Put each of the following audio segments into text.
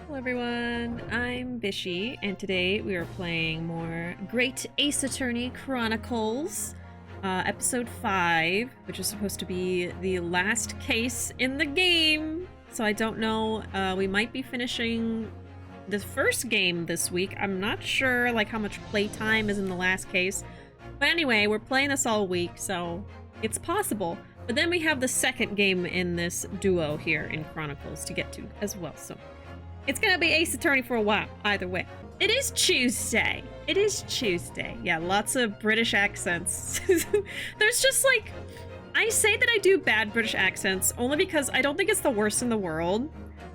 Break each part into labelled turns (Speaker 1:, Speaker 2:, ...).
Speaker 1: Hello everyone, I'm Bishi, and today we are playing more Great Ace Attorney Chronicles, episode 5, which is supposed to be the last case in the game. So I don't know, we might be finishing the first game this week. I'm not sure like how much playtime is in the last case. But anyway, we're playing this all week, so it's possible. But then we have the second game in this duo here in Chronicles to get to as well, so it's gonna be Ace Attorney for a while, either way. It is Tuesday. It is Tuesday. Yeah, lots of British accents. There's just like, I say that I do bad British accents only because I don't think it's the worst in the world.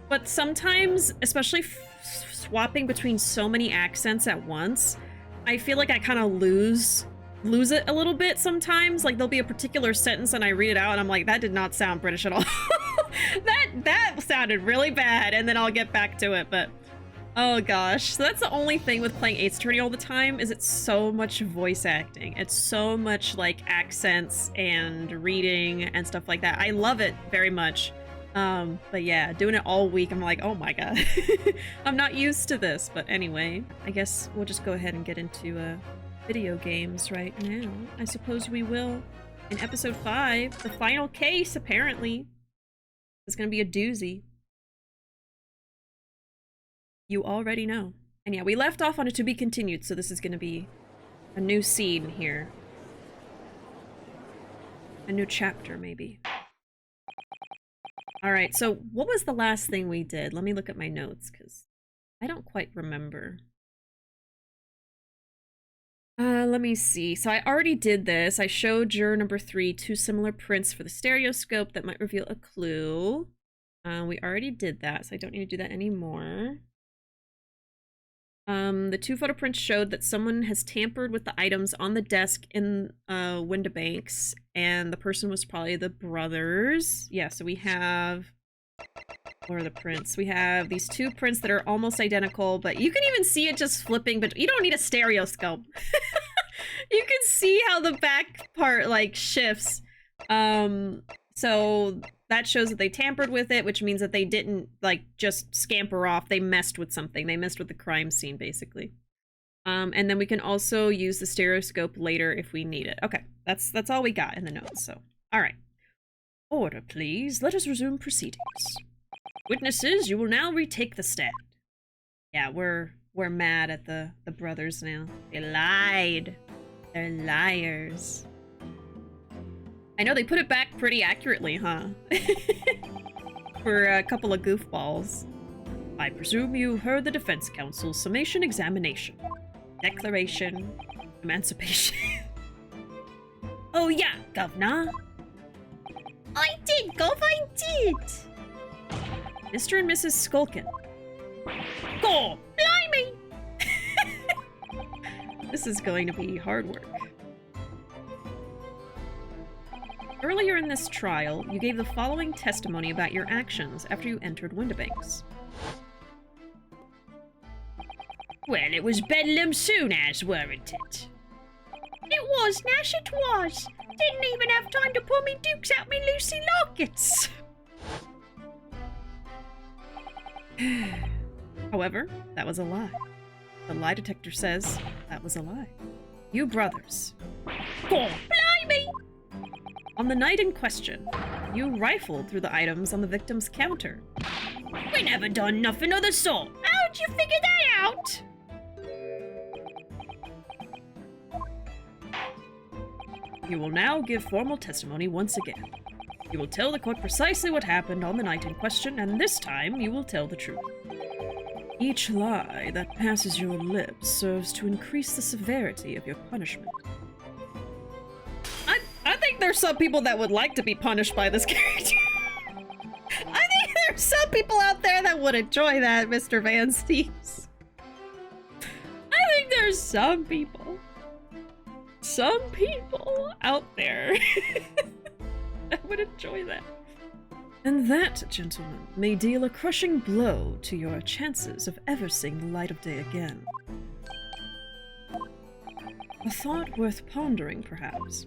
Speaker 1: But sometimes, especially swapping between so many accents at once, I feel like I kind of lose it a little bit sometimes. Like there'll be a particular sentence and I read it out and I'm like, that did not sound British at all. that sounded really bad, and then I'll get back to it, but oh gosh. So that's the only thing with playing Ace Attorney all the time, is it's so much voice acting. It's so much like accents and reading and stuff like that. I love it very much. But yeah, doing it all week, I'm like, oh my god. I'm not used to this, but anyway, I guess we'll just go ahead and get into video games right now. I suppose we will. In episode 5, the final case, apparently. It's gonna be a doozy. You already know. And yeah, we left off on a to be continued, so this is gonna be a new scene here. A new chapter, maybe. Alright, so what was the last thing we did? Let me look at my notes, because I don't quite remember. Let me see. So I already did this. I showed juror number 3 two similar prints for the stereoscope that might reveal a clue. We already did that, so I don't need to do that anymore. The 2 photo prints showed that someone has tampered with the items on the desk in Windibanks, and the person was probably the brothers. Yeah, so we have... What are the prints? We have these 2 prints that are almost identical, but you can even see it just flipping, but you don't need a stereoscope. You can see how the back part like shifts. So that shows that they tampered with it, which means that they didn't like just scamper off. They messed with something. They messed with the crime scene, basically. And then we can also use the stereoscope later if we need it. Okay, that's all we got in the notes. So, all right. Order, please. Let us resume proceedings. Witnesses, you will now retake the stand. Yeah, we're mad at the brothers now. They lied. They're liars. I know they put it back pretty accurately, huh? For a couple of goofballs. I presume you heard the defense counsel's summation examination. Declaration. Emancipation. Oh yeah, governor. I did, Gov, I did! Mr. and Mrs. Skulkin. Go! Blimey! This is going to be hard work. Earlier in this trial, you gave the following testimony about your actions after you entered Windibanks. Well, it was Bedlam soon as, weren't it? It was, Nash, it was. Didn't even have time to pull me dukes out me Lucy lockets. However, that was a lie. The lie detector says that was a lie. You brothers. God, blimey! On the night in question, you rifled through the items on the victim's counter. We never done nothing of the sort. How'd you figure that out? You will now give formal testimony once again. You will tell the court precisely what happened on the night in question, and this time you will tell the truth. Each lie that passes your lips serves to increase the severity of your punishment. I think there's some people that would like to be punished by this character. I think there's some people out there that would enjoy that, Mr. Van Steeves. I think there's some people out there that would enjoy that. And that, gentlemen, may deal a crushing blow to your chances of ever seeing the light of day again. A thought worth pondering, perhaps.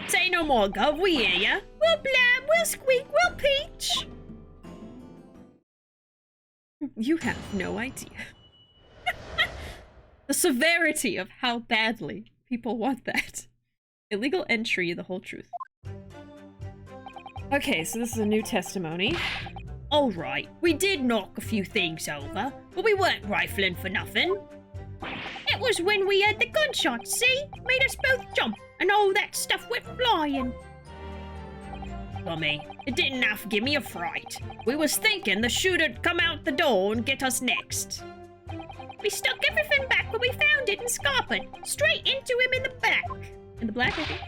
Speaker 1: Say no more, Gov, we hear ya. We'll blam, we'll squeak, we'll peach. You have no idea. The severity of how badly people want that. Illegal entry, the whole truth. Okay, so this is a new testimony.
Speaker 2: Alright, we did knock a few things over, but we weren't rifling for nothing. It was when we heard the gunshots, see? Made us both jump, and all that stuff went flying. Tommy, it didn't have to give me a fright. We was thinking the shooter'd come out the door and get us next. We stuck everything back where we found it and scarpered, straight into him in the back.
Speaker 1: In the black, I think?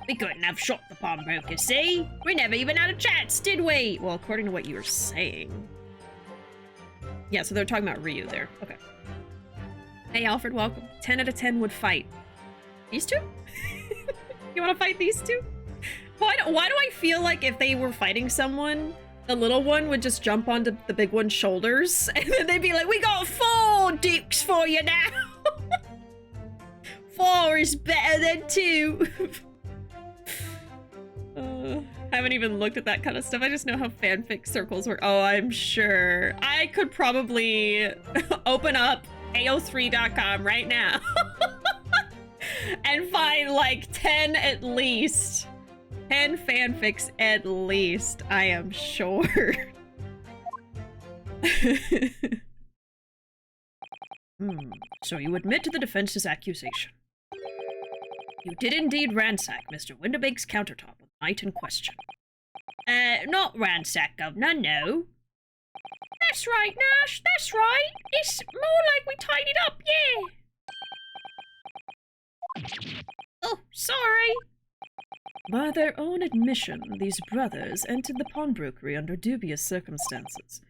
Speaker 2: We couldn't have shot the pawnbroker, see? We never even had a chance, did we?
Speaker 1: Well, according to what you were saying. Yeah, so they're talking about Ryu there. Okay. Hey, Alfred, welcome. 10 out of 10 would fight. These two? You want to fight these two? Why do I feel like if they were fighting someone, the little one would just jump onto the big one's shoulders, and then they'd be like, we got 4 dukes for you now! 4 is better than 2! Haven't even looked at that kind of stuff. I just know how fanfic circles work. Oh, I'm sure. I could probably open up AO3.com right now and find like 10 at least. 10 fanfics at least, I am sure. So you admit to the defense's accusation. You did indeed ransack Mr. Windibake's countertop on the night in question.
Speaker 2: Not ransack, Governor, no. That's right, Nash, that's right. It's more like we tidied up, yeah. Oh, sorry.
Speaker 1: By their own admission, these brothers entered the pawnbrokery under dubious circumstances.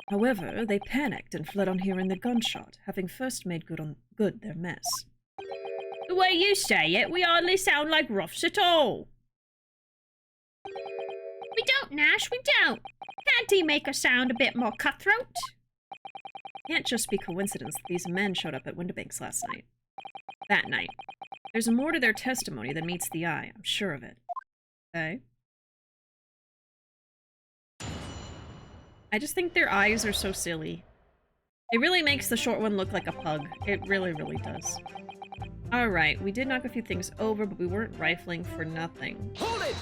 Speaker 1: However, they panicked and fled on hearing the gunshot, having first made good their mess.
Speaker 2: The way you say it, we hardly sound like roughs at all. We don't, Nash, we don't. Can't he make us sound a bit more cutthroat?
Speaker 1: Can't just be coincidence that these men showed up at Windibake's last night. That night. There's more to their testimony than meets the eye, I'm sure of it. Okay? I just think their eyes are so silly. It really makes the short one look like a pug. It really, really does. Alright, we did knock a few things over, but we weren't rifling for nothing.
Speaker 3: Hold it!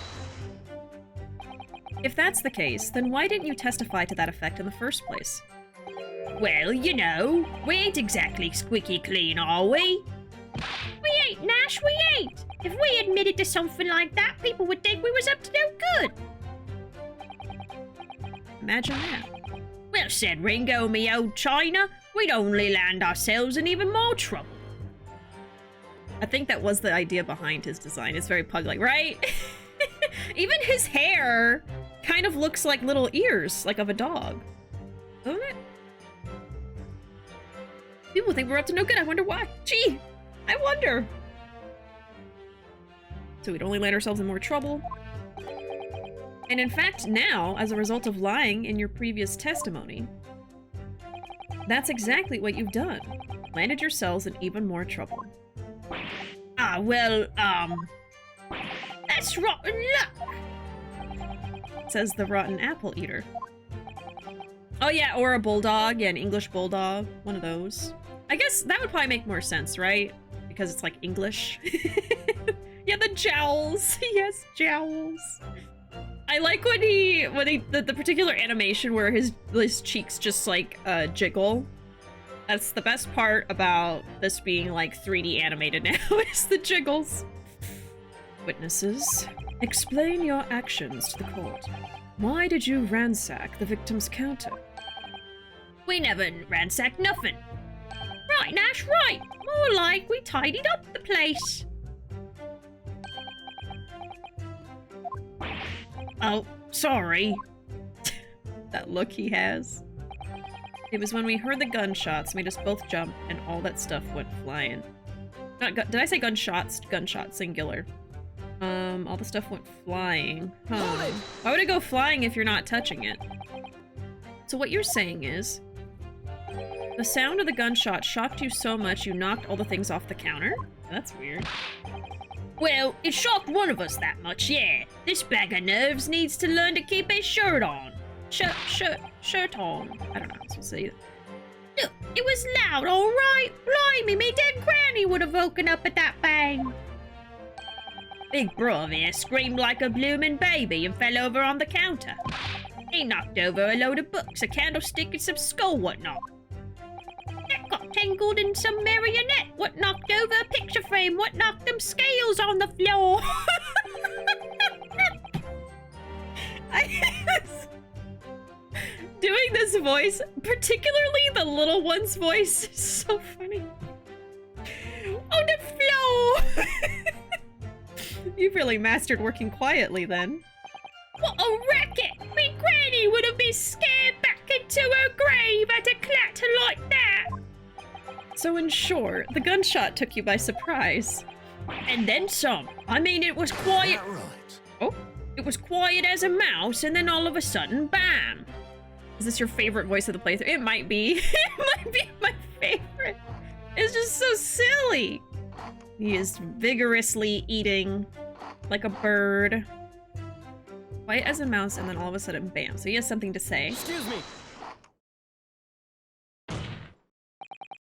Speaker 1: If that's the case, then why didn't you testify to that effect in the first place?
Speaker 2: Well, you know, we ain't exactly squeaky clean, are we? We ain't, Nash, we ain't! If we admitted to something like that, people would think we was up to no good.
Speaker 1: Imagine that.
Speaker 2: Well said, Ringo, me old China. We'd only land ourselves in even more trouble.
Speaker 1: I think that was the idea behind his design. It's very pug-like, right? Even his hair kind of looks like little ears, like of a dog. Doesn't it? People think we're up to no good. I wonder why. Gee, I wonder. So we'd only land ourselves in more trouble. And in fact, now, as a result of lying in your previous testimony, that's exactly what you've done. Landed yourselves in even more trouble.
Speaker 2: Ah, well, that's rotten luck,
Speaker 1: says the rotten apple eater. Oh yeah, or a bulldog. Yeah, an English bulldog. One of those. I guess that would probably make more sense, right? Because it's like English. Yeah, the jowls. Yes, jowls. I like when the particular animation where his cheeks just like jiggle. That's the best part about this being like 3D animated now, is the jiggles. Witnesses, explain your actions to the court. Why did you ransack the victim's counter?
Speaker 2: We never ransacked nothing. Right, Nash, right. More like we tidied up the place. Oh, sorry.
Speaker 1: That look he has. It was when we heard the gunshots, made us both jump, and all that stuff went flying. Did I say gunshots? Gunshot, singular. All the stuff went flying. Huh. Why would it go flying if you're not touching it? So what you're saying is, the sound of the gunshot shocked you so much you knocked all the things off the counter? That's weird.
Speaker 2: Well, it shocked one of us that much, yeah. This bag of nerves needs to learn to keep his shirt on.
Speaker 1: Shirt on. I don't know how I'm supposed to say that.
Speaker 2: Look, it was loud, all right? Blimey, me dead granny would have woken up at that bang. Big brother here screamed like a bloomin' baby and fell over on the counter. He knocked over a load of books, a candlestick, and some skull whatnot. That got tangled in some marionette. What knocked over a picture frame? What knocked them scales on the floor?
Speaker 1: Doing this voice, particularly the little one's voice, is so funny.
Speaker 2: On the floor!
Speaker 1: You've really mastered working quietly then.
Speaker 2: What a racket! Me granny would have been scared back into her grave at a clatter like that.
Speaker 1: So in short, the gunshot took you by surprise.
Speaker 2: And then some. I mean, it was quiet.
Speaker 3: Right.
Speaker 1: Oh,
Speaker 2: It was quiet as a mouse, and then all of a sudden, bam!
Speaker 1: is this your favorite voice of the playthrough? It might be. It might be my favorite. It's just so silly. He is vigorously eating like a bird. Quiet as a mouse, and then all of a sudden, bam. So he has something to say.
Speaker 3: Excuse me.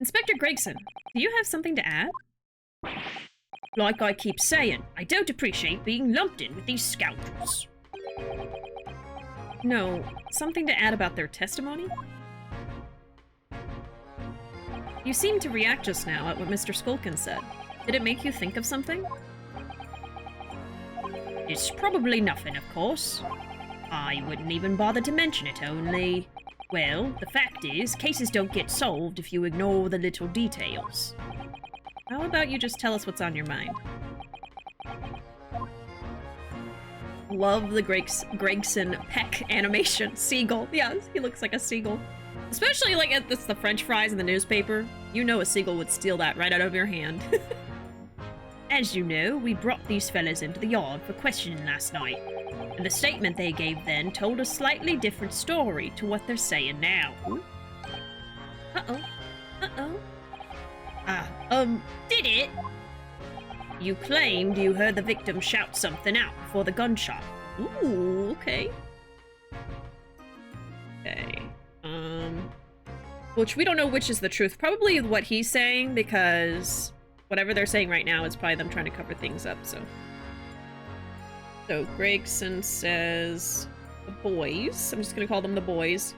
Speaker 1: Inspector Gregson, do you have something to add?
Speaker 2: Like I keep saying, I don't appreciate being lumped in with these scoundrels.
Speaker 1: No, something to add about their testimony? You seemed to react just now at what Mr. Skulkin said. Did it make you think of something?
Speaker 2: It's probably nothing, of course. I wouldn't even bother to mention it, only... Well, the fact is, cases don't get solved if you ignore the little details.
Speaker 1: How about you just tell us what's on your mind? Love the Gregson peck animation. Seagull. Yeah, he looks like a seagull. Especially like it's the French fries in the newspaper. You know a seagull would steal that right out of your hand.
Speaker 2: As you know, we brought these fellas into the yard for questioning last night, and the statement they gave then told a slightly different story to what they're saying now.
Speaker 1: Uh-oh. Uh-oh.
Speaker 2: Did it? You claimed you heard the victim shout something out before the gunshot.
Speaker 1: Ooh, okay. Okay. Which we don't know which is the truth. Probably what he's saying, because whatever they're saying right now is probably them trying to cover things up, so. So Gregson says the boys. I'm just gonna call them the boys.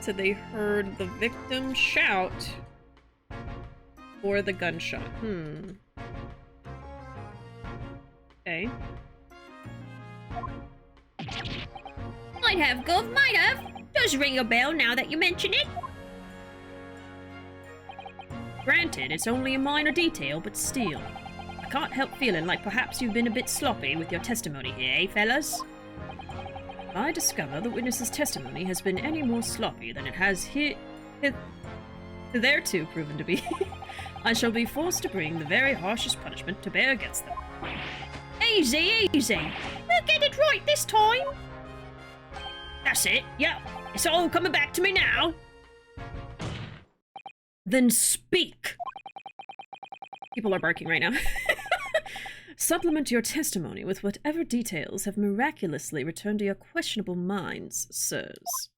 Speaker 1: Said they heard the victim shout or the gunshot. Okay.
Speaker 2: Might have, Gov, might have. Does ring a bell now that you mention it. Granted, it's only a minor detail, but still. I can't help feeling like perhaps you've been a bit sloppy with your testimony here, eh, fellas? If I discover the witness's testimony has been any more sloppy than it has
Speaker 1: Hitherto proven to be.
Speaker 2: I shall be forced to bring the very harshest punishment to bear against them. Easy, easy. We'll get it right this time. That's it, yep. It's all coming back to me now.
Speaker 1: Then speak! People are barking right now. Supplement your testimony with whatever details have miraculously returned to your questionable minds, sirs.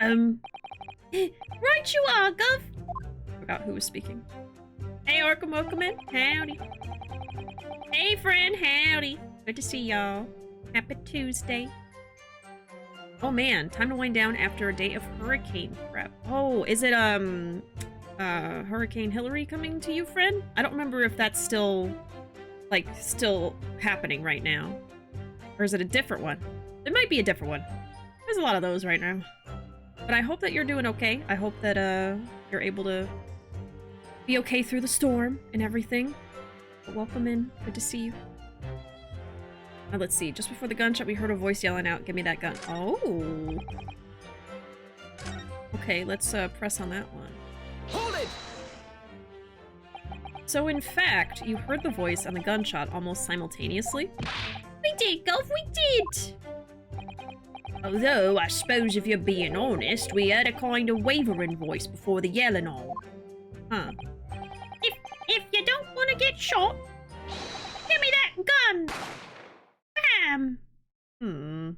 Speaker 2: Right you are, Gov.
Speaker 1: Forgot who was speaking.
Speaker 2: Hey, Arkham, welcome in. Howdy. Hey, friend, howdy. Good to see y'all. Happy Tuesday.
Speaker 1: Oh man, time to wind down after a day of hurricane prep. Oh, is it, Hurricane Hillary coming to you, friend? I don't remember if that's still happening right now. Or is it a different one? It might be a different one. There's a lot of those right now. But I hope that you're doing okay. I hope that, you're able to be okay through the storm and everything. But welcome in. Good to see you. Now let's see. Just before the gunshot, we heard a voice yelling out, "Give me that gun." Oh. Okay, let's, press on that one.
Speaker 3: Hold it!
Speaker 1: So in fact, you heard the voice and the gunshot almost simultaneously?
Speaker 2: We did, Gov, we did. Although, I suppose if you're being honest, we heard a kind of wavering voice before the yelling all.
Speaker 1: Huh.
Speaker 2: If you don't want to get shot, give me that gun. Bam.
Speaker 1: Hmm.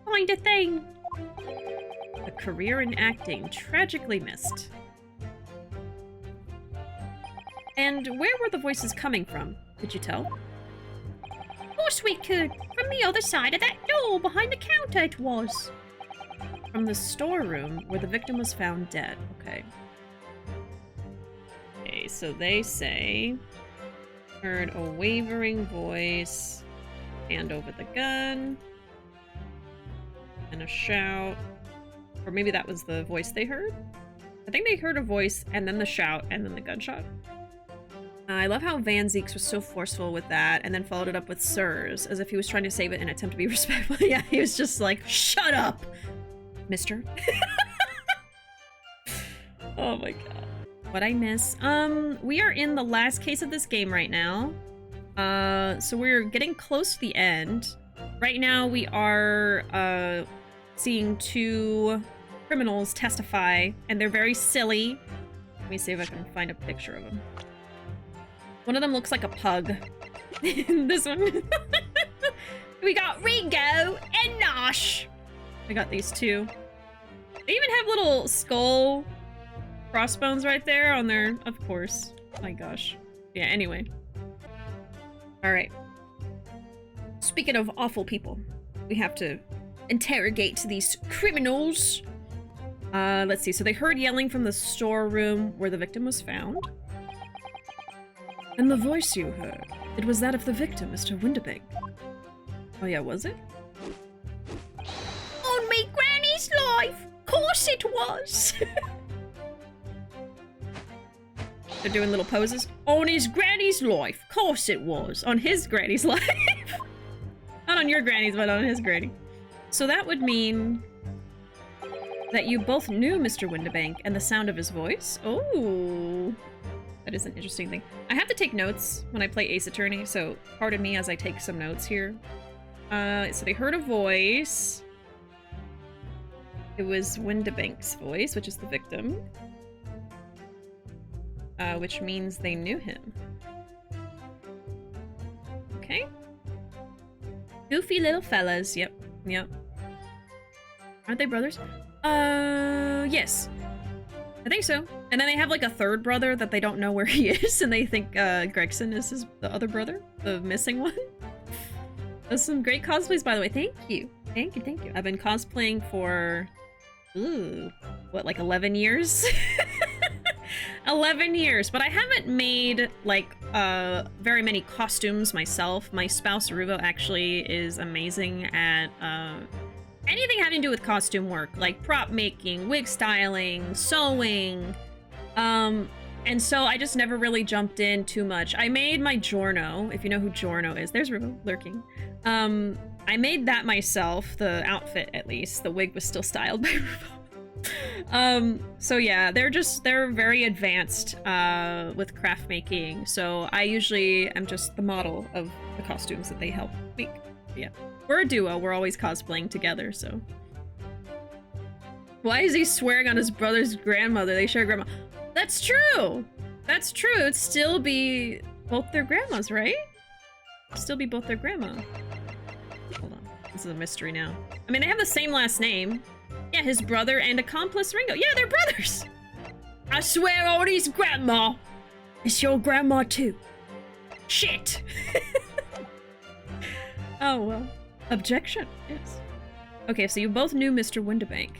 Speaker 2: Kind of thing.
Speaker 1: The career in acting tragically missed. And where were the voices coming from? Could you tell?
Speaker 2: Of course we could. From the other side of that door, behind the counter it was.
Speaker 1: From the storeroom where the victim was found dead. Okay. Okay, so they say... Heard a wavering voice. Hand over the gun. And a shout. Or maybe that was the voice they heard? I think they heard a voice, and then the shout, and then the gunshot. I love how Van Zeeks was so forceful with that, and then followed it up with sirs, as if he was trying to save it in an attempt to be respectful. Yeah, he was just like, shut up, mister. Oh my god. What I miss? We are in the last case of this game right now. So we're getting close to the end. Right now we are, seeing two criminals testify, and they're very silly. Let me see if I can find a picture of them. One of them looks like a pug. This one.
Speaker 2: We got Ringo and Nosh.
Speaker 1: I got these two. They even have little skull crossbones right there on their... Of course. My gosh. Yeah, anyway. Alright. Speaking of awful people, we have to interrogate these criminals. Let's see. So they heard yelling from the storeroom where the victim was found. And the voice you heard, it was that of the victim, Mr. Windibank. Oh yeah, was it?
Speaker 2: On me granny's life! Course it was!
Speaker 1: They're doing little poses. On his granny's life. Course it was. On his granny's life. Not on your granny's, but on his granny. So that would mean that you both knew Mr. Windibank and the sound of his voice. Oh. That is an interesting thing. I have to take notes when I play Ace Attorney, so pardon me as I take some notes here. So they heard a voice. It was Windibank's voice, which is the victim. Which means they knew him. Okay. Goofy little fellas. Yep. Yep. Aren't they brothers? Yes. I think so. And then they have like a third brother that they don't know where he is, and they think Gregson is the other brother, the missing one. That's some great cosplays, by the way. Thank you. Thank you, thank you. I've been cosplaying for, ooh, what, like 11 years? 11 years, but I haven't made like very many costumes myself. My spouse Ruuuvo actually is amazing at anything having to do with costume work, like prop making, wig styling, sewing. And so I just never really jumped in too much. I made my Giorno, if you know who Giorno is. There's Ruuuvo lurking. I made that myself, the outfit at least. The wig was still styled by Ruuuvo. So yeah, they're very advanced with craft making. So I usually am just the model of the costumes that they help make. Yeah. We're a duo, we're always cosplaying together, so. Why is he swearing on his brother's grandmother? They share a grandma. That's true! That's true, it'd still be both their grandmas, right? It'd still be both their grandma. Hold on, this is a mystery now. I mean, they have the same last name. Yeah, his brother and accomplice Ringo. Yeah, they're brothers! I swear on his grandma! It's your grandma too. Shit! Oh, well. Objection, yes. Okay, so you both knew Mr. Windibank.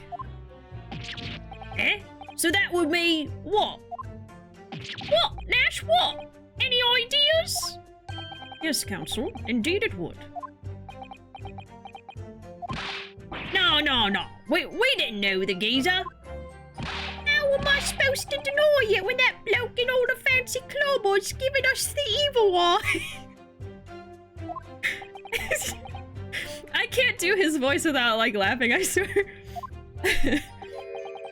Speaker 2: Eh? So that would mean what? What, Nash, what? Any ideas?
Speaker 1: Yes, counsel. Indeed it would.
Speaker 2: No. We didn't know the geezer. How am I supposed to deny it when that bloke in all the fancy clothes giving us the evil eye?
Speaker 1: I can't do his voice without, like, laughing, I swear.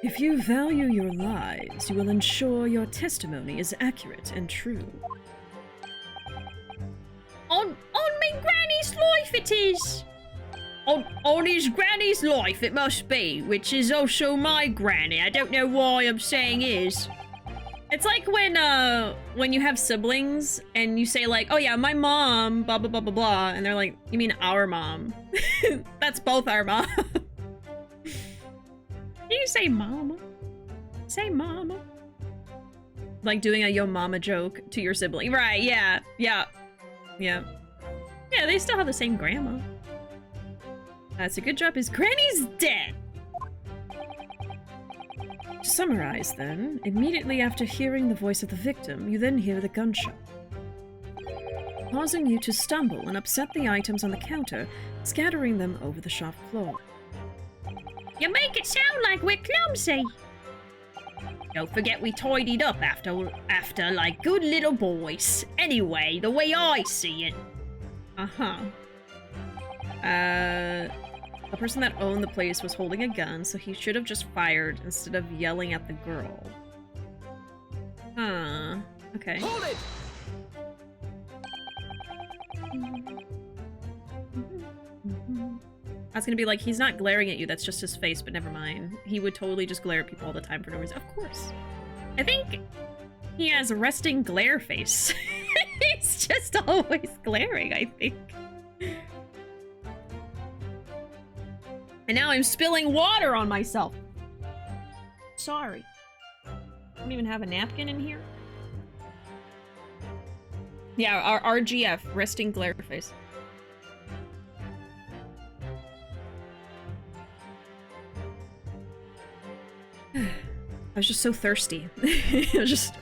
Speaker 1: If you value your lives, you will ensure your testimony is accurate and true.
Speaker 2: On me granny's life it is! On his granny's life it must be, which is also my granny. I don't know why I'm saying is.
Speaker 1: It's like when you have siblings and you say like, oh yeah, my mom, blah, blah, blah, blah, blah. And they're like, you mean our mom? That's both our mom. you say mama? Say mama. Like doing a yo mama joke to your sibling. Right, yeah. Yeah. Yeah. Yeah, they still have the same grandma. That's a good job. His granny's dead. To summarize then, immediately after hearing the voice of the victim, you then hear the gunshot, causing you to stumble and upset the items on the counter, scattering them over the shop floor.
Speaker 2: You make it sound like we're clumsy. Don't forget we tidied up after like good little boys. Anyway, the way I see it.
Speaker 1: Uh-huh. The person that owned the place was holding a gun, so he should have just fired instead of yelling at the girl. Huh. Okay.
Speaker 3: Hold it!
Speaker 1: I was gonna be like, he's not glaring at you, that's just his face, but never mind. He would totally just glare at people all the time for no reason. Of course. I think he has a resting glare face. He's just always glaring, I think. And now I'm spilling water on myself. Sorry. I don't even have a napkin in here. Yeah, our RGF, resting glare face. I was just so thirsty. I was just...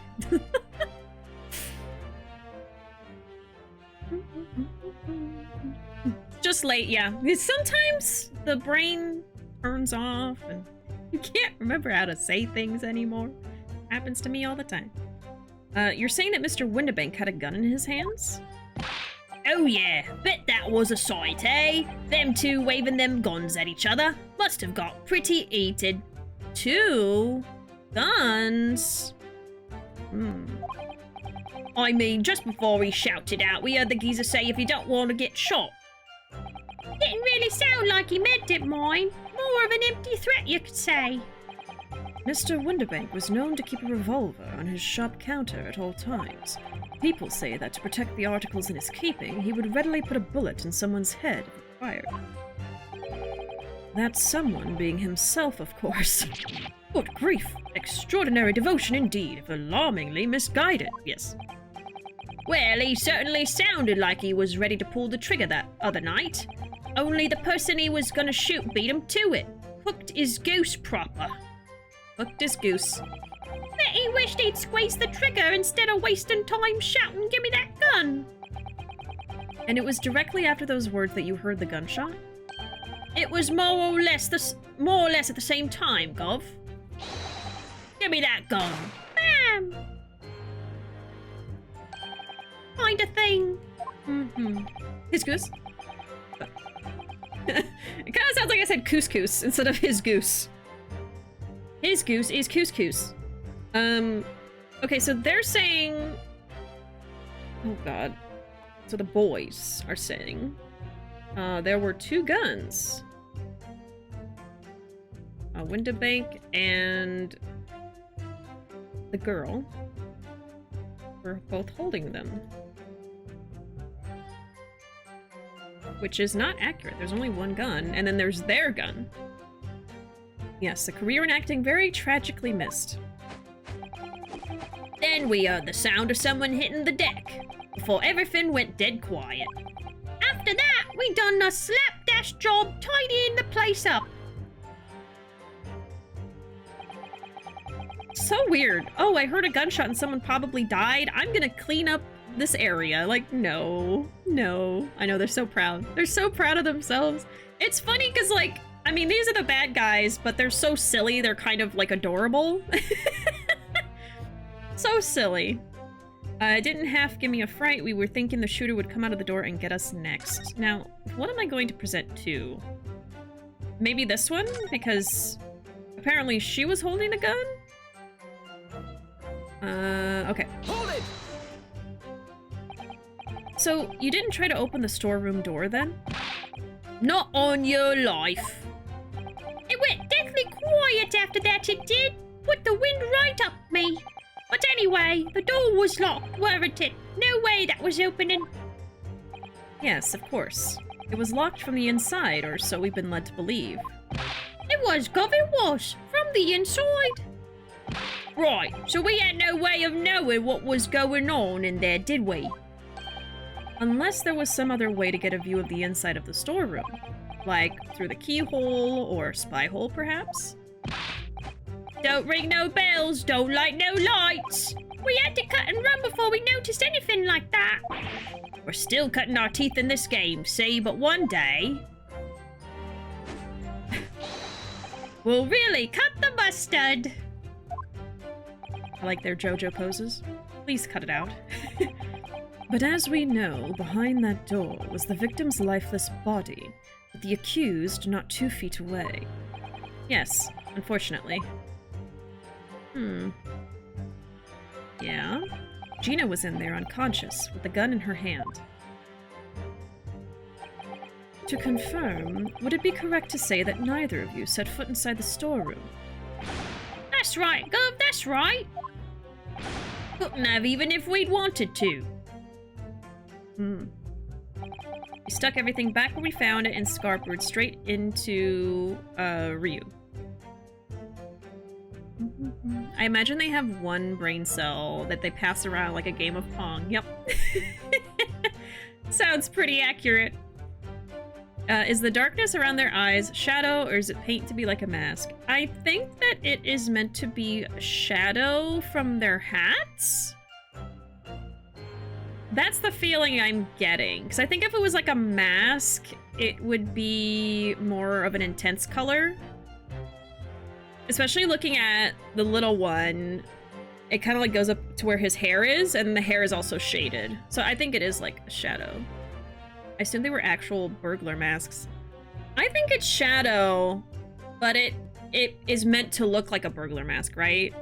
Speaker 1: just late, yeah. Sometimes the brain turns off and you can't remember how to say things anymore. Happens to me all the time. You're saying that Mr. Windibank had a gun in his hands?
Speaker 2: Oh yeah, bet that was a sight, eh? Them two waving them guns at each other. Must have got pretty heated.
Speaker 1: 2 guns?
Speaker 2: I mean, just before he shouted out, we heard the geezer say if you don't want to get shot. Didn't really sound like he meant it, mine. More of an empty threat, you could say.
Speaker 1: Mr. Windibank was known to keep a revolver on his shop counter at all times. People say that to protect the articles in his keeping, he would readily put a bullet in someone's head if required. That someone being himself, of course. Good grief! Extraordinary devotion indeed, if alarmingly misguided. Yes.
Speaker 2: Well, he certainly sounded like he was ready to pull the trigger that other night. Only the person he was gonna shoot beat him to it. Hooked his goose proper.
Speaker 1: Hooked his goose.
Speaker 2: Bet he wished he'd squeezed the trigger instead of wasting time shouting, "Give me that gun!"
Speaker 1: And it was directly after those words that you heard the gunshot?
Speaker 2: It was more or less at the same time, Gov. Give me that gun. Bam! Kind of thing.
Speaker 1: His goose? It kind of sounds like I said couscous instead of his goose. His goose is couscous. Okay, so they're saying... Oh god. So the boys are saying... there were 2 guns. Windibank and the girl were both holding them. Which is not accurate. There's only 1 gun, and then there's their gun. Yes, a career in acting very tragically missed.
Speaker 2: Then we heard the sound of someone hitting the deck, before everything went dead quiet. After that, we done a slapdash job tidying the place up.
Speaker 1: So weird. Oh, I heard a gunshot and someone probably died. I'm gonna clean up this area. Like, no. No. I know, they're so proud. They're so proud of themselves. It's funny because, like, I mean, these are the bad guys, but they're so silly, they're kind of, like, adorable. So silly. It didn't half give me a fright. We were thinking the shooter would come out of the door and get us next. Now, what am I going to present to? Maybe this one? Because apparently she was holding a gun? Okay.
Speaker 3: Hold it!
Speaker 1: So, you didn't try to open the storeroom door then?
Speaker 2: Not on your life. It went deathly quiet after that, it did. Put the wind right up me. But anyway, the door was locked, weren't it? No way that was opening.
Speaker 1: Yes, of course. It was locked from the inside, or so we've been led to believe.
Speaker 2: It was, Gov, it was. From the inside. Right, so we had no way of knowing what was going on in there, did we?
Speaker 1: Unless there was some other way to get a view of the inside of the storeroom. Like through the keyhole or spy hole, perhaps?
Speaker 2: Don't ring no bells, don't light no lights. We had to cut and run before we noticed anything like that. We're still cutting our teeth in this game, see? But one day... we'll really cut the mustard.
Speaker 1: I like their JoJo poses. Please cut it out. But as we know, behind that door was the victim's lifeless body, with the accused not 2 feet away. Yes, unfortunately. Yeah? Gina was in there unconscious, with the gun in her hand. To confirm, would it be correct to say that neither of you set foot inside the storeroom?
Speaker 2: That's right, Gov, that's right. Couldn't have even if we'd wanted to.
Speaker 1: We stuck everything back where we found it and scarpered straight into, Ryu. I imagine they have one brain cell that they pass around like a game of Pong. Yep. Sounds pretty accurate. Is the darkness around their eyes shadow, or is it paint to be like a mask? I think that it is meant to be shadow from their hats? That's the feeling I'm getting. Because I think if it was like a mask, it would be more of an intense color. Especially looking at the little one, it kind of like goes up to where his hair is, and the hair is also shaded. So I think it is like a shadow. I assume they were actual burglar masks. I think it's shadow, but it is meant to look like a burglar mask, right?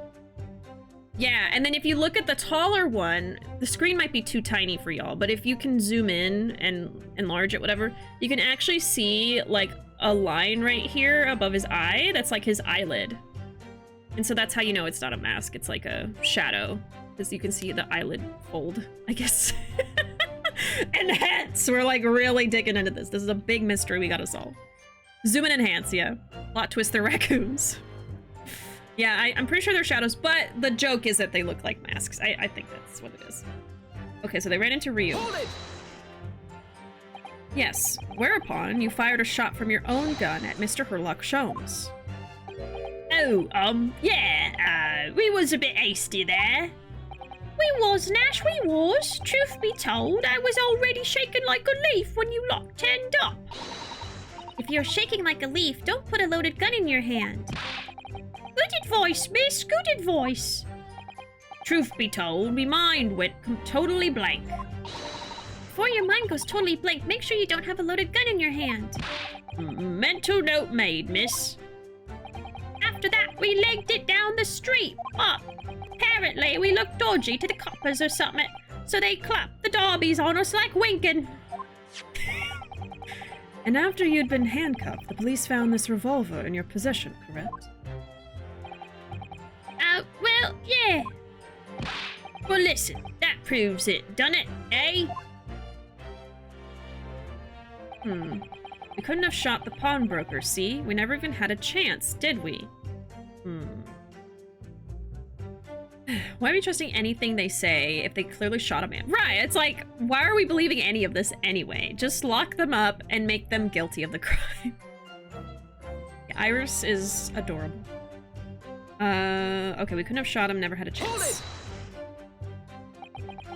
Speaker 1: Yeah, and then if you look at the taller one, the screen might be too tiny for y'all, but if you can zoom in and enlarge it, whatever, you can actually see like a line right here above his eye that's like his eyelid. And so that's how you know it's not a mask, it's like a shadow, because you can see the eyelid fold, I guess. And hats! We're like really digging into this. This is a big mystery we gotta solve. Zoom and enhance, yeah. Plot twist, they're raccoons. Yeah, I'm pretty sure they're shadows, but the joke is that they look like masks. I think that's what it is. Okay, so they ran into Ryu.
Speaker 3: Hold it!
Speaker 1: Yes, whereupon you fired a shot from your own gun at Mr. Herlock Sholmes.
Speaker 2: Oh, yeah, we was a bit hasty there. We was, Nash, we was. Truth be told, I was already shaking like a leaf when you lot turned up.
Speaker 4: If you're shaking like a leaf, don't put a loaded gun in your hand.
Speaker 2: Good advice, miss, good advice. Truth be told, me mind went totally blank.
Speaker 4: Before your mind goes totally blank, make sure you don't have a loaded gun in your hand.
Speaker 2: Mental note made, miss. After that, we legged it down the street, but apparently we looked dodgy to the coppers or something, so they clapped the derbies on us like winking.
Speaker 1: And after you'd been handcuffed, the police found this revolver in your possession, correct?
Speaker 2: Well, yeah. Well, listen, that proves it, done it, eh?
Speaker 1: We couldn't have shot the pawnbroker, see? We never even had a chance, did we? Why are we trusting anything they say if they clearly shot a man? Right, it's like, why are we believing any of this anyway? Just lock them up and make them guilty of the crime. Yeah, Iris is adorable. Okay, we couldn't have shot him, never had a chance.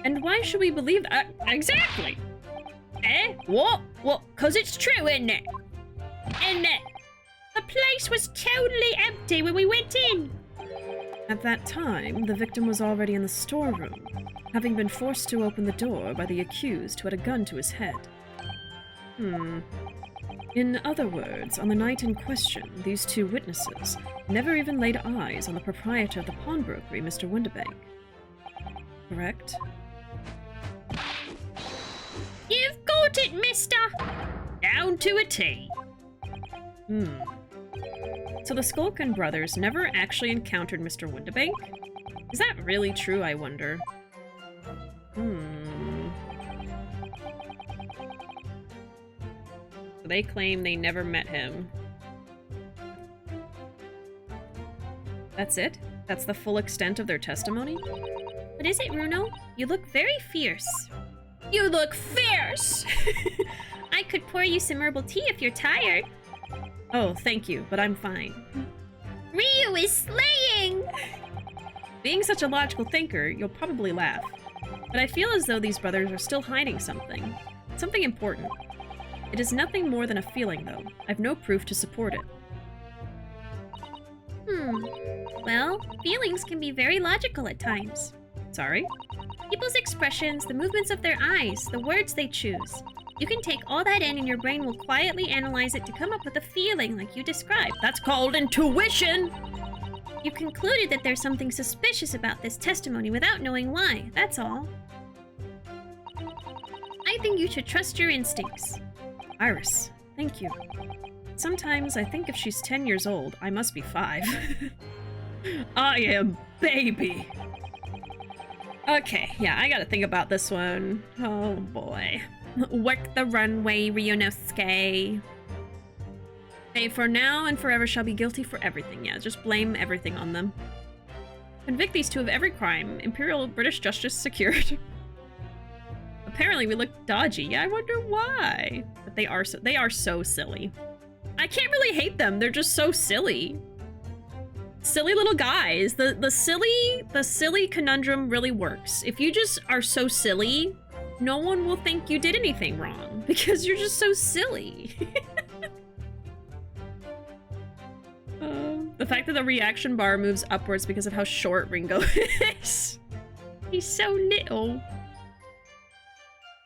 Speaker 1: And why should we believe that?
Speaker 2: Exactly. Eh? What? What? 'Cause it's true, isn't it? Isn't it? The place was totally empty when we went in.
Speaker 1: At that time, the victim was already in the storeroom, having been forced to open the door by the accused who had a gun to his head. In other words, on the night in question, these two witnesses never even laid eyes on the proprietor of the pawnbrokery, Mr. Windibank. Correct?
Speaker 2: You've got it, mister. Down to a T.
Speaker 1: So the Skulkin brothers never actually encountered Mr. Windibank? Is that really true, I wonder? They claim they never met him. That's it? That's the full extent of their testimony?
Speaker 4: What is it, Ruuuvo? You look very fierce.
Speaker 1: You look fierce!
Speaker 4: I could pour you some herbal tea if you're tired.
Speaker 1: Oh, thank you, but I'm fine.
Speaker 4: Ryu is slaying!
Speaker 1: Being such a logical thinker, you'll probably laugh. But I feel as though these brothers are still hiding something. Something important. It is nothing more than a feeling, though. I've no proof to support it.
Speaker 4: Well, feelings can be very logical at times.
Speaker 1: Sorry?
Speaker 4: People's expressions, the movements of their eyes, the words they choose. You can take all that in and your brain will quietly analyze it to come up with a feeling like you described.
Speaker 1: That's called intuition!
Speaker 4: You concluded that there's something suspicious about this testimony without knowing why, that's all. I think you should trust your instincts.
Speaker 1: Iris, thank you. Sometimes I think if she's 10 years old, I must be 5. I am baby! Okay, yeah, I gotta think about this one. Oh boy. Work the runway, Ryunosuke. They for now and forever shall be guilty for everything. Yeah, just blame everything on them. Convict these two of every crime. Imperial British justice secured. Apparently we look dodgy. Yeah, I wonder why. But they are so silly. I can't really hate them. They're just so silly. Silly little guys. The silly conundrum really works. If you just are so silly, no one will think you did anything wrong because you're just so silly. The fact that the reaction bar moves upwards because of how short Ringo is. He's so little.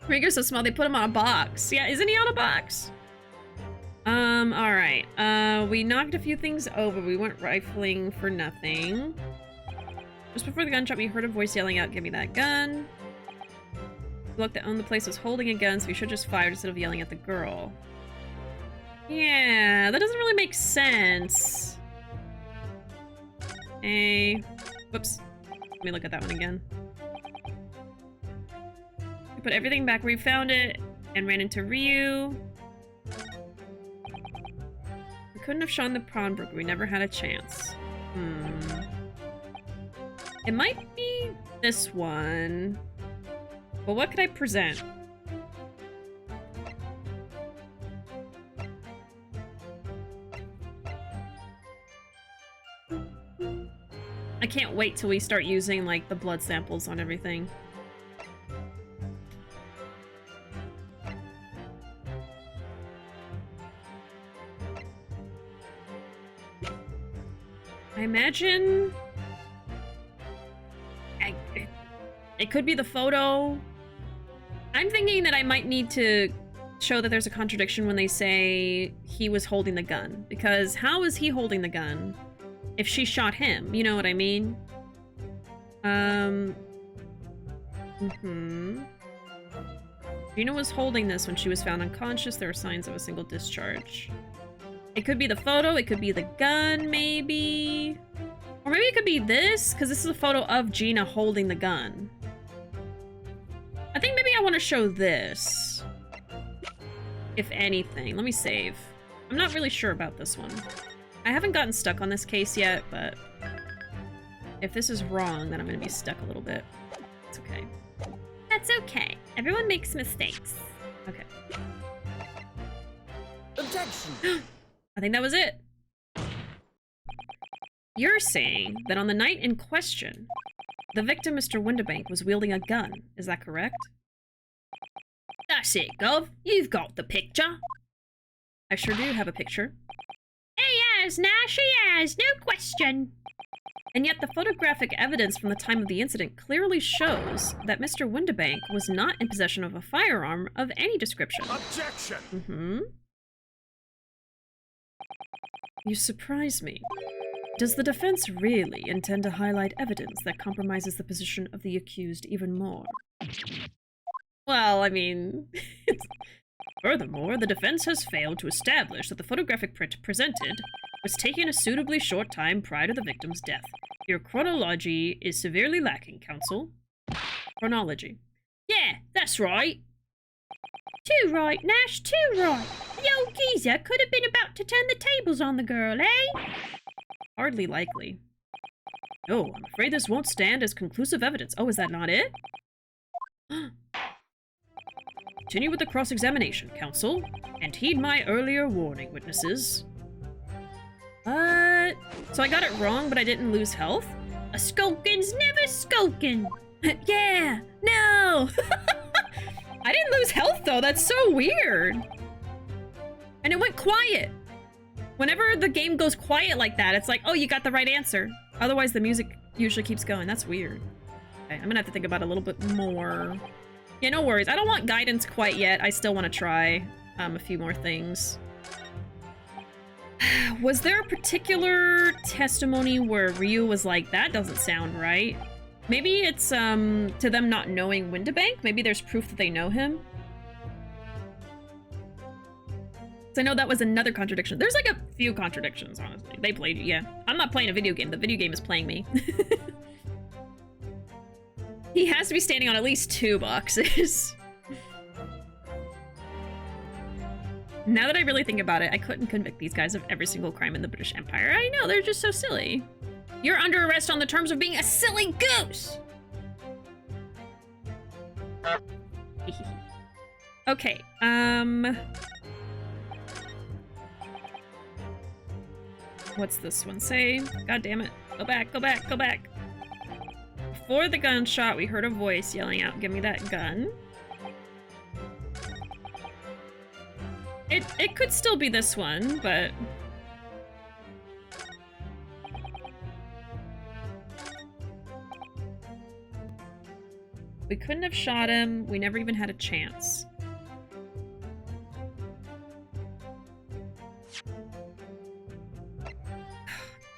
Speaker 1: Ringo's so small they put him on a box. Yeah, isn't he on a box? Alright. We knocked a few things over. We went rifling for nothing. Just before the gunshot, we heard a voice yelling out, "Give me that gun." The bloke that owned the place was holding a gun, so we should just fire instead of yelling at the girl. Yeah, that doesn't really make sense. Hey. Whoops. Let me look at that one again. We put everything back where we found it and ran into Ryu. We couldn't have shown the pawnbroker. We never had a chance. It might be this one. But what could I present? I can't wait till we start using, like, the blood samples on everything. I imagine... it could be the photo. I'm thinking that I might need to show that there's a contradiction when they say he was holding the gun. Because how is he holding the gun if she shot him? You know what I mean? Gina was holding this when she was found unconscious. There are signs of a single discharge. It could be the photo. It could be the gun, maybe. Or maybe it could be this, because this is a photo of Gina holding the gun. I think maybe I want to show this. If anything. Let me save. I'm not really sure about this one. I haven't gotten stuck on this case yet, but if this is wrong, then I'm going to be stuck a little bit. It's okay.
Speaker 4: That's okay. Everyone makes mistakes.
Speaker 1: Okay.
Speaker 3: Objection!
Speaker 1: I think that was it. You're saying that on the night in question, the victim, Mr. Windibank, was wielding a gun. Is that correct?
Speaker 2: That's it, Gov. You've got the picture.
Speaker 1: I sure do have a picture.
Speaker 4: He has, now she has, no question.
Speaker 1: And yet the photographic evidence from the time of the incident clearly shows that Mr. Windibank was not in possession of a firearm of any description.
Speaker 3: Objection!
Speaker 1: You surprise me. Does the defense really intend to highlight evidence that compromises the position of the accused even more? Well, I mean... Furthermore, the defense has failed to establish that the photographic print presented was taken a suitably short time prior to the victim's death. Your chronology is severely lacking, counsel. Chronology.
Speaker 2: Yeah, that's right.
Speaker 4: Too right, Nash, too right. The old geezer could have been about to turn the tables on the girl, eh?
Speaker 1: Hardly likely. No, I'm afraid this won't stand as conclusive evidence. Oh, is that not it? Continue with the cross-examination, counsel, and heed my earlier warning, witnesses. So I got it wrong, but I didn't lose health?
Speaker 2: A skulkin's never skulkin'.
Speaker 1: Yeah! No! I didn't lose health, though. That's so weird. And it went quiet. Whenever the game goes quiet like that, it's like, oh, you got the right answer. Otherwise, the music usually keeps going. That's weird. Okay, I'm gonna have to think about it a little bit more. Yeah, no worries. I don't want guidance quite yet. I still want to try a few more things. Was there a particular testimony where Ryu was like, that doesn't sound right? Maybe it's to them not knowing Windabank? Maybe there's proof that they know him? I know that was another contradiction. There's like a few contradictions, honestly. They played you, yeah. I'm not playing a video game. The video game is playing me. He has to be standing on at least 2 boxes. Now that I really think about it, I couldn't convict these guys of every single crime in the British Empire. I know, they're just so silly. You're under arrest on the terms of being a silly goose! Okay, what's this one say? God damn it. Go back, go back, go back. Before the gunshot, we heard a voice yelling out, "Give me that gun." It could still be this one, but... we couldn't have shot him. We never even had a chance.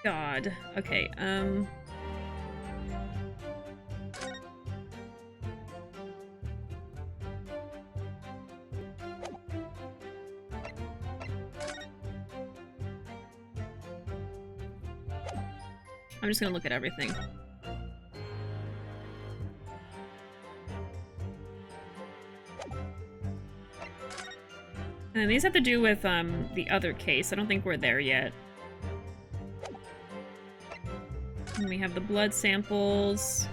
Speaker 1: God. Okay, I'm just gonna look at everything. And these have to do with, the other case. I don't think we're there yet. And we have the blood samples.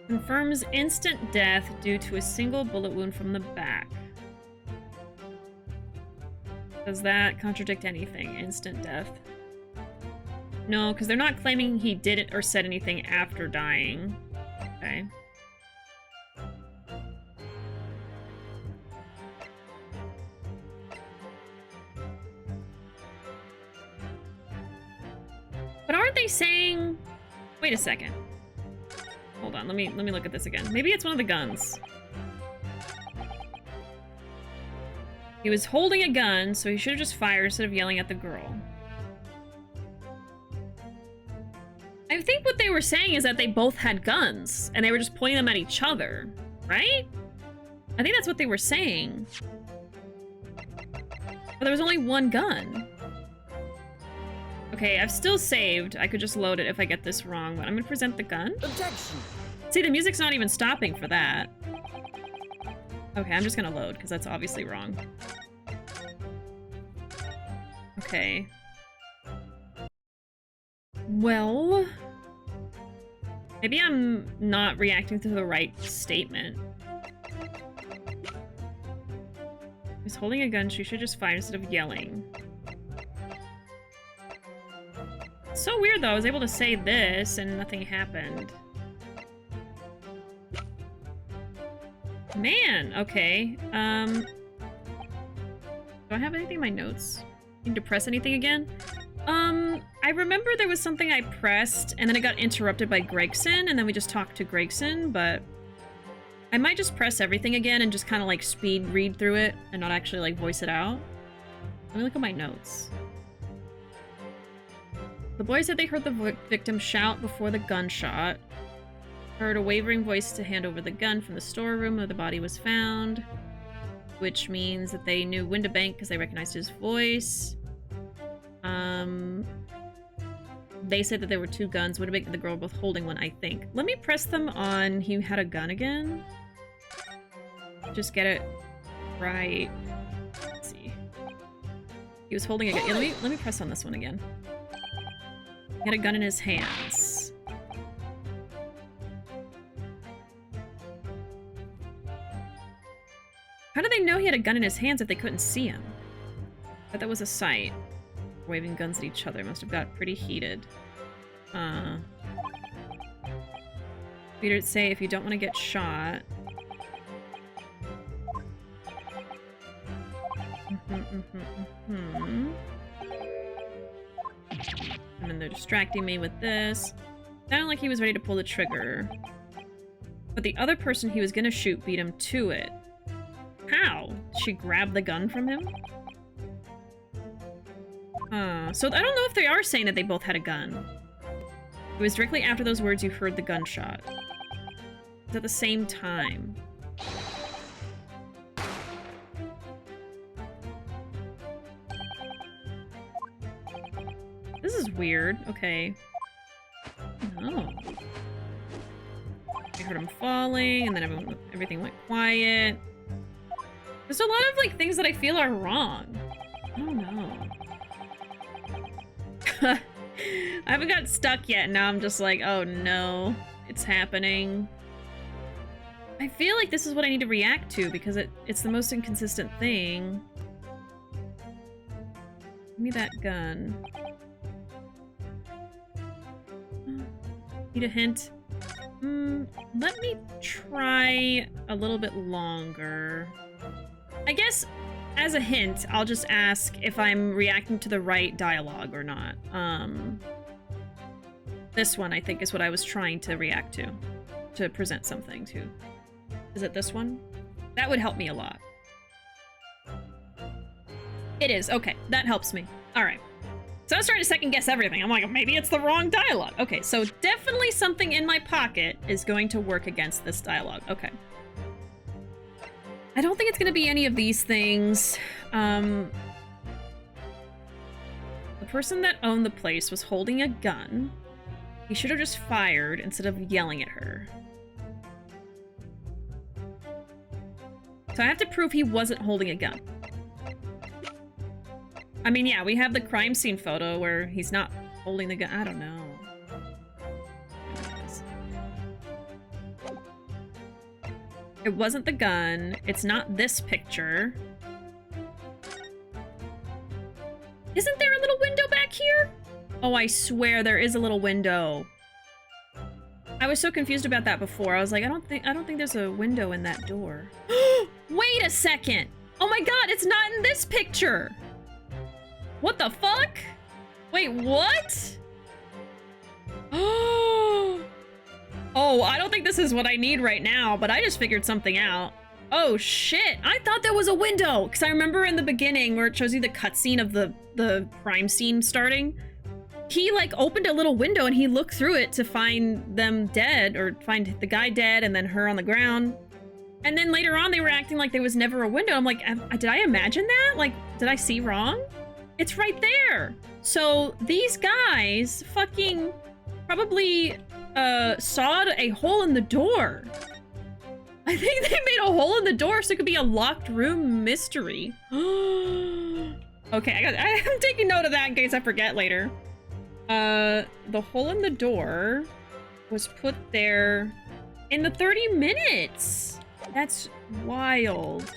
Speaker 1: Confirms instant death due to a single bullet wound from the back. Does that contradict anything? Instant death? No, because they're not claiming he did it or said anything after dying. Okay. But aren't they saying... wait a second. Hold on, let me look at this again. Maybe it's one of the guns. He was holding a gun, so he should have just fired instead of yelling at the girl. I think what they were saying is that they both had guns, and they were just pointing them at each other, right? I think that's what they were saying. But there was only one gun. Okay, I've still saved. I could just load it if I get this wrong, but I'm gonna present the gun.
Speaker 3: Objection.
Speaker 1: See, the music's not even stopping for that. Okay, I'm just gonna load, because that's obviously wrong. Okay. Well... maybe I'm not reacting to the right statement. He's holding a gun, she should just fire instead of yelling. It's so weird though, I was able to say this and nothing happened. Man, okay. Do I have anything in my notes? Need to press anything again? I remember there was something I pressed and then it got interrupted by Gregson and then we just talked to Gregson, but I might just press everything again and just kind of like speed read through it and not actually like voice it out. Let me look at my notes. The boy said they heard the victim shout before the gunshot. Heard a wavering voice to hand over the gun from the storeroom where the body was found. Which means that they knew Windabank because they recognized his voice. They said that there were 2 guns. Would make the girl both holding one, I think. Let me press them on he had a gun again. Just get it right. Let's see. He was holding a gun. Yeah, let me press on this one again. He had a gun in his hands. How did they know he had a gun in his hands if they couldn't see him? I thought that was a sight. Waving guns at each other. Must have got pretty heated. Peter say if you don't want to get shot. And then they're distracting me with this. Sounded like he was ready to pull the trigger. But the other person he was gonna shoot beat him to it. How? She grabbed the gun from him? So I don't know if they are saying that they both had a gun. It was directly after those words you heard the gunshot. It's at the same time. This is weird. Okay. No. I heard him falling, and then everything went quiet. There's a lot of, like, things that I feel are wrong. I don't know. I haven't got stuck yet, now I'm just like, oh no, it's happening. I feel like this is what I need to react to, because it's the most inconsistent thing. Give me that gun. Need a hint? Let me try a little bit longer. I guess, as a hint, I'll just ask if I'm reacting to the right dialogue or not. This one, I think, is what I was trying to react to present something to. Is it this one? That would help me a lot. It is, okay, that helps me. All right. So I was trying to second guess everything. I'm like, maybe it's the wrong dialogue. Okay, so definitely something in my pocket is going to work against this dialogue. Okay. I don't think it's gonna be any of these things. The person that owned the place was holding a gun. He should have just fired instead of yelling at her. So I have to prove he wasn't holding a gun. I mean, yeah, we have the crime scene photo where he's not holding the gun. I don't know. It wasn't the gun. It's not this picture. Isn't there a little window back here? Oh, I swear there is a little window. I was so confused about that before. I was like, I don't think there's a window in that door. Wait a second. Oh my god, it's not in this picture. What the fuck? Wait, what? Oh, I don't think this is what I need right now, but I just figured something out. Oh shit, I thought there was a window, because I remember in the beginning where it shows you the cutscene of the crime scene starting, he like opened a little window and he looked through it to find them dead, or find the guy dead and then her on the ground. And then later on they were acting like there was never a window. I'm like, did I imagine that? Like, did I see wrong? It's right there. So these guys fucking probably sawed a hole in the door. I think they made a hole in the door so it could be a locked room mystery. Okay, I'm taking note of that in case I forget later. The hole in the door was put there in the 30 minutes. That's wild.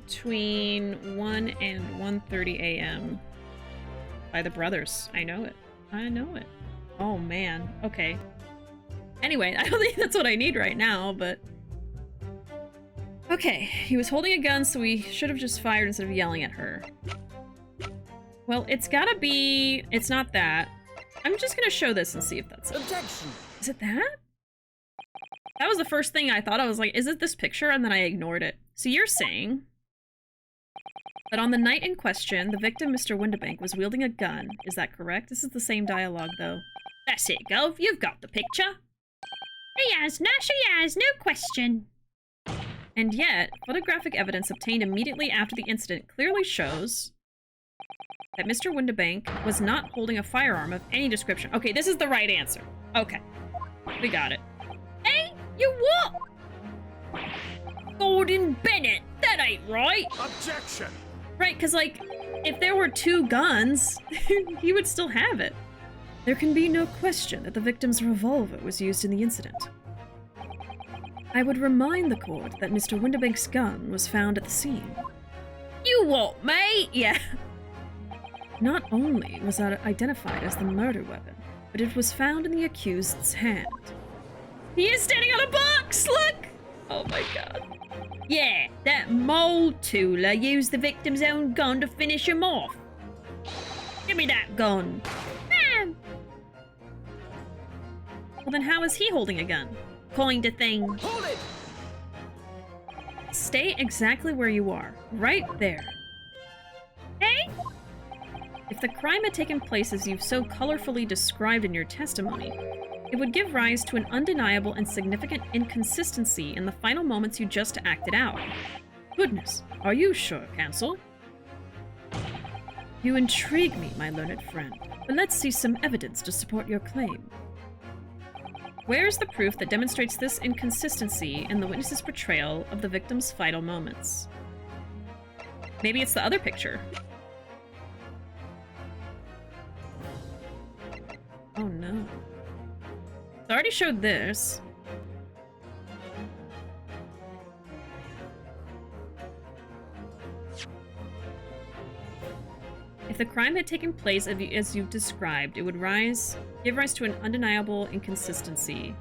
Speaker 1: Between 1 and 1:30 a.m. by the brothers. I know it. I know it. Oh man. Okay. Anyway, I don't think that's what I need right now, but... Okay, he was holding a gun, so we should have just fired instead of yelling at her. Well, it's gotta be... It's not that. I'm just gonna show this and see if that's it.
Speaker 3: Objection!
Speaker 1: Is it that? That was the first thing I thought. I was like, is it this picture? And then I ignored it. So you're saying that on the night in question, the victim, Mr. Windibank, was wielding a gun. Is that correct? This is the same dialogue, though.
Speaker 2: That's it, Gov. You've got the picture. He has, Nash, he has, no question.
Speaker 1: And yet, photographic evidence obtained immediately after the incident clearly shows that Mr. Windibank was not holding a firearm of any description. Okay, this is the right answer. Okay, we got it.
Speaker 2: Hey, you what? Gordon Bennett, that ain't right.
Speaker 3: Objection!
Speaker 1: Right, because, like, if there were 2 guns, he would still have it. There can be no question that the victim's revolver was used in the incident. I would remind the court that Mr. Windibank's gun was found at the scene.
Speaker 2: You what, mate?
Speaker 1: Yeah. Not only was that identified as the murder weapon, but it was found in the accused's hand. He is standing on a box! Look! Oh my god.
Speaker 2: Yeah, that mold tooler used the victim's own gun to finish him off. Give me that gun.
Speaker 1: Well, then how is he holding a gun?
Speaker 2: Kind of thing.
Speaker 3: Hold it!
Speaker 1: Stay exactly where you are. Right there.
Speaker 2: Hey?
Speaker 1: If the crime had taken place as you've so colorfully described in your testimony, it would give rise to an undeniable and significant inconsistency in the final moments you just acted out. Goodness, are you sure, counsel? You intrigue me, my learned friend, but let's see some evidence to support your claim. Where is the proof that demonstrates this inconsistency in the witness's portrayal of the victim's final moments? Maybe it's the other picture. Oh no. I already showed this. If the crime had taken place as you've described, it would give rise to an undeniable inconsistency.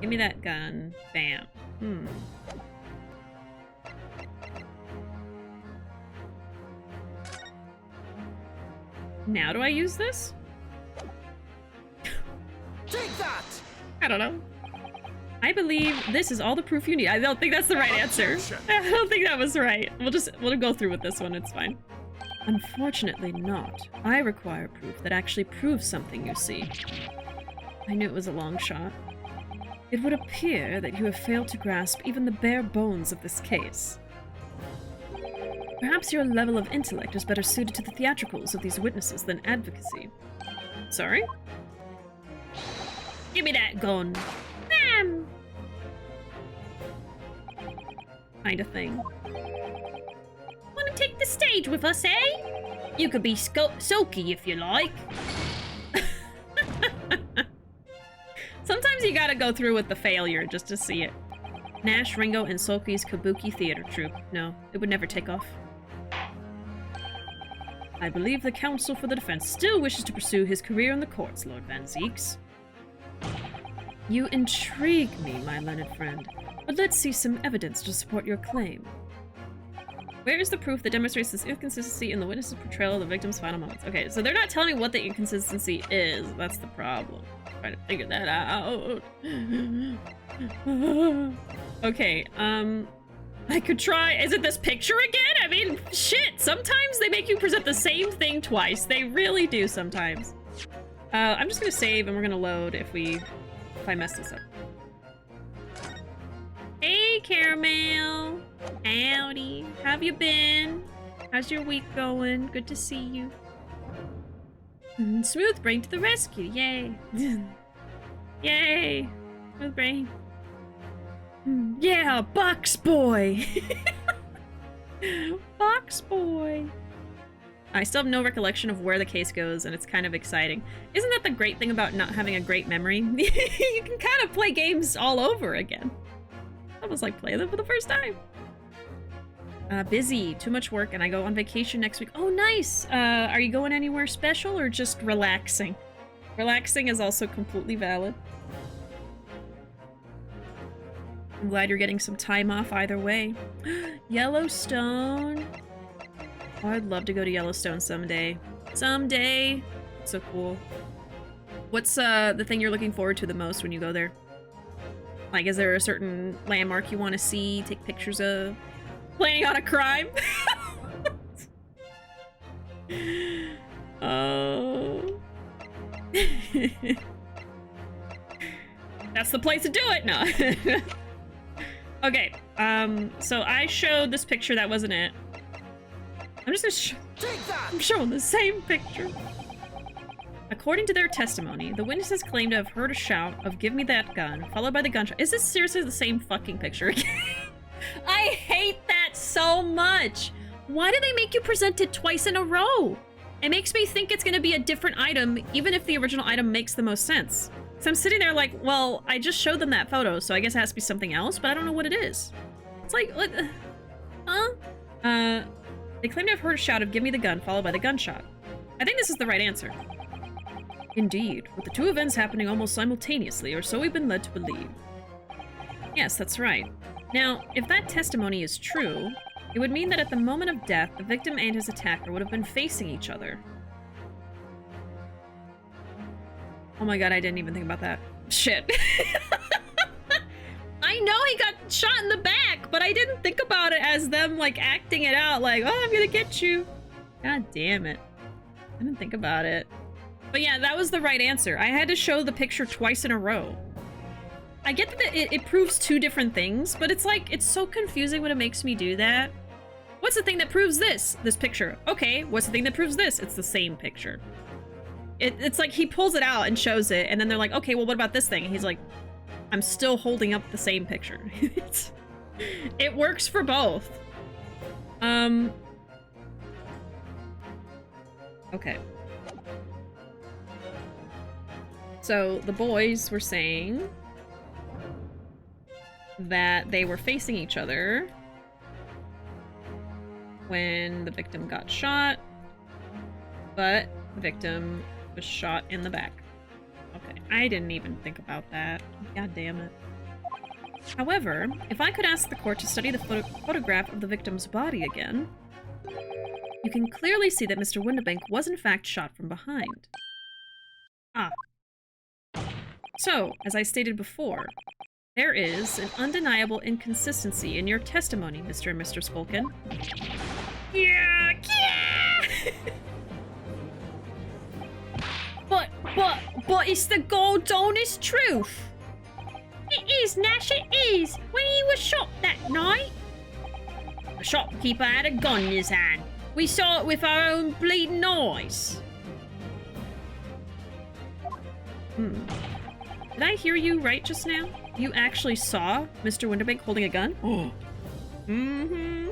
Speaker 1: Give me that gun. Bam. Now do I use this?
Speaker 3: Take that!
Speaker 1: I don't know. I believe this is all the proof you need. I don't think that's the right answer.
Speaker 3: Objection.
Speaker 1: I don't think that was right. We'll go through with this one. It's fine. Unfortunately not. I require proof that actually proves something, you see. I knew it was a long shot. It would appear that you have failed to grasp even the bare bones of this case. Perhaps your level of intellect is better suited to the theatricals of these witnesses than advocacy. Sorry?
Speaker 2: Give me that gun.
Speaker 1: Kind of thing.
Speaker 2: Wanna take the stage with us, eh? You could be sulky if you like.
Speaker 1: Sometimes you gotta go through with the failure just to see it. Nash, Ringo, and Sulky's Kabuki Theater Troupe. No, it would never take off. I believe the counsel for the defense still wishes to pursue his career in the courts, Lord Van Zeeks. You intrigue me, my learned friend, but let's see some evidence to support your claim. Where is the proof that demonstrates this inconsistency in the witness's portrayal of the victim's final moments? Okay, so they're not telling me what the inconsistency is. That's the problem. I'm trying to figure that out. Okay, I could try. Is it this picture again? I mean, shit. Sometimes they make you present the same thing twice. They really do sometimes. I'm just gonna save and we're gonna load if I mess this up. Hey, Caramel. Howdy. How have you been? How's your week going? Good to see you. Smooth brain to the rescue. Yay. Yay. Smooth brain. Yeah, Box Boy. Box Boy. I still have no recollection of where the case goes, and it's kind of exciting. Isn't that the great thing about not having a great memory? You can kind of play games all over again. Almost like play them for the first time. Busy, too much work, and I go on vacation next week. Oh, nice! Are you going anywhere special or just relaxing? Relaxing is also completely valid. I'm glad you're getting some time off either way. Yellowstone. Oh, I'd love to go to Yellowstone someday. Someday! It's so cool. What's the thing you're looking forward to the most when you go there? Like, is there a certain landmark you want to see, take pictures of? Planning on a crime? Oh. That's the place to do it? No. Okay, so I showed this picture, that wasn't it. I'm just gonna
Speaker 3: Take that!
Speaker 1: I'm showing the same picture. According to their testimony, the witnesses claim to have heard a shout of "Give me that gun," followed by the gunshot. Is this seriously the same fucking picture again? I hate that so much. Why do they make you present it twice in a row? It makes me think it's gonna be a different item, even if the original item makes the most sense. So I'm sitting there like, well, I just showed them that photo, so I guess it has to be something else, but I don't know what it is. It's like, what? Huh? They claim to have heard a shout of "Give me the gun," followed by the gunshot. I think this is the right answer. Indeed, with the two events happening almost simultaneously, or so we've been led to believe. Yes, that's right. Now, if that testimony is true, it would mean that at the moment of death, the victim and his attacker would have been facing each other. Oh my god, I didn't even think about that. Shit. I know he got shot in the back, but I didn't think about it as them, like, acting it out, like, oh, I'm gonna get you. God damn it. I didn't think about it. But yeah, that was the right answer. I had to show the picture twice in a row. I get that it proves two different things, but it's like, it's so confusing when it makes me do that. What's the thing that proves this? This picture. Okay, what's the thing that proves this? It's the same picture. It's like he pulls it out and shows it, and then they're like, okay, well, what about this thing? And he's like, I'm still holding up the same picture. It works for both. Okay. So the boys were saying that they were facing each other when the victim got shot, but the victim was shot in the back. Okay, I didn't even think about that. God damn it. However, if I could ask the court to study the photograph of the victim's body again, you can clearly see that Mr. Windibank was in fact shot from behind. Ah. So, as I stated before, there is an undeniable inconsistency in your testimony, Mr. and Mr. Skulkin. Yeah!
Speaker 2: But it's the God's honest truth. It is, Nash, it is. When he was shot that night, the shopkeeper had a gun in his hand. We saw it with our own bleeding eyes.
Speaker 1: Did I hear you right just now? You actually saw Mr. Windibank holding a gun? Oh. Mm-hmm.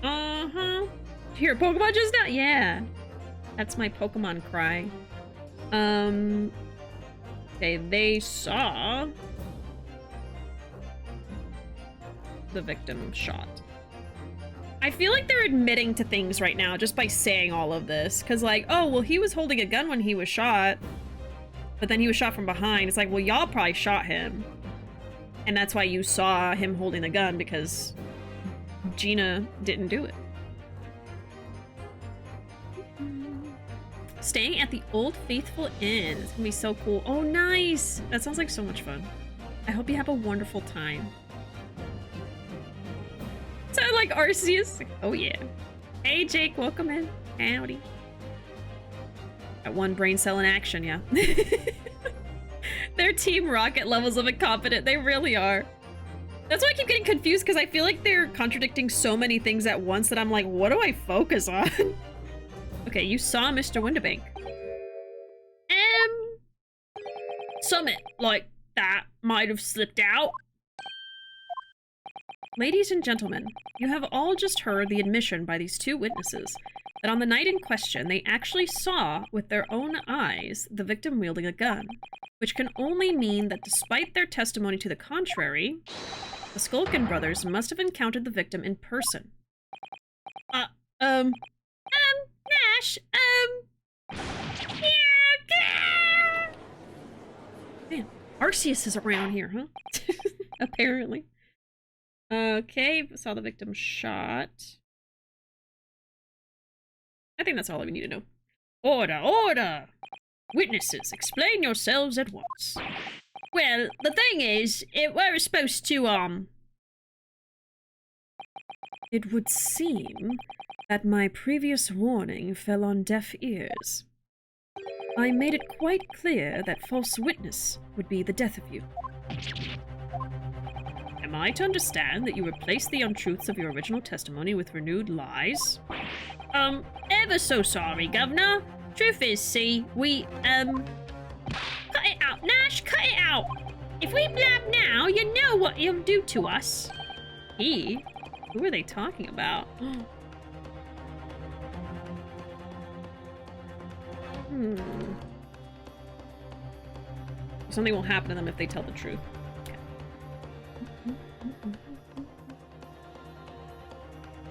Speaker 1: Uh-huh. Hear Pokemon just now? Yeah. That's my Pokemon cry. Okay, they saw the victim shot. I feel like they're admitting to things right now just by saying all of this. Because like, oh, well, he was holding a gun when he was shot. But then he was shot from behind. It's like, well, y'all probably shot him. And that's why you saw him holding the gun, because Gina didn't do it. Staying at the Old Faithful Inn. It's gonna be so cool. Oh, nice! That sounds like so much fun. I hope you have a wonderful time. Sound like Arceus? Oh, yeah. Hey, Jake, welcome in. Howdy. Got one brain cell in action, yeah. They're Team Rocket levels of incompetent. They really are. That's why I keep getting confused, because I feel like they're contradicting so many things at once that I'm like, what do I focus on? Okay, you saw Mr. Windibank.
Speaker 2: Something like that might have slipped out.
Speaker 1: Ladies and gentlemen, you have all just heard the admission by these two witnesses that on the night in question, they actually saw with their own eyes the victim wielding a gun, which can only mean that despite their testimony to the contrary, the Skulkin brothers must have encountered the victim in person.
Speaker 2: Nash, yeah.
Speaker 1: Man, Arceus is around here, huh? Apparently. Okay, saw the victim shot. I think that's all we need to know.
Speaker 2: Order, order! Witnesses, explain yourselves at once. Well, the thing is, we're supposed to,
Speaker 1: It would seem that my previous warning fell on deaf ears. I made it quite clear that false witness would be the death of you. Am I to understand that you replaced the untruths of your original testimony with renewed lies?
Speaker 2: Ever so sorry, Governor. Truth is, see, we, cut it out, Nash, cut it out. If we blab now, you know what he'll do to us.
Speaker 1: He? Who are they talking about? Something will happen to them if they tell the truth.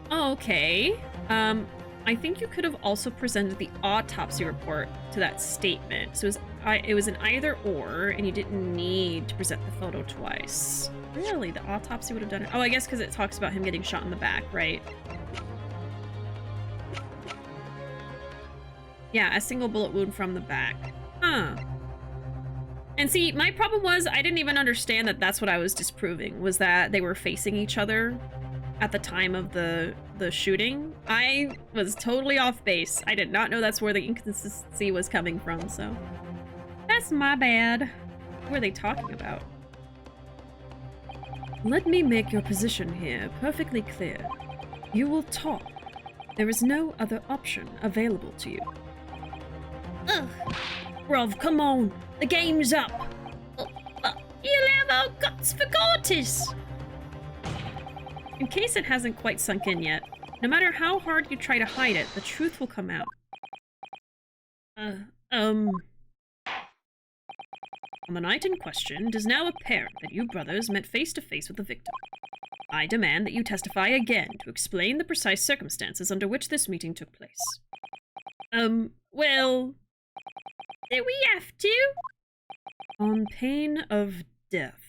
Speaker 1: Okay. I think you could have also presented the autopsy report to that statement. So it was an either or, and you didn't need to present the photo twice. Really? The autopsy would have done it? Oh, I guess because it talks about him getting shot in the back, right? Yeah, a single bullet wound from the back. Huh. And see, my problem was I didn't even understand that that's what I was disproving, was that they were facing each other at the time of the shooting. I was totally off base. I did not know that's where the inconsistency was coming from, so that's my bad. Who are they talking about? Let me make your position here perfectly clear. You will talk. There is no other option available to you.
Speaker 2: Ugh. Bruv, come on. The game's up. You'll have our guts for garters.
Speaker 1: In case it hasn't quite sunk in yet, no matter how hard you try to hide it, the truth will come out. On the night in question, it is now apparent that you brothers met face to face with the victim. I demand that you testify again to explain the precise circumstances under which this meeting took place.
Speaker 2: Well... Do we have to?
Speaker 1: On pain of death.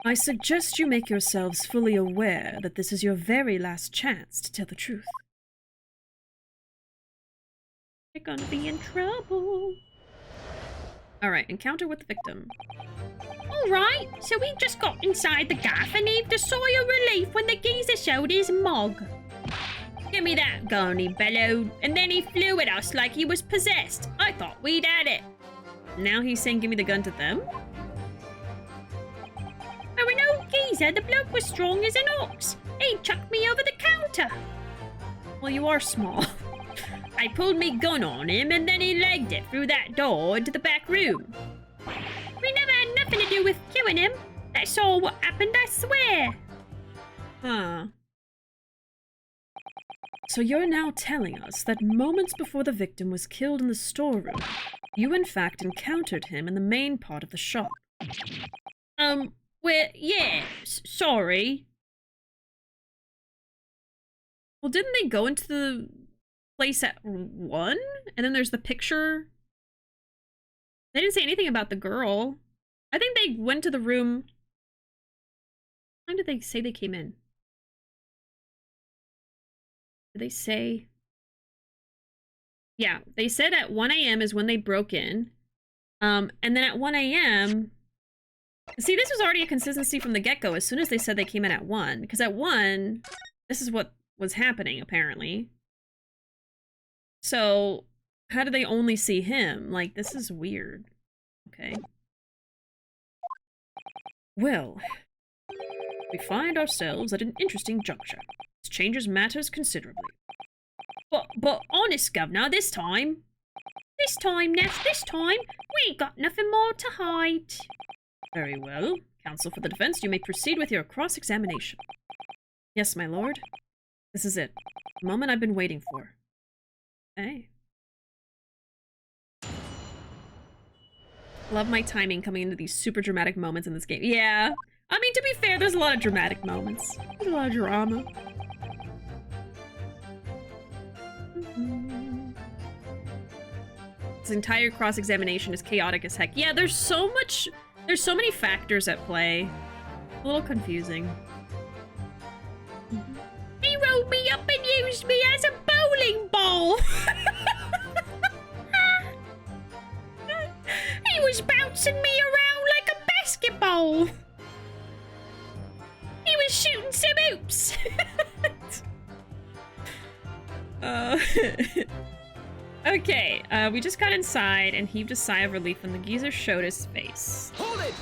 Speaker 1: I suggest you make yourselves fully aware that this is your very last chance to tell the truth.
Speaker 2: You're gonna be in trouble.
Speaker 1: Alright, encounter with the victim.
Speaker 2: Alright, so we just got inside the gaff and heaved a sigh of relief when the geezer showed his mug. Give me that gun, he bellowed, and then he flew at us like he was possessed. I thought we'd had it.
Speaker 1: Now he's saying give me the gun to them?
Speaker 2: For an old geezer, the bloke was strong as an ox. He chucked me over the counter.
Speaker 1: Well, you are small.
Speaker 2: I pulled me gun on him and then he legged it through that door into the back room. We never had nothing to do with killing him. That's all what happened, I swear.
Speaker 1: Huh. So you're now telling us that moments before the victim was killed in the storeroom, you in fact encountered him in the main part of the shop.
Speaker 2: Well, yeah, sorry.
Speaker 1: Well, didn't they go into the place at 1? And then there's the picture. They didn't say anything about the girl. I think they went to the room. When did they say they came in? Did they say? Yeah, they said at 1 a.m. is when they broke in. And then at 1 a.m. See, this was already a consistency from the get-go as soon as they said they came in at 1. Because at 1, this is what was happening, apparently. So, how did they only see him? Like, this is weird. Okay. Well, we find ourselves at an interesting juncture. This changes matters considerably.
Speaker 2: But honest, Governor, this time, Nash, this time, we ain't got nothing more to hide.
Speaker 1: Very well. Counsel for the defense, you may proceed with your cross-examination. Yes, my lord. This is it. The moment I've been waiting for. Hey. Love my timing coming into these super dramatic moments in this game. Yeah. I mean, to be fair, there's a lot of dramatic moments. There's a lot of drama. This entire cross-examination is chaotic as heck. Yeah, there's so many factors at play. A little confusing.
Speaker 2: He rolled me up and used me as a bowling ball. He was bouncing me around like a basketball. He was shooting some hoops.
Speaker 1: Okay, we just got inside and heaved a sigh of relief when the geezer showed his face.
Speaker 3: Hold it!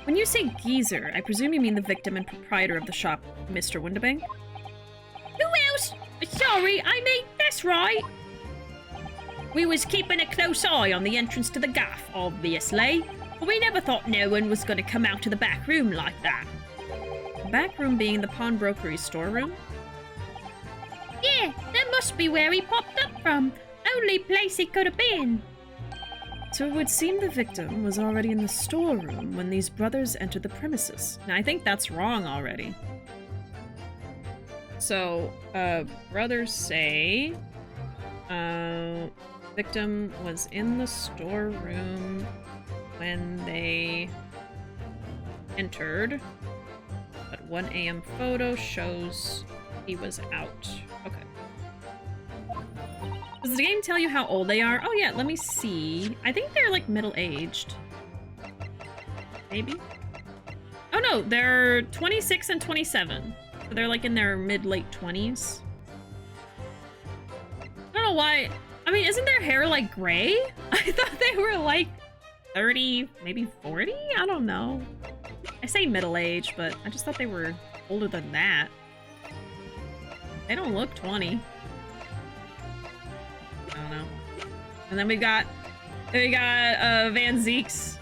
Speaker 1: When you say geezer, I presume you mean the victim and proprietor of the shop, Mr. Windabank?
Speaker 2: Who else? Sorry, I mean, that's right. We was keeping a close eye on the entrance to the gaff, obviously. But we never thought no one was going to come out to the back room like that.
Speaker 1: The back room being the pawnbrokery storeroom?
Speaker 2: Yeah, that must be where he popped up from. Only place he could have been.
Speaker 1: So it would seem the victim was already in the storeroom when these brothers entered the premises. Now, I think that's wrong already. So, brothers say, victim was in the storeroom when they entered, but 1 a.m. photo shows he was out. Okay. Does the game tell you how old they are? Oh yeah, let me see. I think they're like middle-aged. Maybe? Oh no, they're 26 and 27. So they're like in their mid-late 20s. I don't know why. I mean, isn't their hair like gray? I thought they were like 30, maybe 40? I don't know. I say middle-aged, but I just thought they were older than that. They don't look 20. I don't know. And then we got Van Zeeks.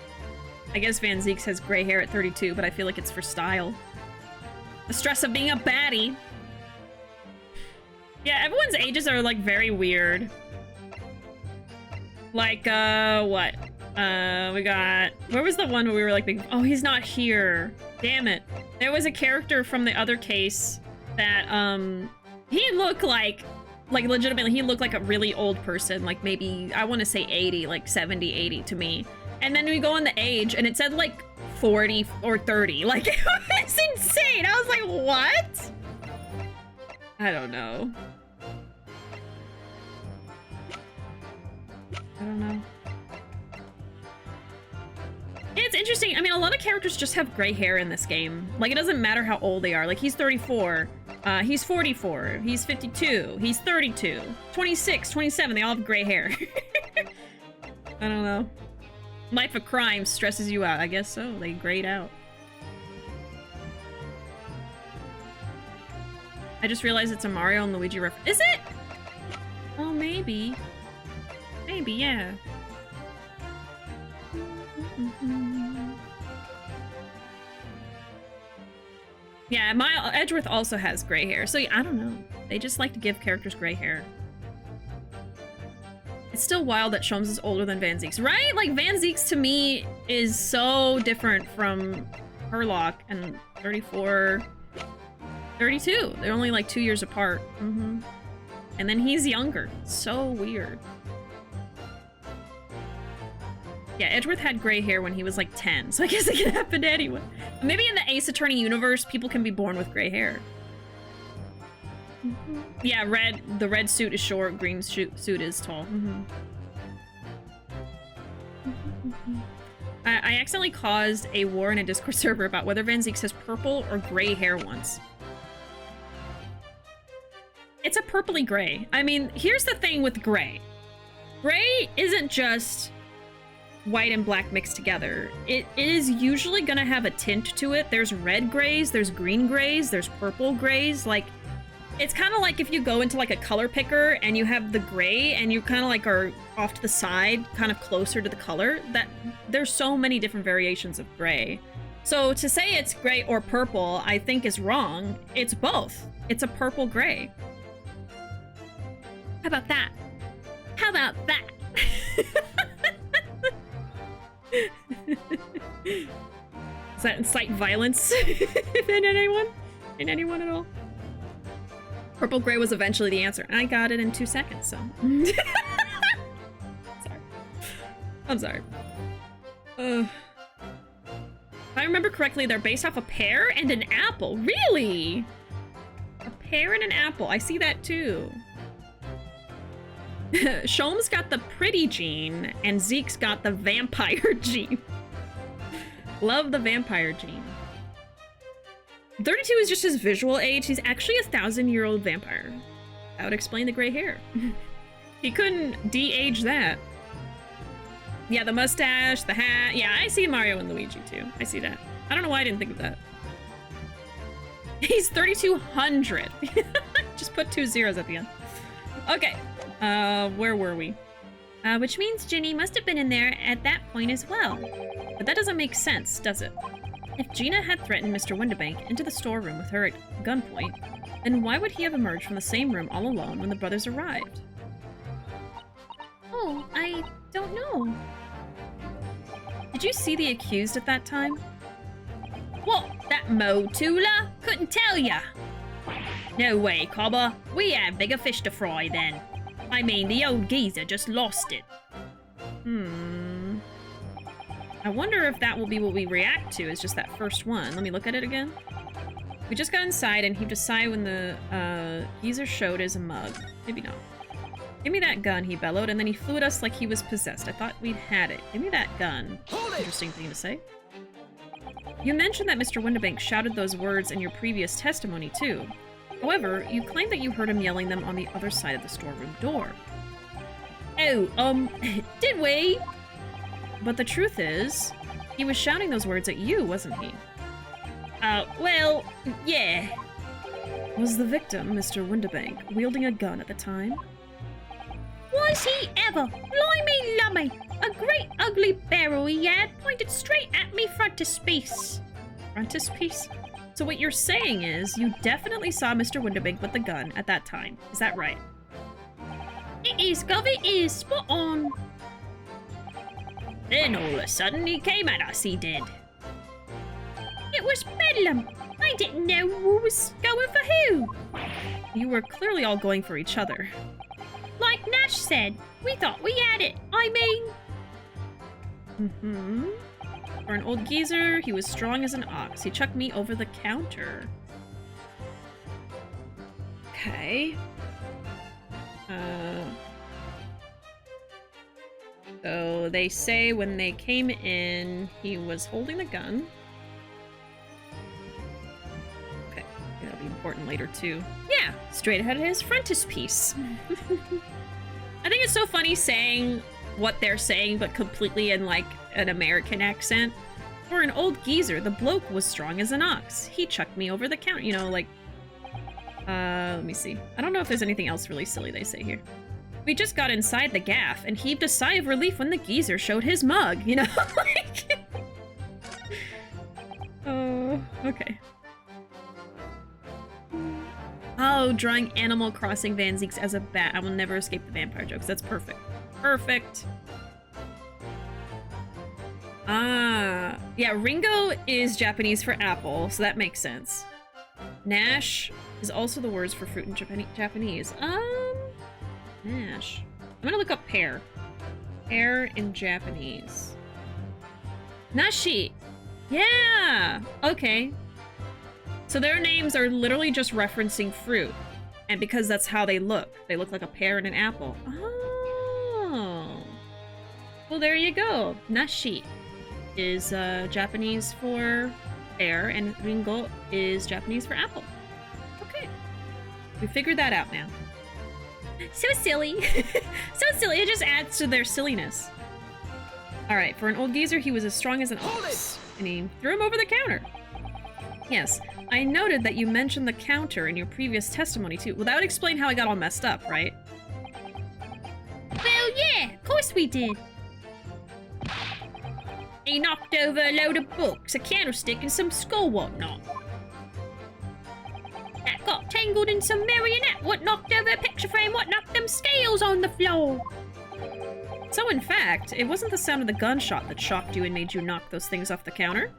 Speaker 1: I guess Van Zeeks has gray hair at 32, but I feel like it's for style. The stress of being a baddie. Yeah, everyone's ages are like very weird. Like, what? We got... Where was the one where we were like, oh, he's not here. Damn it. There was a character from the other case that, he looked like legitimately, he looked like a really old person. Like maybe, I want to say 80, like 70, 80 to me. And then we go on the age and it said like 40 or 30. Like, it was insane. I was like, what? I don't know. I don't know. Yeah, it's interesting. I mean, a lot of characters just have gray hair in this game. Like, it doesn't matter how old they are. Like, he's 34. He's 44. He's 52. He's 32. 26, 27. They all have gray hair. I don't know. Life of crime stresses you out. I guess so. They grayed out. I just realized it's a Mario and Luigi reference. Is it? Oh, maybe. Maybe, yeah. Yeah, Edgeworth also has gray hair, so yeah, I don't know. They just like to give characters gray hair. It's still wild that Sholmes is older than Van Zeeks, right? Like, Van Zeeks to me is so different from Herlock and 34... 32. They're only like 2 years apart. And then he's younger. So weird. Yeah, Edgeworth had gray hair when he was like 10, so I guess it can happen to anyone. Maybe in the Ace Attorney universe, people can be born with gray hair. Yeah, the red suit is short, green suit is tall. I accidentally caused a war in a Discord server about whether Van Zeeks has purple or gray hair once. It's a purpley gray. I mean, here's the thing with gray. Gray isn't just white and black mixed together. It is usually gonna have a tint to it. There's red grays, there's green grays, there's purple grays. Like, it's kind of like if you go into like a color picker and you have the gray and you kind of like are off to the side, kind of closer to the color, that there's so many different variations of gray. So to say it's gray or purple, I think is wrong. It's both. It's a purple gray. How about that? How about that? Does that incite violence in anyone? In anyone at all? Purple gray was eventually the answer. I got it in 2 seconds, so. Sorry. I'm sorry. If I remember correctly, they're based off a pear and an apple. Really? A pear and an apple. I see that too. Sholmes got the pretty gene, and Zeke's got the vampire gene. Love the vampire gene. 32 is just his visual age. He's actually a 1,000-year-old vampire. That would explain the gray hair. He couldn't de-age that. Yeah, the mustache, the hat. Yeah, I see Mario and Luigi too. I see that. I don't know why I didn't think of that. He's 3,200. Just put 2 zeros at the end. Okay. Where were we?
Speaker 4: Which means Ginny must have been in there at that point as well.
Speaker 1: But that doesn't make sense, does it? If Gina had threatened Mr. Windibank into the storeroom with her at gunpoint, then why would he have emerged from the same room all alone when the brothers arrived?
Speaker 4: Oh, I don't know.
Speaker 1: Did you see the accused at that time?
Speaker 2: What, that Mo Tula? Couldn't tell ya. No way, Cobber. We had bigger fish to fry then. I mean, the old geezer just lost it.
Speaker 1: I wonder if that will be what we react to, is just that first one. Let me look at it again. We just got inside and heaved a sigh when the geezer showed as a mug. Maybe not. Give me that gun, he bellowed, and then he flew at us like he was possessed. I thought we'd had it. Give me that gun. Interesting thing to say. You mentioned that Mr. Windibank shouted those words in your previous testimony, too. However, you claimed that you heard him yelling them on the other side of the storeroom door.
Speaker 2: Oh, did we?
Speaker 1: But the truth is, he was shouting those words at you, wasn't he?
Speaker 2: Well, yeah.
Speaker 1: Was the victim, Mr. Windibank, wielding a gun at the time?
Speaker 2: Was he ever? Blimey lummy! A great ugly barrel he had, pointed straight at me frontispiece.
Speaker 1: Frontispiece? So what you're saying is, you definitely saw Mr. Windibank with the gun at that time. Is that right?
Speaker 2: It is, Gov, it is. Spot on. Then all of a sudden he came at us, he did. It was bedlam. I didn't know who was going for who.
Speaker 1: You were clearly all going for each other.
Speaker 2: Like Nash said, we thought we had it. I mean...
Speaker 1: For an old geezer, he was strong as an ox. He chucked me over the counter. Okay. So they say when they came in, he was holding the gun. Okay, that'll be important later too. Yeah, straight ahead of his frontispiece. I think it's so funny saying what they're saying, but completely in like an American accent. For an old geezer, the bloke was strong as an ox. He chucked me over the counter. You know, like, let me see. I don't know if there's anything else really silly they say here. We just got inside the gaff and heaved a sigh of relief when the geezer showed his mug, you know? Like... Oh, okay. Oh, drawing Animal Crossing Van Zeeks as a bat. I will never escape the vampire jokes. That's perfect. Perfect. Ah, yeah, Ringo is Japanese for apple, so that makes sense. Nash is also the words for fruit in Japanese. Nash. I'm gonna look up pear. Pear in Japanese. Nashi. Yeah. Okay. So their names are literally just referencing fruit. And because that's how they look like a pear and an apple. Oh. Well, there you go. Nashi is Japanese for pear, and Ringo is Japanese for apple. Okay. We figured that out now. So silly. So silly. It just adds to their silliness. Alright, for an old geezer, he was as strong as an ox. And he threw him over the counter. Yes, I noted that you mentioned the counter in your previous testimony, too. Well, that would explain how I got all messed up, right?
Speaker 2: Well, yeah, of course we did. He knocked over a load of books, a candlestick, and some skull whatnot. That got tangled in some marionette what knocked over a picture frame what knocked them scales on the floor.
Speaker 1: So in fact, it wasn't the sound of the gunshot that shocked you and made you knock those things off the counter?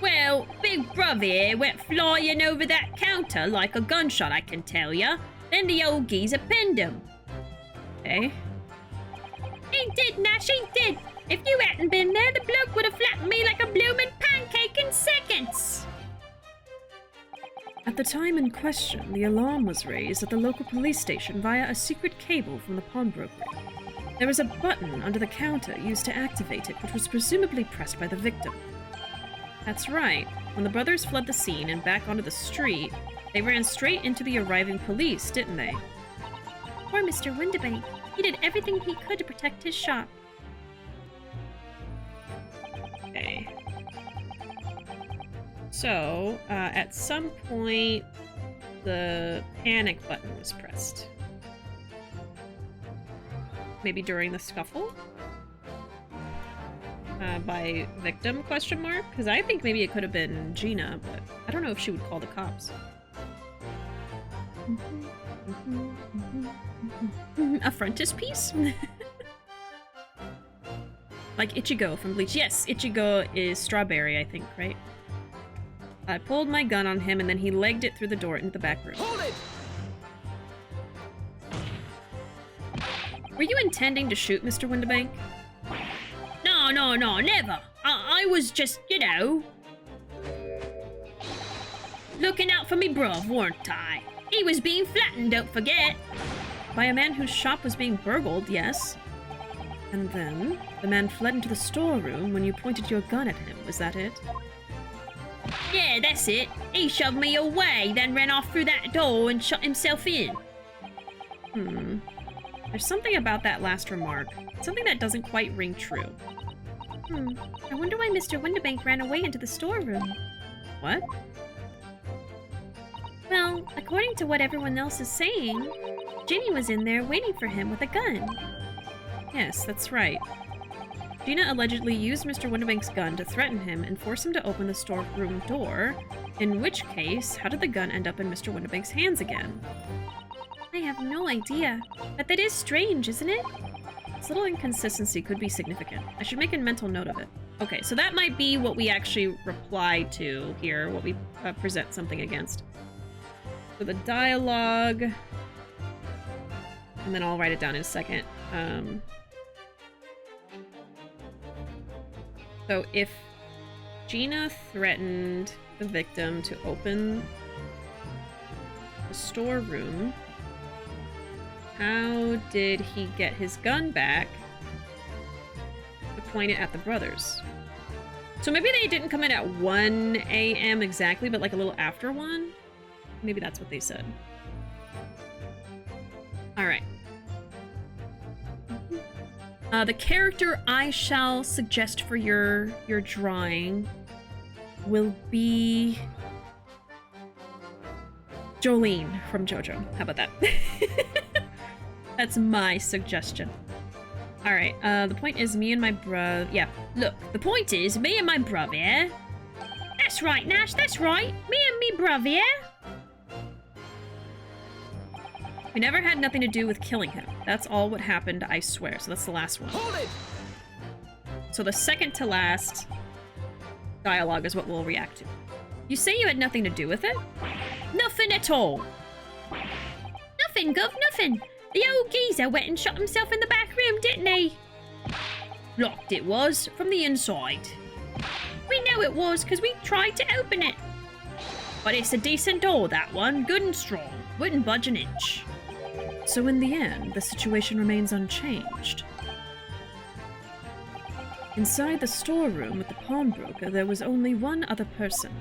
Speaker 2: Well, Big Brother here went flying over that counter like a gunshot, I can tell ya. Then the old geezer pinned him.
Speaker 1: Okay.
Speaker 2: He did, Nash, he did. If you hadn't been there, the bloke would have flattened me like a bloomin' pancake in seconds.
Speaker 1: At the time in question, the alarm was raised at the local police station via a secret cable from the pawnbroker. There was a button under the counter used to activate it, which was presumably pressed by the victim. That's right. When the brothers fled the scene and back onto the street, they ran straight into the arriving police, didn't they?
Speaker 4: Poor Mr. Windibank. He did everything he could to protect his shop.
Speaker 1: Okay. So, at some point, the panic button was pressed. Maybe during the scuffle? By victim, question mark? Because I think maybe it could have been Gina, but I don't know if she would call the cops. A frontispiece? Like Ichigo from Bleach. Yes, Ichigo is strawberry, I think, right? I pulled my gun on him and then he legged it through the door into the back room.
Speaker 3: Hold it!
Speaker 1: Were you intending to shoot Mr. Windibank?
Speaker 2: No, never. I was just, you know, looking out for me bruv, weren't I? He was being flattened, don't forget.
Speaker 1: By a man whose shop was being burgled, yes. And then, the man fled into the storeroom when you pointed your gun at him, was that it?
Speaker 2: Yeah, that's it. He shoved me away, then ran off through that door and shut himself in.
Speaker 1: There's something about that last remark. Something that doesn't quite ring true.
Speaker 4: I wonder why Mr. Windibank ran away into the storeroom.
Speaker 1: What?
Speaker 4: Well, according to what everyone else is saying, Ginny was in there waiting for him with a gun.
Speaker 1: Yes, that's right. Gina allegedly used Mr. Windibank's gun to threaten him and force him to open the storeroom door, in which case, how did the gun end up in Mr. Windibank's hands again?
Speaker 4: I have no idea, but that is strange, isn't it?
Speaker 1: This little inconsistency could be significant. I should make a mental note of it. Okay, so that might be what we actually reply to here, what we present something against. So the dialogue, and then I'll write it down in a second. So if Gina threatened the victim to open the storeroom, how did he get his gun back to point it at the brothers? So maybe they didn't come in at 1 a.m. exactly, but like a little after 1? Maybe that's what they said. Alright. The character I shall suggest for your drawing will be Jolene from JoJo. How about that? That's my suggestion. Alright, the point is me and my bruv... Yeah,
Speaker 2: Look, the point is, me and my bruv, yeah? That's right, Nash, that's right. Me and me bruv, yeah?
Speaker 1: we never had nothing to do with killing him. That's all what happened, I swear. So that's the last one.
Speaker 3: Hold it!
Speaker 1: So the second to last dialogue is what we'll react to. You say you had nothing to do with it?
Speaker 2: Nothing at all.
Speaker 4: Nothing, Gov, nothing.
Speaker 2: The old geezer went and shut himself in the back room, didn't he? Locked it was, from the inside. We know it was, because we tried to open it. But it's a decent door, that one. Good and strong. Wouldn't budge an inch.
Speaker 1: So in the end, the situation remains unchanged. Inside the storeroom with the pawnbroker, there was only one other person.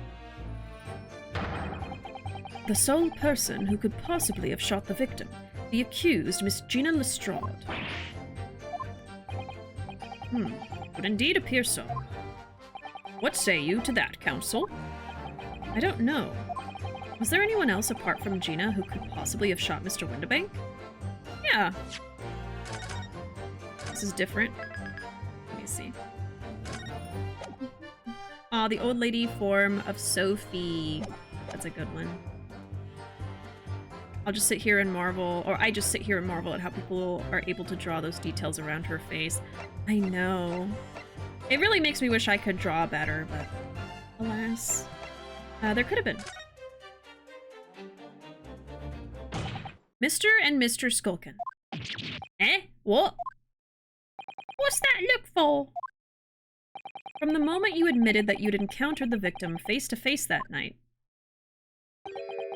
Speaker 1: The sole person who could possibly have shot the victim. The accused, Miss Gina Lestrade. Would indeed appear so. What say you to that, counsel? I don't know. Was there anyone else apart from Gina who could possibly have shot Mr. Windibank? Yeah. This is different. Let me see. Ah, the old lady form of Sophie. That's a good one. I'll just sit here and marvel, or I just sit here and marvel at how people are able to draw those details around her face. I know. It really makes me wish I could draw better, but alas. There could have been. Mr. and Mr. Skulkin.
Speaker 2: Eh? What? What's that look for?
Speaker 1: From the moment you admitted that you'd encountered the victim face to face that night,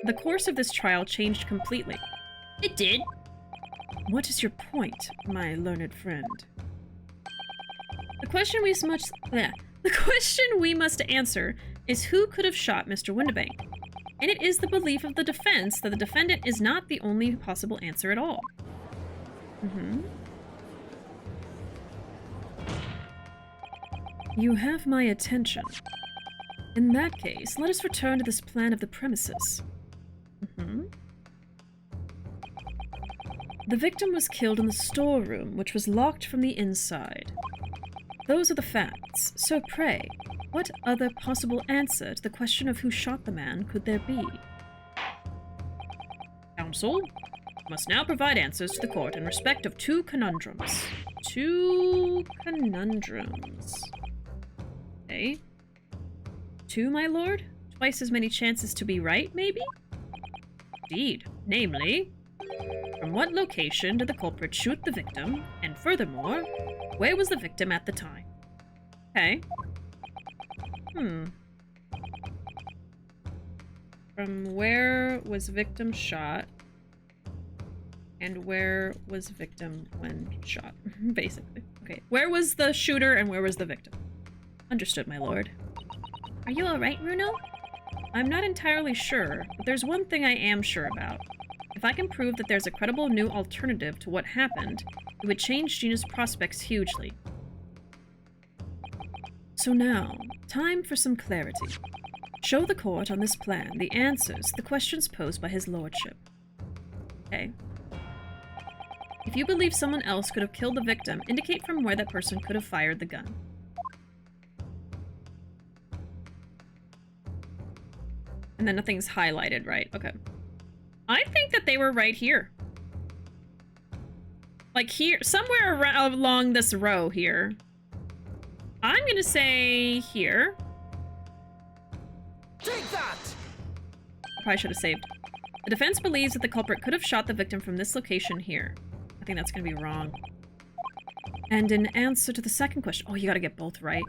Speaker 1: the course of this trial changed completely.
Speaker 2: It did.
Speaker 1: What is your point, my learned friend? The question we must answer is who could have shot Mr. Windibank? And it is the belief of the defense that the defendant is not the only possible answer at all. You have my attention. In that case, let us return to this plan of the premises. The victim was killed in the storeroom, which was locked from the inside. Those are the facts. So pray, what other possible answer to the question of who shot the man could there be? Counsel must now provide answers to the court in respect of 2 conundrums. 2 conundrums. Okay. 2, my lord? Twice as many chances to be right, maybe? Indeed. Namely, from what location did the culprit shoot the victim? And furthermore, where was the victim at the time? Okay. From where was victim shot? And where was victim when shot? Basically. Okay. Where was the shooter and where was the victim? Understood, my lord.
Speaker 4: Are you alright, Ruuuvo?
Speaker 1: I'm not entirely sure, but there's one thing I am sure about. If I can prove that there's a credible new alternative to what happened, it would change Gina's prospects hugely. So now, time for some clarity. Show the court on this plan the answers to the questions posed by his lordship. Okay. If you believe someone else could have killed the victim, indicate from where that person could have fired the gun. And then nothing's highlighted, right? Okay. I think that they were right here. Like here, somewhere along this row here. I'm gonna say here.
Speaker 3: Take that!
Speaker 1: I probably should have saved. The defense believes that the culprit could have shot the victim from this location here. I think that's gonna be wrong. And in answer to the second question... Oh, you gotta get both right.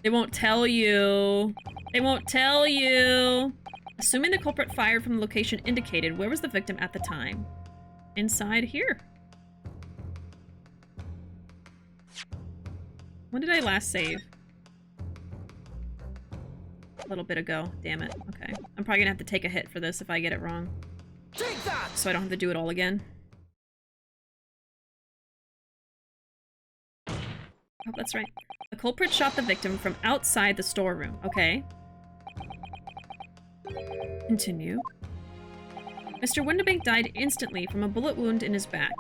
Speaker 1: They won't tell you. They won't tell you. Assuming the culprit fired from the location indicated, where was the victim at the time? Inside here. When did I last save? A little bit ago. Damn it. Okay. I'm probably gonna have to take a hit for this if I get it wrong.
Speaker 3: Take that!
Speaker 1: So I don't have to do it all again. Oh, that's right. The culprit shot the victim from outside the storeroom. Okay. Continue. Mr. Windibank died instantly from a bullet wound in his back.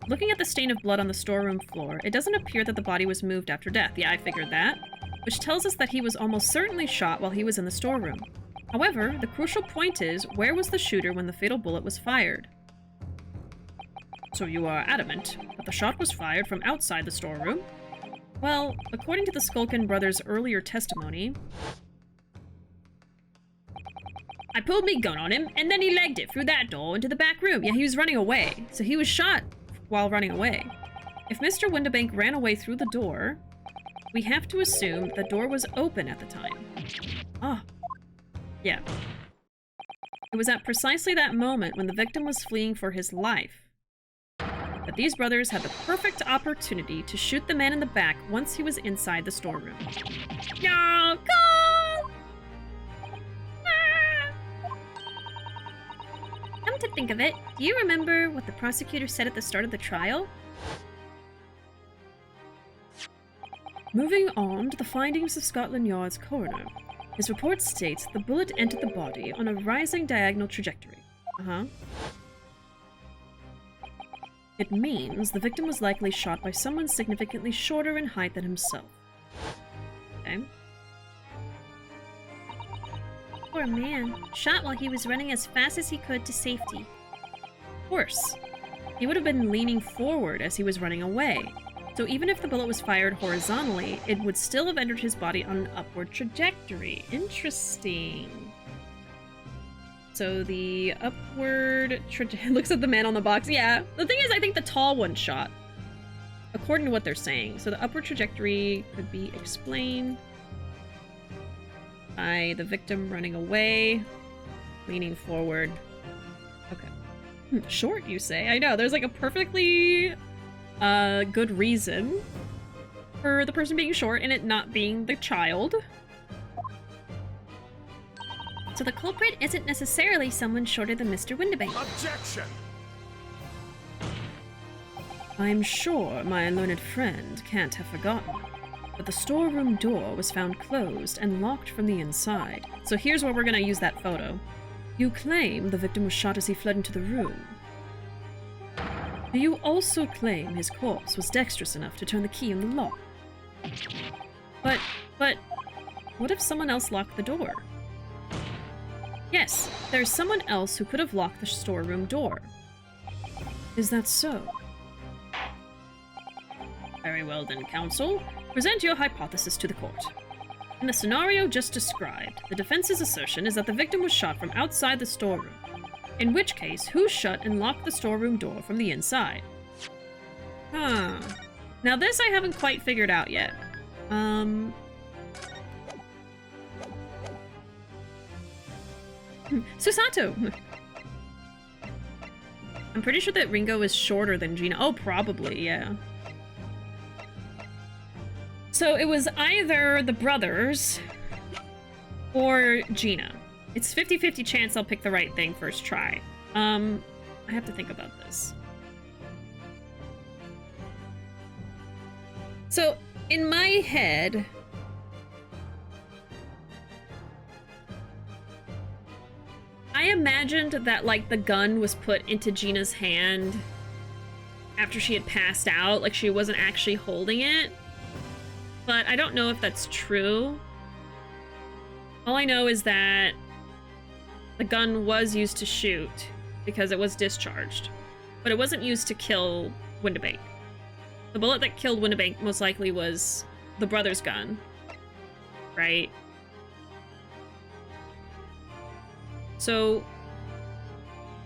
Speaker 1: Looking at the stain of blood on the storeroom floor, it doesn't appear that the body was moved after death. Yeah, I figured that. Which tells us that he was almost certainly shot while he was in the storeroom. However, the crucial point is, where was the shooter when the fatal bullet was fired? So you are adamant that the shot was fired from outside the storeroom? Well, according to the Skulkin brothers' earlier testimony... I pulled me gun on him, and then he legged it through that door into the back room. Yeah, he was running away. So he was shot while running away. If Mr. Windibank ran away through the door, we have to assume the door was open at the time. Ah. Yeah. It was at precisely that moment when the victim was fleeing for his life that these brothers had the perfect opportunity to shoot the man in the back once he was inside the storeroom. No! Go!
Speaker 4: Come to think of it, do you remember what the prosecutor said at the start of the trial?
Speaker 1: Moving on to the findings of Scotland Yard's coroner. His report states the bullet entered the body on a rising diagonal trajectory. It means the victim was likely shot by someone significantly shorter in height than himself. Okay.
Speaker 4: Poor man. Shot while he was running as fast as he could to safety.
Speaker 1: Of course. He would have been leaning forward as he was running away. So even if the bullet was fired horizontally, it would still have entered his body on an upward trajectory. Interesting. So the upward looks at the man on the box. Yeah, the thing is, I think the tall one shot, according to what they're saying. So the upward trajectory could be explained by the victim running away, leaning forward. Okay. Short, you say? I know, there's like a perfectly good reason for the person being short and it not being the child.
Speaker 4: So the culprit isn't necessarily someone shorter than Mr. Windibank.
Speaker 3: Objection!
Speaker 1: I'm sure my learned friend can't have forgotten. but the storeroom door was found closed and locked from the inside. So here's where we're gonna use that photo. You claim the victim was shot as he fled into the room. Do you also claim his corpse was dexterous enough to turn the key in the lock? But, what if someone else locked the door? Yes, there's someone else who could have locked the storeroom door. Is that so? Very well then, counsel. Present your hypothesis to the court. In the scenario just described, the defense's assertion is that the victim was shot from outside the storeroom. In which case, who shut and locked the storeroom door from the inside? Huh. Now this I haven't quite figured out yet. Susato! I'm pretty sure that Ringo is shorter than Gina. Oh, probably, yeah. So it was either the brothers or Gina. It's 50-50 chance I'll pick the right thing first try. I have to think about this. So, in my head, I imagined that, like, the gun was put into Gina's hand after she had passed out, like she wasn't actually holding it. But I don't know if that's true. All I know is that the gun was used to shoot because it was discharged, but it wasn't used to kill Windibank. The bullet that killed Windibank most likely was the brother's gun, right? So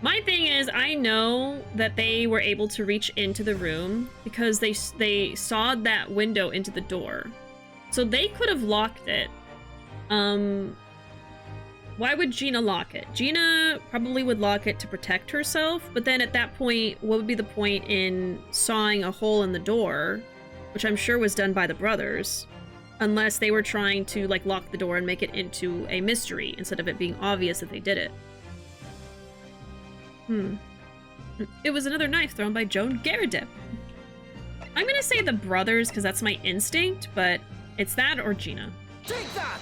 Speaker 1: my thing is, I know that they were able to reach into the room because they sawed that window into the door. So they could have locked it. Why would Gina lock it? Gina probably would lock it to protect herself, but then at that point, what would be the point in sawing a hole in the door, which I'm sure was done by the brothers, unless they were trying to, like, lock the door and make it into a mystery instead of it being obvious that they did it. It was another knife thrown by Joan Garridip. I'm gonna say the brothers because that's my instinct, but it's that or Gina.
Speaker 3: Take that!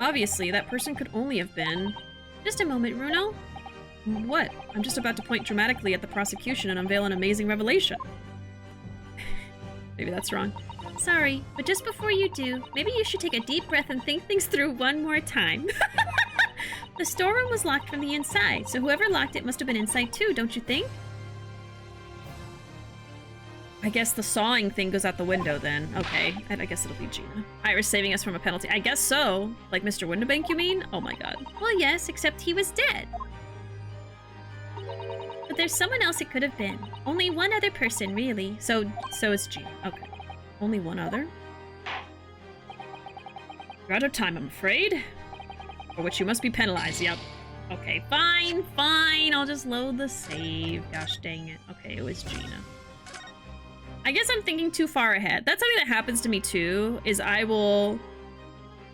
Speaker 1: Obviously, that person could only have been...
Speaker 4: Just a moment, Ruuuvo.
Speaker 1: What? I'm just about to point dramatically at the prosecution and unveil an amazing revelation. Maybe that's wrong.
Speaker 4: Sorry, but just before you do, maybe you should take a deep breath and think things through one more time. The storeroom was locked from the inside, so whoever locked it must have been inside too, don't you think?
Speaker 1: I guess the sawing thing goes out the window then. Okay, I guess it'll be Gina. Iris saving us from a penalty. I guess so. Like Mr. Windibank, you mean? Oh my god.
Speaker 4: Well, yes, except he was dead. But there's someone else it could have been. Only one other person, really.
Speaker 1: So it's Gina. Okay. Only one other? You're out of time, I'm afraid. For which you must be penalized. Yep. Okay, fine. I'll just load the save. Gosh dang it. Okay, it was Gina. I guess I'm thinking too far ahead. That's something that happens to me too, is I will,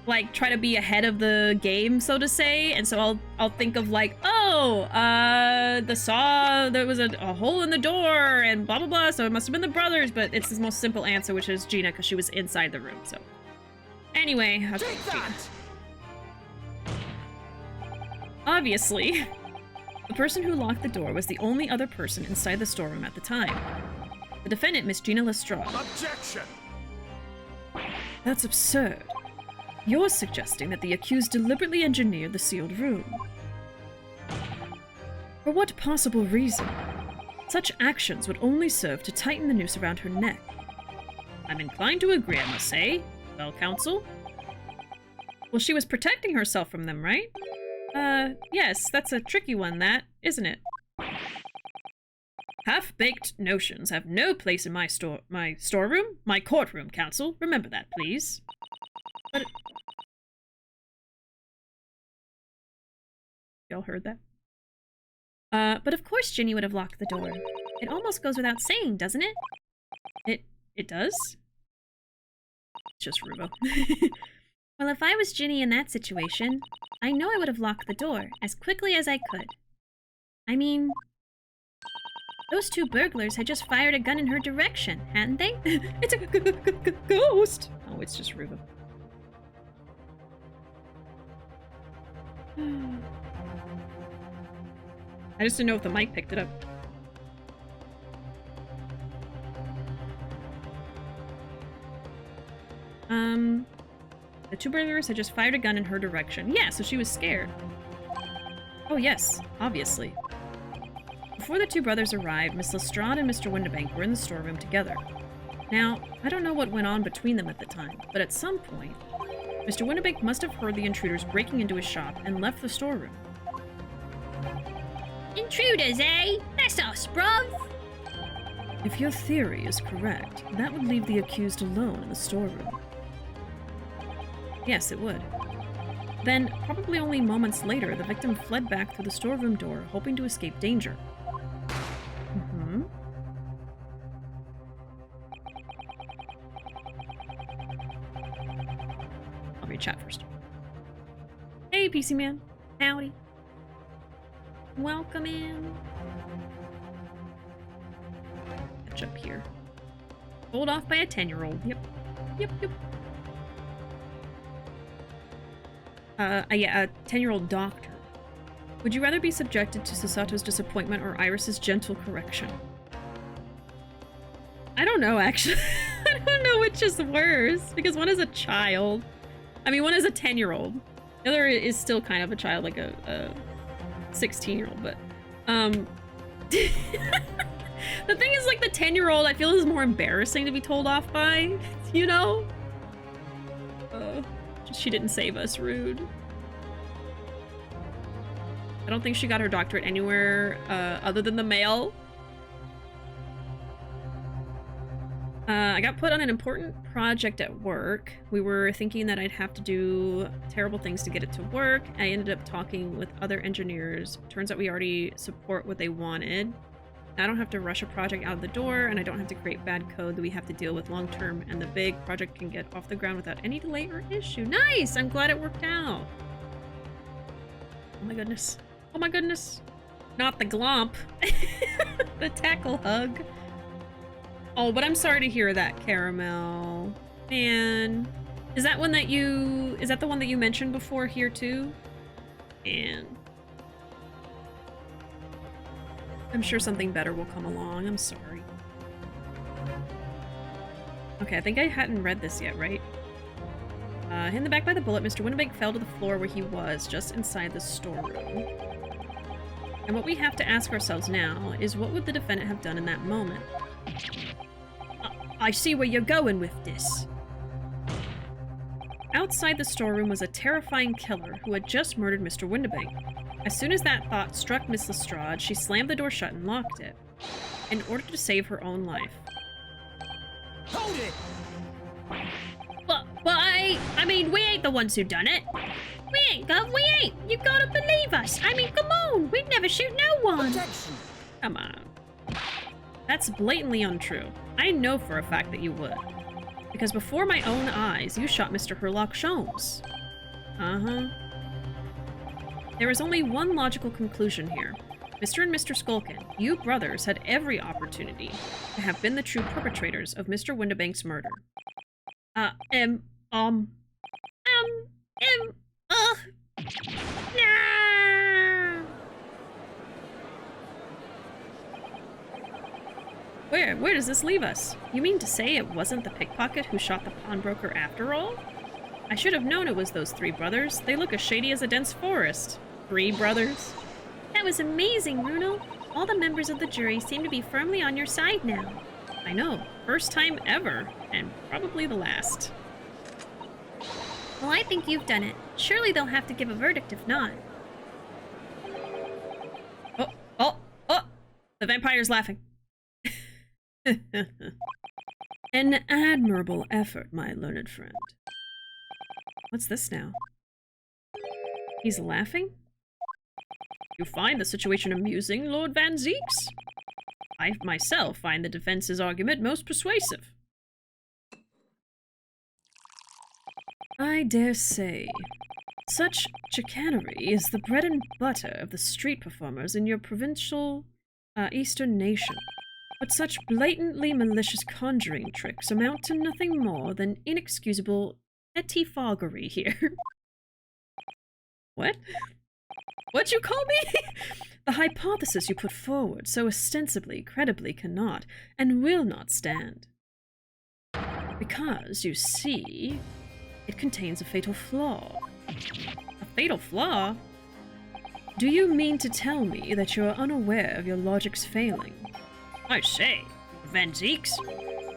Speaker 1: like, try to be ahead of the game, so to say, and so I'll think of, like, oh, there was a hole in the door, and blah blah blah, so it must have been the brothers, but it's the most simple answer, which is Gina, because she was inside the room, so. Anyway, okay, Gina. Obviously, the person who locked the door was the only other person inside the storeroom at the time. The defendant, Miss Gina Lestrade.
Speaker 3: Objection!
Speaker 1: That's absurd. You're suggesting that the accused deliberately engineered the sealed room. For what possible reason? Such actions would only serve to tighten the noose around her neck. I'm inclined to agree, I must say. Well, counsel? Well, she was protecting herself from them, right? Yes, that's a tricky one, that, isn't it? Half-baked notions have no place in my storeroom, my courtroom, counsel. Remember that, please. But y'all heard that?
Speaker 4: But of course Ginny would have locked the door. It almost goes without saying, doesn't it?
Speaker 1: It does? It's just Ruuuvo.
Speaker 4: Well, if I was Ginny in that situation, I know I would have locked the door as quickly as I could. I mean... Those two burglars had just fired a gun in her direction, hadn't they?
Speaker 1: It's a ghost! Oh, it's just Ruuuvo. I just didn't know if the mic picked it up. The two burglars had just fired a gun in her direction. Yeah, so she was scared. Oh yes, obviously. Before the two brothers arrived, Miss Lestrade and Mr. Windibank were in the storeroom together. Now, I don't know what went on between them at the time, but at some point, Mr. Windibank must have heard the intruders breaking into his shop and left the storeroom.
Speaker 2: Intruders, eh? That's us, bruv.
Speaker 1: If your theory is correct, that would leave the accused alone in the storeroom. Yes, it would. Then, probably only moments later, the victim fled back through the storeroom door, hoping to escape danger. I'll read chat first. Hey, PC Man. Howdy. Welcome in. Catch up here. Told off by a 10-year-old. Yep. Yep. Yeah, a 10-year-old doctor. Would you rather be subjected to Sasato's disappointment or Iris's gentle correction? I don't know, actually. I don't know which is worse, because one is a child. I mean, one is a 10-year-old. The other is still kind of a child, like a 16-year-old, but, the thing is, like, the 10-year-old, I feel is more embarrassing to be told off by, you know? She didn't save us, rude. I don't think she got her doctorate anywhere, other than the mail. I got put on an important project at work. We were thinking that I'd have to do terrible things to get it to work. I ended up talking with other engineers. Turns out we already support what they wanted. I don't have to rush a project out of the door, and I don't have to create bad code that we have to deal with long term, and the big project can get off the ground without any delay or issue. Nice! I'm glad it worked out. Oh my goodness. Oh my goodness. Not the glomp. The tackle hug. Oh, but I'm sorry to hear that, Caramel. Man. Is that one that you... Is that the one that you mentioned before here, too? And... I'm sure something better will come along. I'm sorry. Okay, I think I hadn't read this yet, right? Hit in the back by the bullet, Mr. Windibank fell to the floor where he was, just inside the storeroom. And what we have to ask ourselves now is, what would the defendant have done in that moment?
Speaker 2: I see where you're going with this.
Speaker 1: Outside the storeroom was a terrifying killer who had just murdered Mr. Windibank. As soon as that thought struck Miss Lestrade, she slammed the door shut and locked it, in order to save her own life.
Speaker 3: Hold it!
Speaker 2: But I mean, we ain't the ones who done it. We ain't, Gov, we ain't. You gotta believe us. I mean, come on. We'd never shoot no one.
Speaker 3: Objection!
Speaker 1: Come on. That's blatantly untrue. I know for a fact that you would. Because before my own eyes, you shot Mr. Herlock Sholmes. Uh-huh. There is only one logical conclusion here. Mr. and Mr. Skulkin, you brothers had every opportunity to have been the true perpetrators of Mr. Windibank's murder.
Speaker 2: Nah.
Speaker 1: Where does this leave us? You mean to say it wasn't the pickpocket who shot the pawnbroker after all? I should have known it was those three brothers. They look as shady as a dense forest. 3 brothers?
Speaker 4: That was amazing, Ruuuvo. All the members of the jury seem to be firmly on your side now.
Speaker 1: I know. First time ever. And probably the last.
Speaker 4: Well, I think you've done it. Surely they'll have to give a verdict if not.
Speaker 1: Oh! The vampire's laughing. An admirable effort, my learned friend. What's this now? He's laughing? You find the situation amusing, Lord Van Zeeks? I myself find the defense's argument most persuasive. I dare say. Such chicanery is the bread and butter of the street performers in your provincial Eastern nation. But such blatantly malicious conjuring tricks amount to nothing more than inexcusable pettifoggery here. What? What'd you call me? The hypothesis you put forward so ostensibly, credibly cannot, and will not stand. Because, you see, it contains a fatal flaw. A fatal flaw? Do you mean to tell me that you're unaware of your logic's failing?
Speaker 2: I say, Van Zeeks,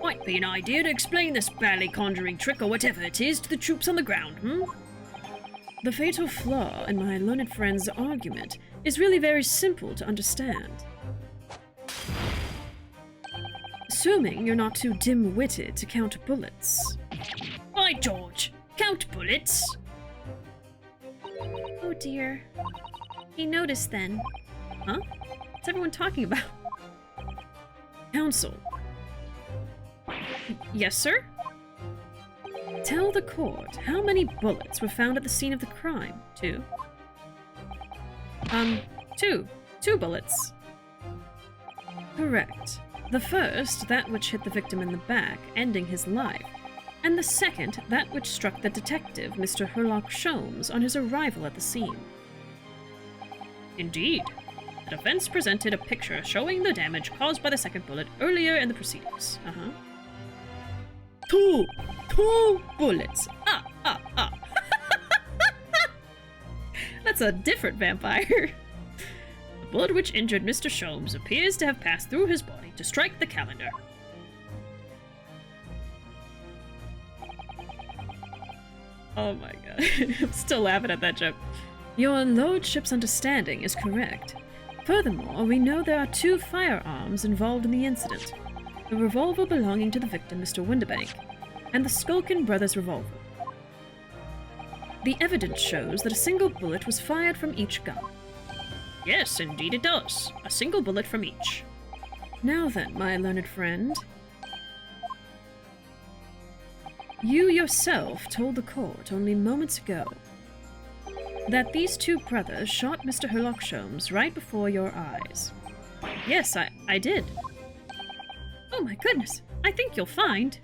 Speaker 2: might be an idea to explain this badly conjuring trick or whatever it is to the troops on the ground, hmm?
Speaker 1: The fatal flaw in my learned friend's argument is really very simple to understand. Assuming you're not too dim-witted to count bullets.
Speaker 2: By George, count bullets?
Speaker 4: Oh dear. He noticed then.
Speaker 1: Huh? What's everyone talking about? Counsel. Yes, sir? Tell the court how many bullets were found at the scene of the crime. 2. 2. 2 bullets. Correct. The first, that which hit the victim in the back, ending his life, and the second, that which struck the detective, Mr. Herlock Sholmes, on his arrival at the scene.
Speaker 2: Indeed. The defense presented a picture showing the damage caused by the second bullet earlier in the proceedings.
Speaker 1: Uh-huh.
Speaker 2: 2 bullets.
Speaker 1: That's a different vampire.
Speaker 2: The bullet which injured Mr. Sholmes appears to have passed through his body to strike the calendar.
Speaker 1: Oh my god. I'm still laughing at that joke. Your lordship's understanding is correct. Furthermore, we know there are 2 firearms involved in the incident. The revolver belonging to the victim, Mr. Windibank, and the Skulkin brothers' revolver. The evidence shows that a single bullet was fired from each gun.
Speaker 2: Yes, indeed it does. A single bullet from each.
Speaker 1: Now then, my learned friend. You yourself told the court only moments ago that these 2 brothers shot Mr. Herlock Sholmes right before your eyes. Yes, I did.
Speaker 4: Oh my goodness, I think you'll find.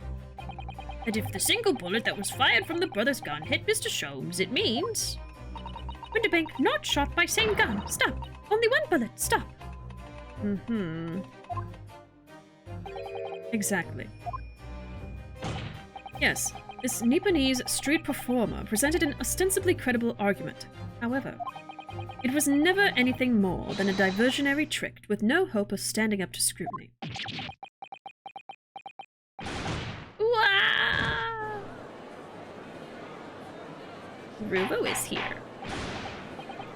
Speaker 2: And if the single bullet that was fired from the brother's gun hit Mr. Sholmes, it means...
Speaker 4: Windibank not shot by same gun. Stop. Only 1 bullet. Stop.
Speaker 1: Mm-hmm. Exactly. Yes, this Nipponese street performer presented an ostensibly credible argument. However, it was never anything more than a diversionary trick with no hope of standing up to scrutiny.
Speaker 4: Wow! Ruuuvo is here.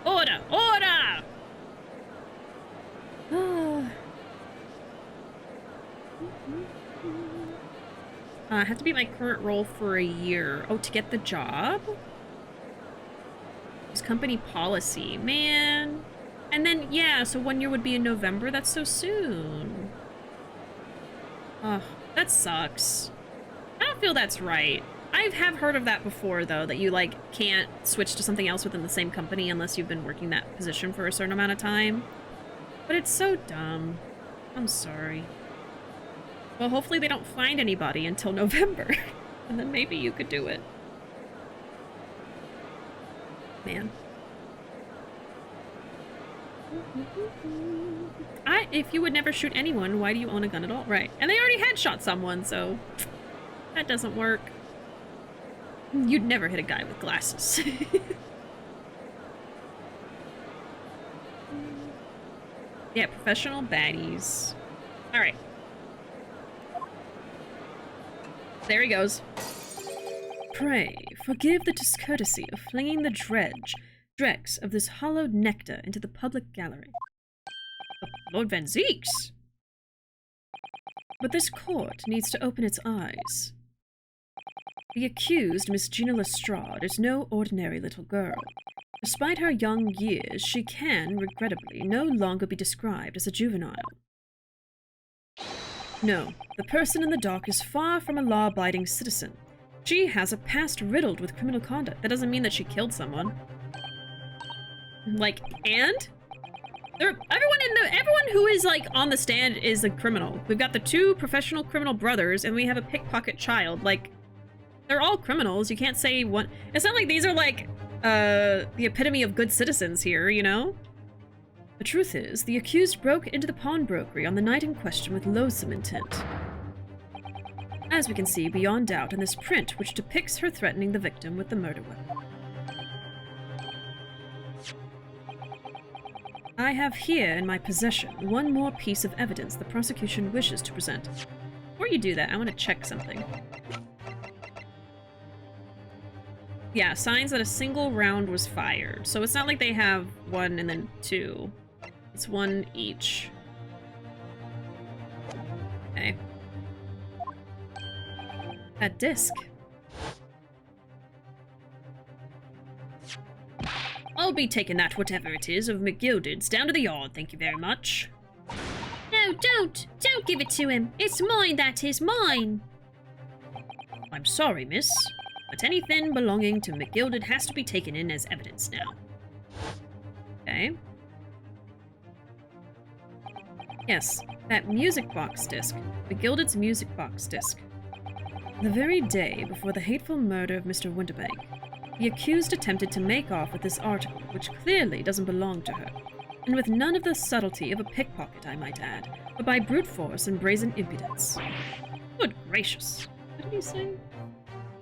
Speaker 2: Order! Order!
Speaker 1: I have to be at my current role for a year. Oh, to get the job? It's company policy, man. And then, yeah, so 1 year would be in November. That's so soon. Ugh, that sucks. I don't feel that's right. I have heard of that before, though, that you, like, can't switch to something else within the same company unless you've been working that position for a certain amount of time. But it's so dumb. I'm sorry. Well, hopefully they don't find anybody until November. And then maybe you could do it. Man. If you would never shoot anyone, why do you own a gun at all? Right. And they already had shot someone, so that doesn't work. You'd never hit a guy with glasses. Yeah, professional baddies. Alright. There he goes. Pray, forgive the discourtesy of flinging the dregs of this hollowed nectar into the public gallery.
Speaker 2: Lord Van Zeeks!
Speaker 1: But this court needs to open its eyes. The accused, Miss Gina Lestrade, is no ordinary little girl. Despite her young years, she can, regrettably, no longer be described as a juvenile. No, the person in the dock is far from a law-abiding citizen. She has a past riddled with criminal conduct. That doesn't mean that she killed someone. Like, and? Everyone who is like on the stand is a criminal. We've got the 2 professional criminal brothers, and we have a pickpocket child. Like, they're all criminals. You can't say one. It's not like these are like the epitome of good citizens here, you know? The truth is, the accused broke into the pawnbrokery on the night in question with loathsome intent. As we can see beyond doubt in this print, which depicts her threatening the victim with the murder weapon. I have here in my possession one more piece of evidence the prosecution wishes to present. Before you do that, I want to check something. Yeah, signs that a single round was fired. So it's not like they have 1 and then 2. It's 1 each. Okay. That disc. I'll be taking that, whatever it is, of McGilded's down to the yard, thank you very much.
Speaker 4: No, don't! Don't give it to him! It's mine, that is, mine!
Speaker 1: I'm sorry, miss, but anything belonging to McGilded has to be taken in as evidence now. Okay. Yes, that music box disc. McGilded's music box disc. The very day before the hateful murder of Mr. Winterbank, the accused attempted to make off with this article, which clearly doesn't belong to her, and with none of the subtlety of a pickpocket, I might add, but by brute force and brazen impudence. Good gracious. What did he say?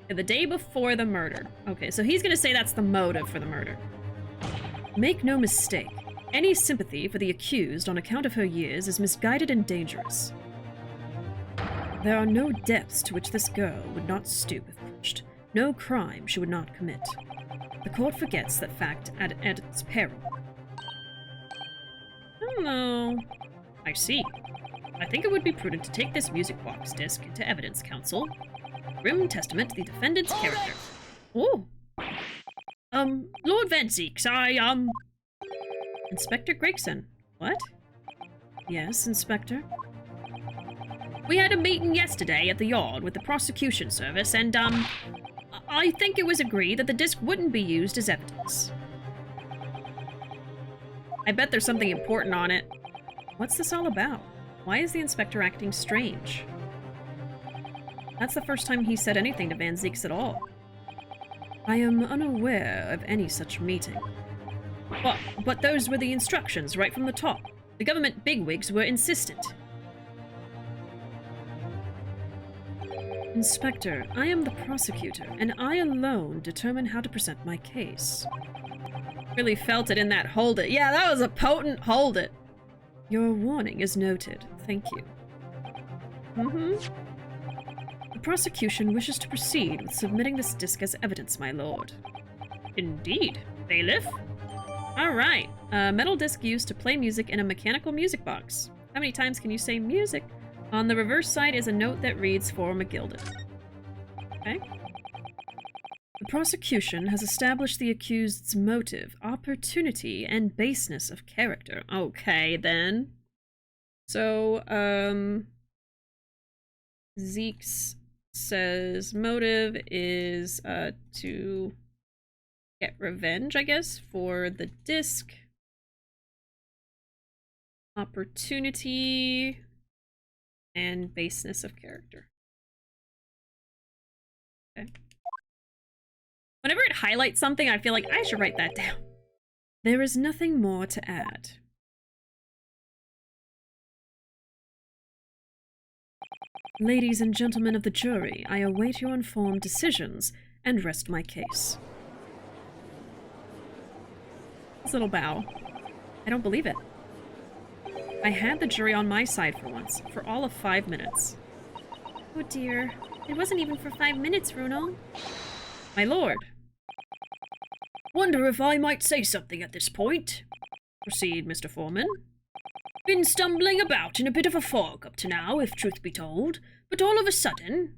Speaker 1: Yeah, the day before the murder. Okay, so he's gonna say that's the motive for the murder. Make no mistake, any sympathy for the accused on account of her years is misguided and dangerous. There are no depths to which this girl would not stoop if pushed. No crime she would not commit. The court forgets that fact at its peril. I don't know. I see. I think it would be prudent to take this music box disc into evidence, counsel. Grim testament to the defendant's character. Oh. Lord Van Zeeks, Inspector Gregson. What? Yes, Inspector? We had a meeting yesterday at the yard with the prosecution service, and, I think it was agreed that the disc wouldn't be used as evidence. I bet there's something important on it. What's this all about? Why is the inspector acting strange? That's the first time he said anything to Van Zeeks at all. I am unaware of any such meeting. But those were the instructions right from the top. The government bigwigs were insistent. Inspector, I am the prosecutor, and I alone determine how to present my case. Really felt it in that hold it. Yeah, that was a potent hold it. Your warning is noted. Thank you. The prosecution wishes to proceed with submitting this disc as evidence, my lord. Indeed. Bailiff? Alright. A metal disc used to play music in a mechanical music box. How many times can you say music? On the reverse side is a note that reads for McGilded. Okay. The prosecution has established the accused's motive, opportunity, and baseness of character. Okay, then. So, Zeeks says motive is, to get revenge, I guess, for the disc. Opportunity and baseness of character. Okay. Whenever it highlights something, I feel like I should write that down. There is nothing more to add. Ladies and gentlemen of the jury, I await your informed decisions and rest my case. This little bow. I don't believe it. I had the jury on my side for once, for all of 5 minutes.
Speaker 4: Oh dear. It wasn't even for 5 minutes, Ruuuvo.
Speaker 1: My lord.
Speaker 2: Wonder if I might say something at this point.
Speaker 1: Proceed, Mr. Foreman.
Speaker 2: Been stumbling about in a bit of a fog up to now, if truth be told, but all of a sudden,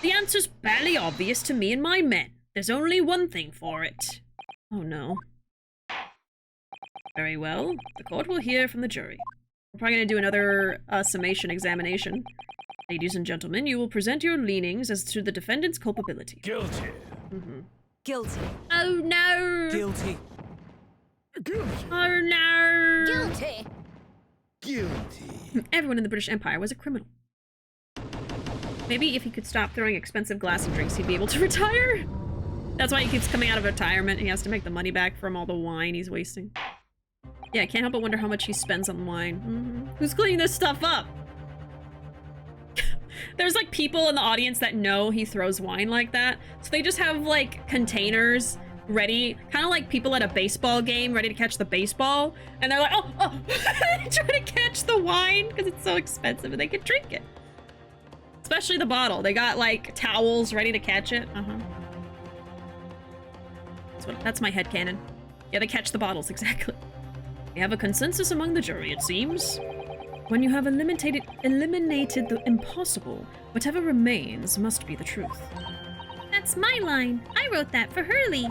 Speaker 2: the answer's barely obvious to me and my men. There's only one thing for it.
Speaker 1: Oh no. Very well. The court will hear from the jury. We're probably going to do another summation examination. Ladies and gentlemen, you will present your leanings as to the defendant's culpability.
Speaker 3: Guilty.
Speaker 5: Guilty.
Speaker 2: Oh no!
Speaker 3: Guilty.
Speaker 1: Oh no!
Speaker 3: Guilty. Guilty.
Speaker 1: Everyone in the British Empire was a criminal. Maybe if he could stop throwing expensive glass and drinks, he'd be able to retire? That's why he keeps coming out of retirement. He has to make the money back from all the wine he's wasting. Yeah, I can't help but wonder how much he spends on wine. Who's cleaning this stuff up? There's like people in the audience that know he throws wine like that. So they just have like containers ready, kind of like people at a baseball game ready to catch the baseball. And they're like, oh. They try to catch the wine because it's so expensive and they can drink it. Especially the bottle. They got like towels ready to catch it. That's my headcanon. Yeah, they catch the bottles, exactly. We have a consensus among the jury, it seems. When you have eliminated the impossible, whatever remains must be the truth.
Speaker 4: That's my line. I wrote that for Hurley.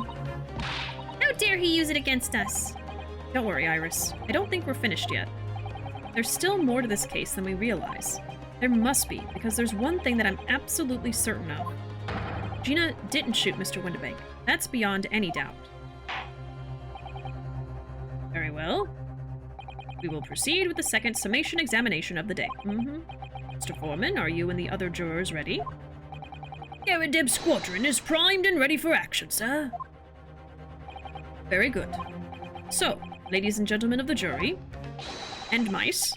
Speaker 4: How dare he use it against us?
Speaker 1: Don't worry, Iris. I don't think we're finished yet. There's still more to this case than we realize. There must be, because there's one thing that I'm absolutely certain of. Gina didn't shoot Mr. Windibank. That's beyond any doubt. Very well. We will proceed with the second summation examination of the day. Mr. Foreman, are you and the other jurors ready?
Speaker 2: Garradeb Squadron is primed and ready for action, sir.
Speaker 1: Very good. So, ladies and gentlemen of the jury, and mice,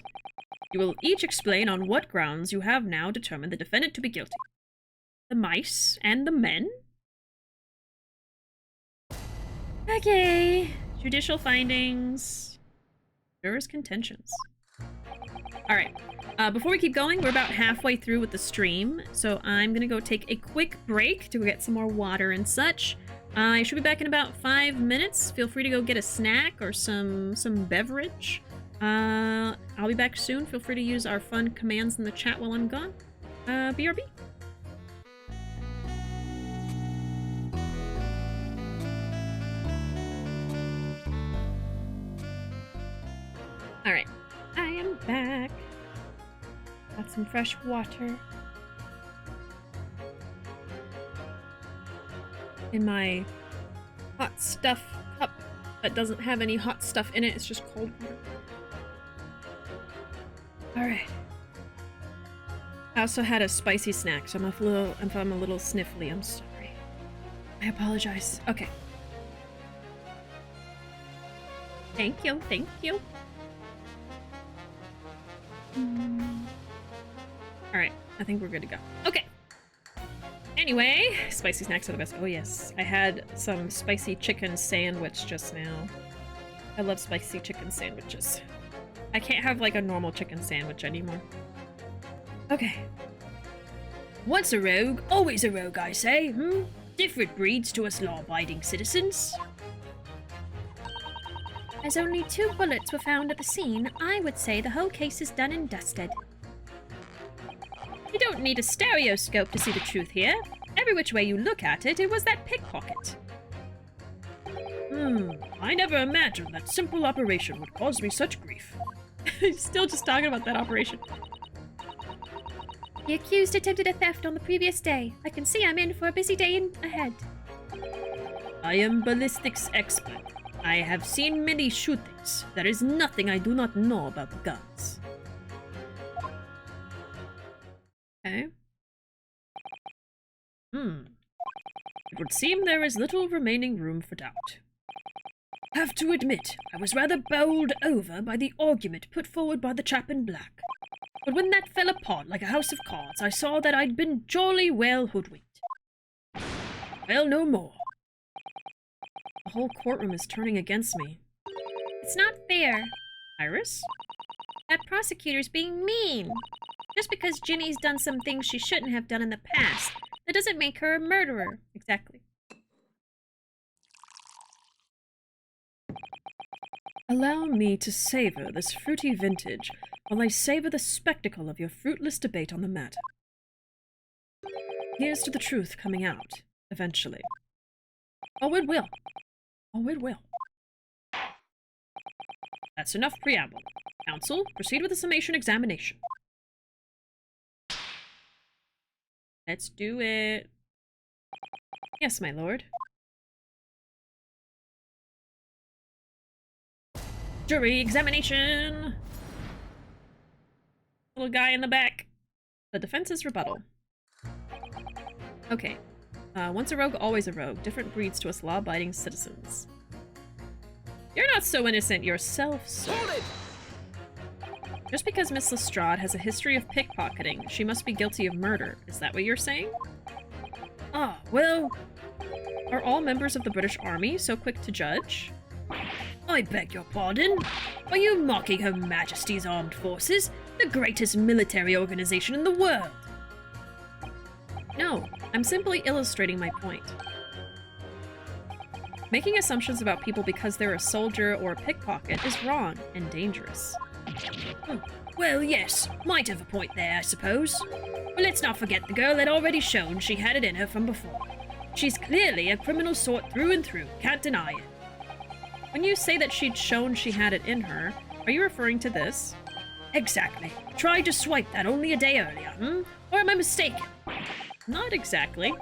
Speaker 1: you will each explain on what grounds you have now determined the defendant to be guilty. The mice and the men?
Speaker 4: Okay.
Speaker 1: Judicial findings. Jurors' contentions. Alright. Before we keep going, we're about halfway through with the stream, so I'm gonna go take a quick break to go get some more water and such. I should be back in about 5 minutes. Feel free to go get a snack or some beverage. I'll be back soon. Feel free to use our fun commands in the chat while I'm gone. BRB. Alright, I am back. Got some fresh water. In my hot stuff cup that doesn't have any hot stuff in it, it's just cold water. Alright. I also had a spicy snack, so if I'm a little sniffly, I'm sorry. I apologize. Okay. Thank you, thank you. Alright, I think we're good to go. Okay. Anyway, spicy snacks are the best. Oh yes, I had some spicy chicken sandwich just now. I love spicy chicken sandwiches. I can't have like a normal chicken sandwich anymore. Okay.
Speaker 2: Once a rogue, always a rogue, I say, Different breeds to us law-abiding citizens.
Speaker 4: As only 2 bullets were found at the scene, I would say the whole case is done and dusted.
Speaker 1: You don't need a stereoscope to see the truth here. Every which way you look at it, it was that pickpocket.
Speaker 2: I never imagined that simple operation would cause me such grief.
Speaker 1: He's still just talking about that operation.
Speaker 4: The accused attempted a theft on the previous day. I can see I'm in for a busy day ahead.
Speaker 2: I am ballistics expert. I have seen many shootings. There is nothing I do not know about guns.
Speaker 1: Okay. It would seem there is little remaining room for doubt.
Speaker 2: Have to admit, I was rather bowled over by the argument put forward by the chap in black. But when that fell apart like a house of cards, I saw that I'd been jolly well hoodwinked. Well, no more.
Speaker 1: The whole courtroom is turning against me.
Speaker 4: It's not fair.
Speaker 1: Iris?
Speaker 4: That prosecutor's being mean. Just because Ginny's done some things she shouldn't have done in the past, that doesn't make her a murderer.
Speaker 1: Exactly.
Speaker 2: Allow me to savor this fruity vintage while I savor the spectacle of your fruitless debate on the matter. Here's to the truth coming out, eventually. Oh, it will. Oh, it will.
Speaker 1: That's enough preamble. Counsel, proceed with the summation examination. Let's do it. Yes, my lord. Jury examination! Little guy in the back. The defense's rebuttal. Okay. Once a rogue, always a rogue. Different breeds to us law-abiding citizens. You're not so innocent yourself, sir. Just because Miss Lestrade has a history of pickpocketing, she must be guilty of murder. Is that what you're saying? Ah, well... Are all members of the British Army so quick to judge?
Speaker 2: I beg your pardon? Are you mocking Her Majesty's Armed Forces, the greatest military organization in the world?
Speaker 1: No, I'm simply illustrating my point. Making assumptions about people because they're a soldier or a pickpocket is wrong and dangerous.
Speaker 2: Well, yes, might have a point there, I suppose. But let's not forget the girl had already shown she had it in her from before. She's clearly a criminal sort through and through, can't deny it.
Speaker 1: When you say that she'd shown she had it in her, are you referring to this?
Speaker 2: Exactly. Tried to swipe that only a day earlier, Or am I mistaken?
Speaker 1: Not exactly.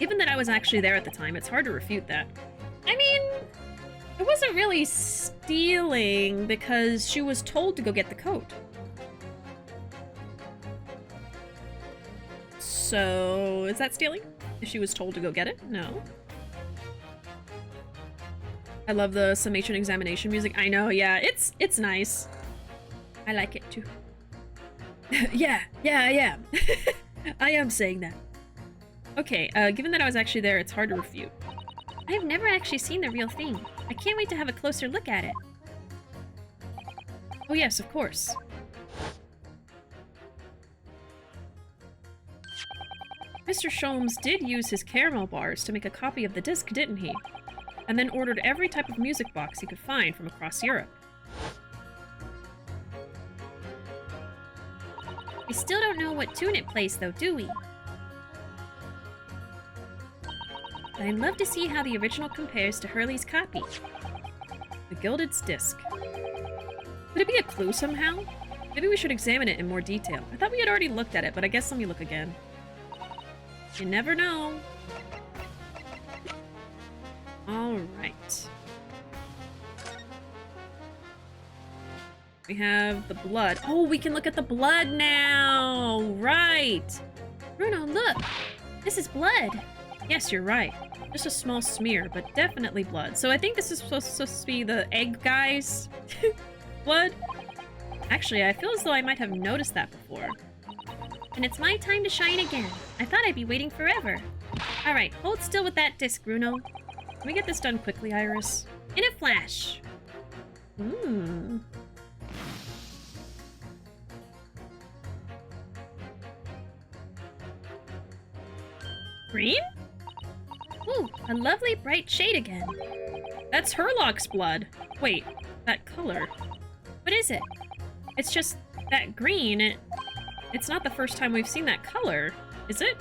Speaker 1: Given that I was actually there at the time, it's hard to refute that. I mean, it wasn't really stealing because she was told to go get the coat. So, is that stealing? If she was told to go get it? No. I love the summation examination music. I know, yeah, it's nice. I like it too.
Speaker 2: yeah, I am. I am saying that.
Speaker 1: Okay, given that I was actually there, it's hard to refute.
Speaker 4: I've never actually seen the real thing. I can't wait to have a closer look at it.
Speaker 1: Oh yes, of course. Mr. Sholmes did use his caramel bars to make a copy of the disc, didn't he? And then ordered every type of music box he could find from across Europe.
Speaker 4: We still don't know what tune it plays, though, do we? But I'd love to see how the original compares to Hurley's copy.
Speaker 1: The Gilded Disc. Could it be a clue somehow? Maybe we should examine it in more detail. I thought we had already looked at it, but I guess let me look again. You never know. Alright. We have the blood. Oh, we can look at the blood now! Right!
Speaker 4: Bruno, look! This is blood!
Speaker 1: Yes, you're right. Just a small smear, but definitely blood. So I think this is supposed to be the egg guy's blood. Actually, I feel as though I might have noticed that before.
Speaker 4: And it's my time to shine again. I thought I'd be waiting forever. Alright, hold still with that disc, Bruno.
Speaker 1: Can we get this done quickly, Iris?
Speaker 4: In a flash.
Speaker 1: Green?
Speaker 4: Ooh, a lovely bright shade again.
Speaker 1: That's Herlock's blood. Wait, that color.
Speaker 4: What is it?
Speaker 1: It's just that green. It's not the first time we've seen that color, is it?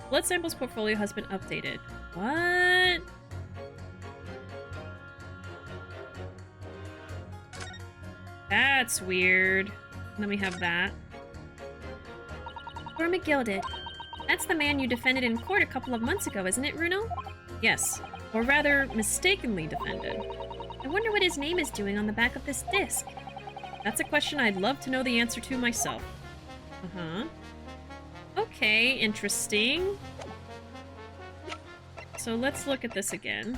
Speaker 1: Blood samples portfolio has been updated. What? That's weird. And then we have that.
Speaker 4: Or McGilded. That's the man you defended in court a couple of months ago, isn't it, Runo?
Speaker 1: Yes, or rather, mistakenly defended.
Speaker 4: I wonder what his name is doing on the back of this disc.
Speaker 1: That's a question I'd love to know the answer to myself. Uh-huh. Okay, interesting. So let's look at this again.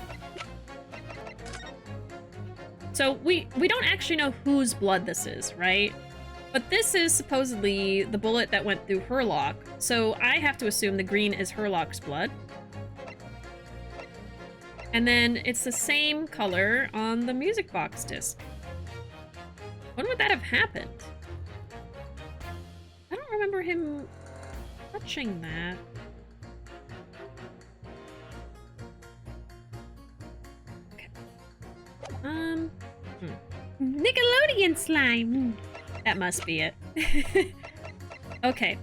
Speaker 1: So we don't actually know whose blood this is, right? But this is supposedly the bullet that went through Herlock, so I have to assume the green is Herlock's blood. And then it's the same color on the music box disc. When would that have happened? I don't remember him touching that. Okay.
Speaker 4: Nickelodeon slime!
Speaker 1: That must be it. Okay.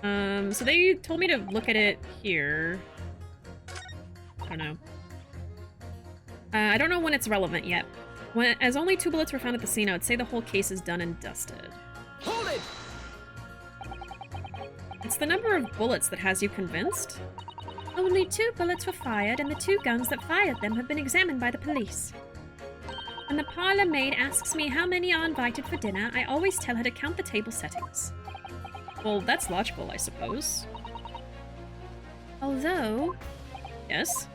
Speaker 1: So they told me to look at it here. I don't know. I don't know when it's relevant yet. As only 2 bullets were found at the scene, I would say the whole case is done and dusted.
Speaker 3: Hold it!
Speaker 1: It's the number of bullets that has you convinced?
Speaker 4: Only 2 bullets were fired, and the 2 guns that fired them have been examined by the police. When the parlor maid asks me how many are invited for dinner, I always tell her to count the table settings.
Speaker 1: Well, that's logical, I suppose.
Speaker 4: Although,
Speaker 1: Yes?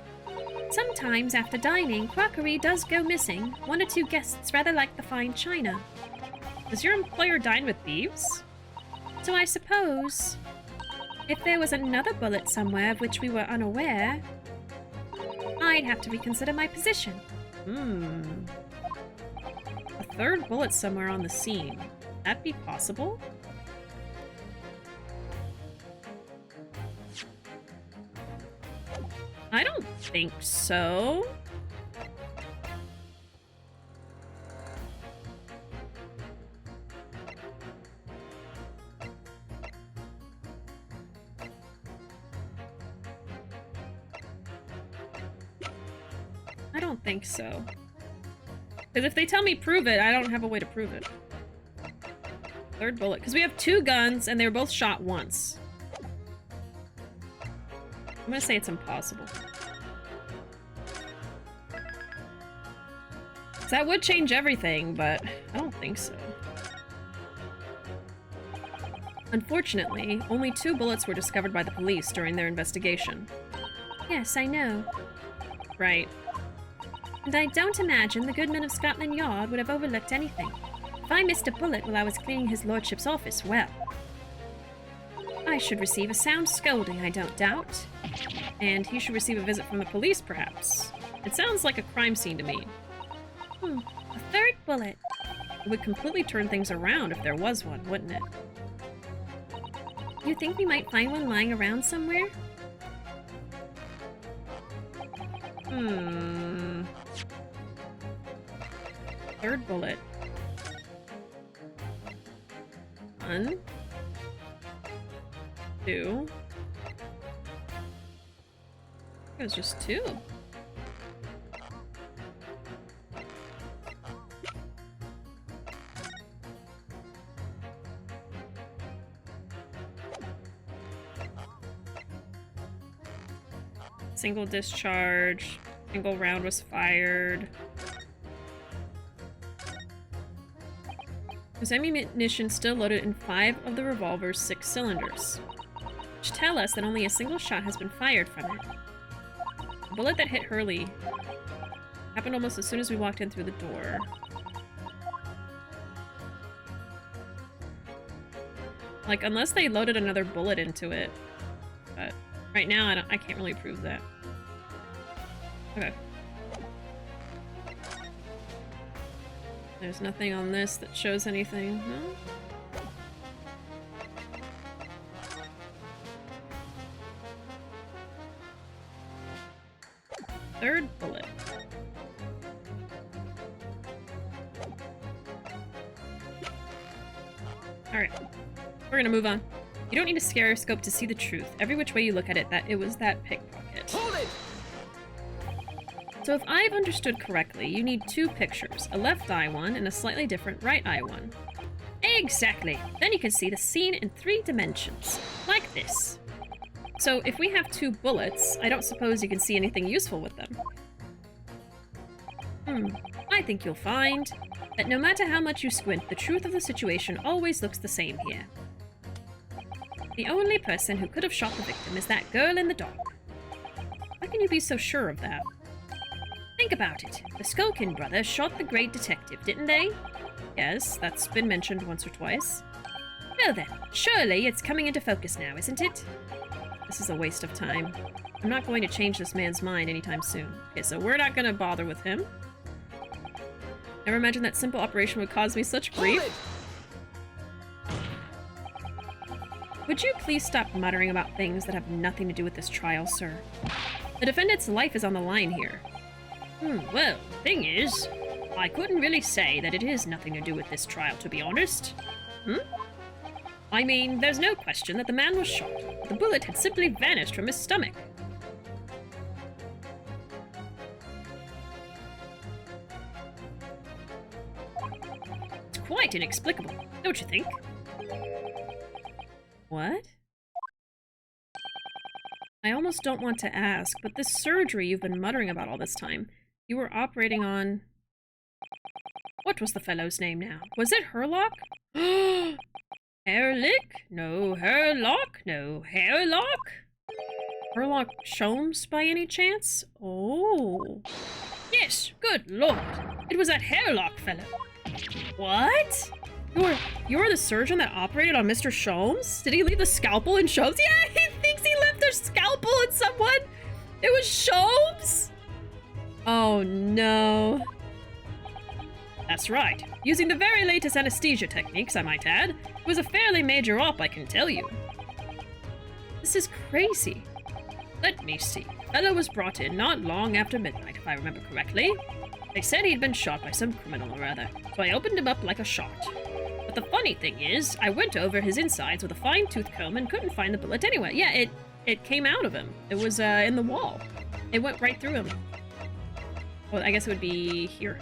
Speaker 4: sometimes after dining, crockery does go missing. 1 or 2 guests rather like the fine china.
Speaker 1: Does your employer dine with thieves?
Speaker 4: So I suppose, if there was another bullet somewhere of which we were unaware, I'd have to reconsider my position.
Speaker 1: A third bullet somewhere on the scene. That be possible? I don't think so. I don't think so. Because if they tell me prove it, I don't have a way to prove it. Third bullet. Because we have 2 guns and they were both shot once. I'm gonna say it's impossible. That would change everything, but I don't think so. Unfortunately, only 2 bullets were discovered by the police during their investigation.
Speaker 4: Yes, I know.
Speaker 1: Right.
Speaker 4: And I don't imagine the good men of Scotland Yard would have overlooked anything. If I missed a bullet while I was cleaning his lordship's office, well, I should receive a sound scolding, I don't doubt.
Speaker 1: And he should receive a visit from the police, perhaps. It sounds like a crime scene to me.
Speaker 4: A third bullet.
Speaker 1: It would completely turn things around if there was one, wouldn't it?
Speaker 4: You think we might find one lying around somewhere?
Speaker 1: Third bullet. 1, 2. It was just 2. Single discharge. Single round was fired. There's ammunition still loaded in 5 of the revolver's 6 cylinders, which tell us that only a single shot has been fired from it. The bullet that hit Hurley happened almost as soon as we walked in through the door. Like, unless they loaded another bullet into it. But right now, I can't really prove that. Okay. There's nothing on this that shows anything, no? Third bullet. Alright. We're gonna move on. You don't need a stereoscope to see the truth. Every which way you look at it, it was that pickpocket.
Speaker 3: Hold it!
Speaker 1: So if I've understood correctly, you need 2 pictures, a left eye one and a slightly different right eye one.
Speaker 2: Exactly. Then you can see the scene in 3 dimensions, like this.
Speaker 1: So if we have 2 bullets, I don't suppose you can see anything useful with them.
Speaker 2: I think you'll find that no matter how much you squint, the truth of the situation always looks the same here. The only person who could have shot the victim is that girl in the dark.
Speaker 1: How can you be so sure of that?
Speaker 2: Think about it. The Skulkin brothers shot the great detective, didn't they?
Speaker 1: Yes, that's been mentioned once or twice.
Speaker 2: Well then, surely it's coming into focus now, isn't it?
Speaker 1: This is a waste of time. I'm not going to change this man's mind anytime soon. Okay, so we're not gonna bother with him. Never imagined that simple operation would cause me such grief. Would you please stop muttering about things that have nothing to do with this trial, sir? The defendant's life is on the line here.
Speaker 2: Well, the thing is, I couldn't really say that it is nothing to do with this trial, to be honest. I mean, there's no question that the man was shot. The bullet had simply vanished from his stomach. It's quite inexplicable, don't you think?
Speaker 1: What? I almost don't want to ask, but this surgery you've been muttering about all this time, you were operating on... What was the fellow's name now? Was it Herlock? Herlick? No. Herlock? No. Herlock? Herlock Sholmes by any chance? Oh.
Speaker 2: Yes, good lord. It was that Herlock fellow.
Speaker 1: What? You're the surgeon that operated on Mr. Sholmes? Did he leave the scalpel in Sholmes? Yeah, he thinks he left a scalpel in someone! It was Sholmes? Oh no.
Speaker 2: That's right. Using the very latest anesthesia techniques, I might add. It was a fairly major op, I can tell you.
Speaker 1: This is crazy.
Speaker 2: Let me see. Fellow was brought in not long after midnight, if I remember correctly. They said he'd been shot by some criminal or other, so I opened him up like a shot. But the funny thing is, I went over his insides with a fine-tooth comb and couldn't find the bullet anywhere.
Speaker 1: Yeah, it came out of him. It was in the wall. It went right through him. Well, I guess it would be here.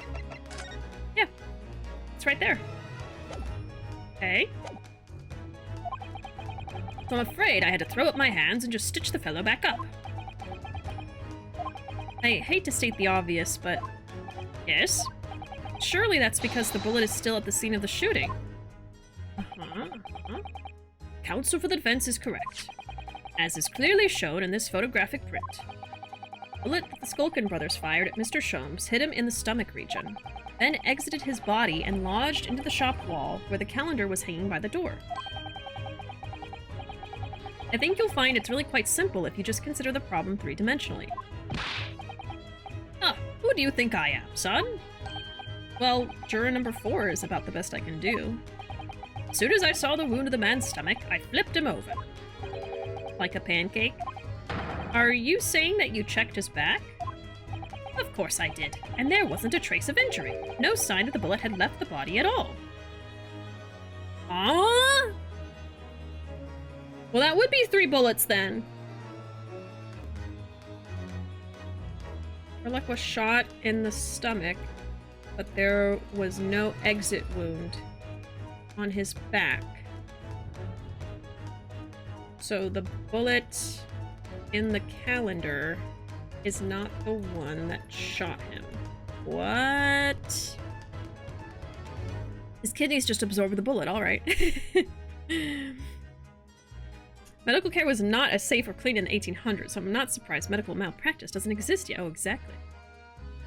Speaker 1: Yeah, it's right there. Okay.
Speaker 2: So I'm afraid I had to throw up my hands and just stitch the fellow back up.
Speaker 1: I hate to state the obvious, but...
Speaker 2: Yes?
Speaker 1: Surely that's because the bullet is still at the scene of the shooting.
Speaker 2: Counsel for the defense is correct, as is clearly shown in this photographic print.
Speaker 1: The bullet that the Skulkin brothers fired at Mr. Sholmes hit him in the stomach region, then exited his body and lodged into the shop wall where the calendar was hanging by the door. I think you'll find it's really quite simple if you just consider the problem three-dimensionally.
Speaker 2: Who do you think I am, son?
Speaker 1: Well, juror number 4 is about the best I can do.
Speaker 2: As soon as I saw the wound of the man's stomach, I flipped him over.
Speaker 1: Like a pancake? Are you saying that you checked his back?
Speaker 2: Of course I did, and there wasn't a trace of injury. No sign that the bullet had left the body at all.
Speaker 1: Ah? Well, that would be 3 bullets then. Herlock was shot in the stomach, but there was no exit wound on his back. So the bullet in the calendar is not the one that shot him. What? His kidneys just absorbed the bullet, alright. Medical care was not as safe or clean in the 1800s, so I'm not surprised medical malpractice doesn't exist yet. Oh, exactly.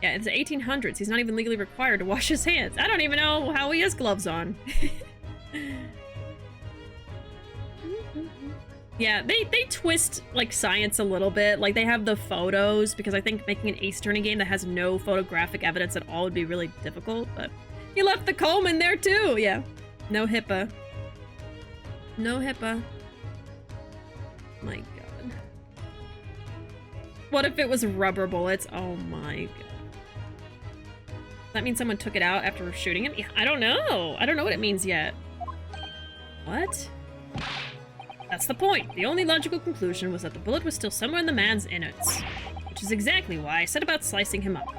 Speaker 1: Yeah, it's the 1800s. He's not even legally required to wash his hands. I don't even know how he has gloves on. Yeah, they twist, like, science a little bit. Like, they have the photos, because I think making an Ace Attorney game that has no photographic evidence at all would be really difficult, but he left the comb in there, too! Yeah. No HIPAA. No HIPAA. My god. What if it was rubber bullets? Oh my god. That means someone took it out after shooting him? Yeah, I don't know. I don't know what it means yet. What?
Speaker 2: That's the point. The only logical conclusion was that the bullet was still somewhere in the man's innards, which is exactly why I set about slicing him up.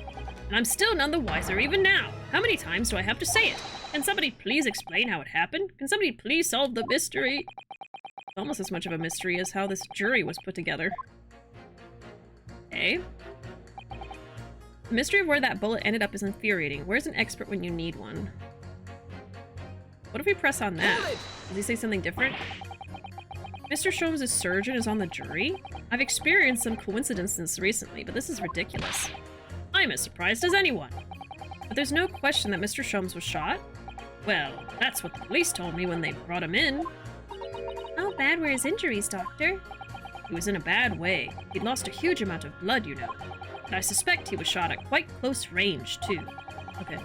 Speaker 2: And I'm still none the wiser even now. How many times do I have to say it? Can somebody please explain how it happened? Can somebody please solve the mystery?
Speaker 1: Almost as much of a mystery as how this jury was put together. Okay. The mystery of where that bullet ended up is infuriating. Where's an expert when you need one? What if we press on that? Does he say something different? Mr. Sholmes' surgeon is on the jury? I've experienced some coincidences recently, but this is ridiculous.
Speaker 2: I'm as surprised as anyone.
Speaker 1: But there's no question that Mr. Sholmes was shot?
Speaker 2: Well, that's what the police told me when they brought him in.
Speaker 4: How bad were his injuries, Doctor?
Speaker 2: He was in a bad way. He'd lost a huge amount of blood, you know. And I suspect he was shot at quite close range, too.
Speaker 1: Okay.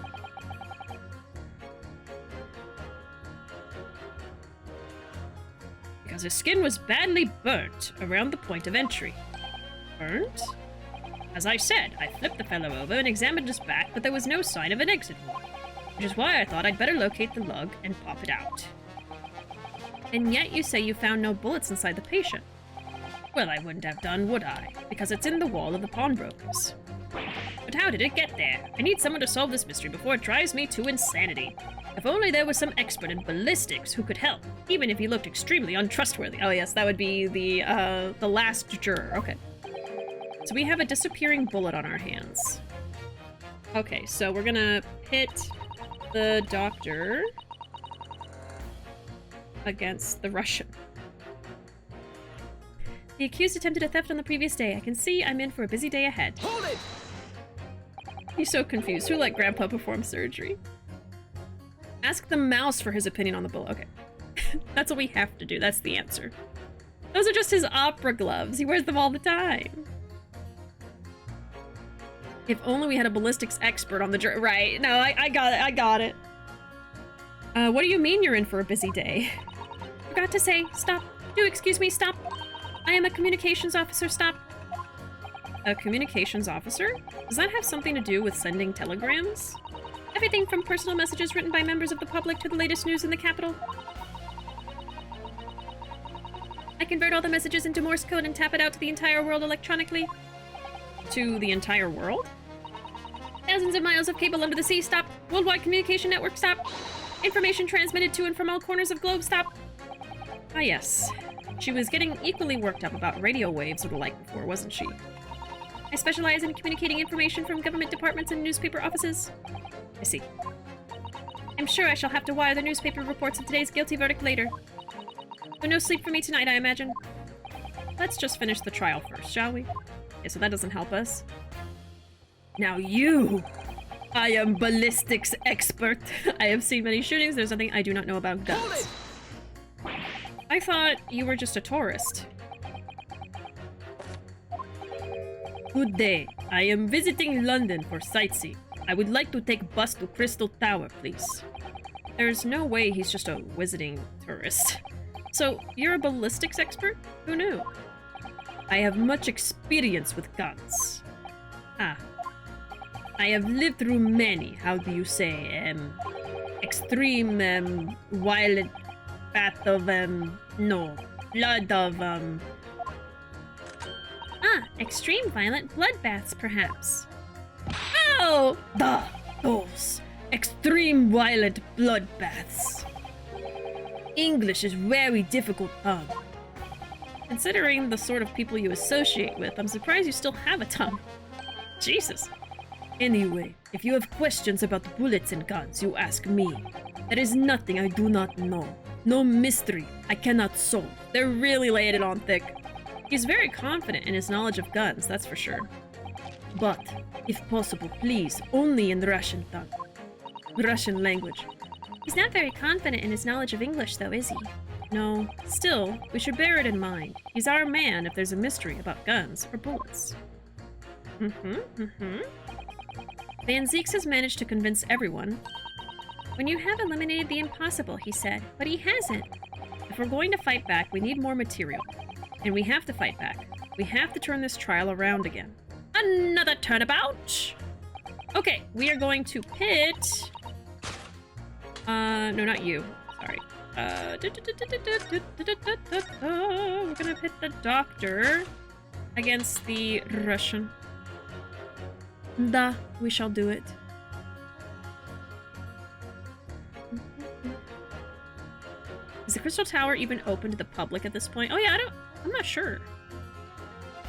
Speaker 2: Because his skin was badly burnt around the point of entry.
Speaker 1: Burnt?
Speaker 2: As I said, I flipped the fellow over and examined his back, but there was no sign of an exit wound. Which is why I thought I'd better locate the lug and pop it out.
Speaker 1: And yet you say you found no bullets inside the patient.
Speaker 2: Well, I wouldn't have done, would I? Because it's in the wall of the pawnbrokers. But how did it get there? I need someone to solve this mystery before it drives me to insanity.
Speaker 1: If only there was some expert in ballistics who could help, even if he looked extremely untrustworthy. Oh yes, that would be the last juror. Okay. So we have a disappearing bullet on our hands. Okay, so we're gonna pit the doctor against the Russian. The accused attempted a theft on the previous day. I can see I'm in for a busy day ahead.
Speaker 3: Hold it!
Speaker 1: He's so confused. Who let Grandpa perform surgery? Ask the mouse for his opinion on the bullet. Okay. That's what we have to do. That's the answer. Those are just his opera gloves. He wears them all the time. If only we had a ballistics expert on the jury. Right. No, I got it. I got it. What do you mean you're in for a busy day? Forgot to say, stop. Do excuse me, stop. I am a communications officer, stop. A communications officer? Does that have something to do with sending telegrams? Everything from personal messages written by members of the public to the latest news in the capital. I convert all the messages into Morse code and tap it out to the entire world electronically. To the entire world? Thousands of miles of cable under the sea, stop. Worldwide communication network, stop. Information transmitted to and from all corners of globe, stop. Ah yes. She was getting equally worked up about radio waves or the like before, wasn't she? I specialize in communicating information from government departments and newspaper offices. I see. I'm sure I shall have to wire the newspaper reports of today's guilty verdict later. So no sleep for me tonight, I imagine. Let's just finish the trial first, shall we? Okay, so that doesn't help us. Now you! I am ballistics expert. I have seen many shootings. There's nothing I do not know about guns. I thought you were just a tourist. Good day. I am visiting London for sightseeing. I would like to take bus to Crystal Tower, please. There's no way he's just a visiting tourist. So, you're a ballistics expert? Who knew? I have much experience with guns. Ah. I have lived through many, how do you say, extreme, violent path of, blood of, Ah, extreme violent bloodbaths, perhaps. Oh! Those extreme violent bloodbaths. English is very difficult tongue. Considering the sort of people you associate with, I'm surprised you still have a tongue. Jesus. Anyway, if you have questions about bullets and guns, you ask me. There is nothing I do not know. No mystery I cannot solve. They're really laying it on thick. He's very confident in his knowledge of guns, that's for sure. But, if possible, please, only in the Russian tongue. Russian language. He's not very confident in his knowledge of English, though, is he? No. Still, we should bear it in mind. He's our man if there's a mystery about guns or bullets. Van Zeeks has managed to convince everyone. When you have eliminated the impossible, he said, but he hasn't. If we're going to fight back, we need more material. And we have to fight back. We have to turn this trial around again. Another turnabout! Okay, we are going to pit... no, not you. Sorry. We're gonna pit the doctor against the Russian. We shall do it. Is the Crystal Tower even open to the public at this point? Oh yeah, I'm not sure.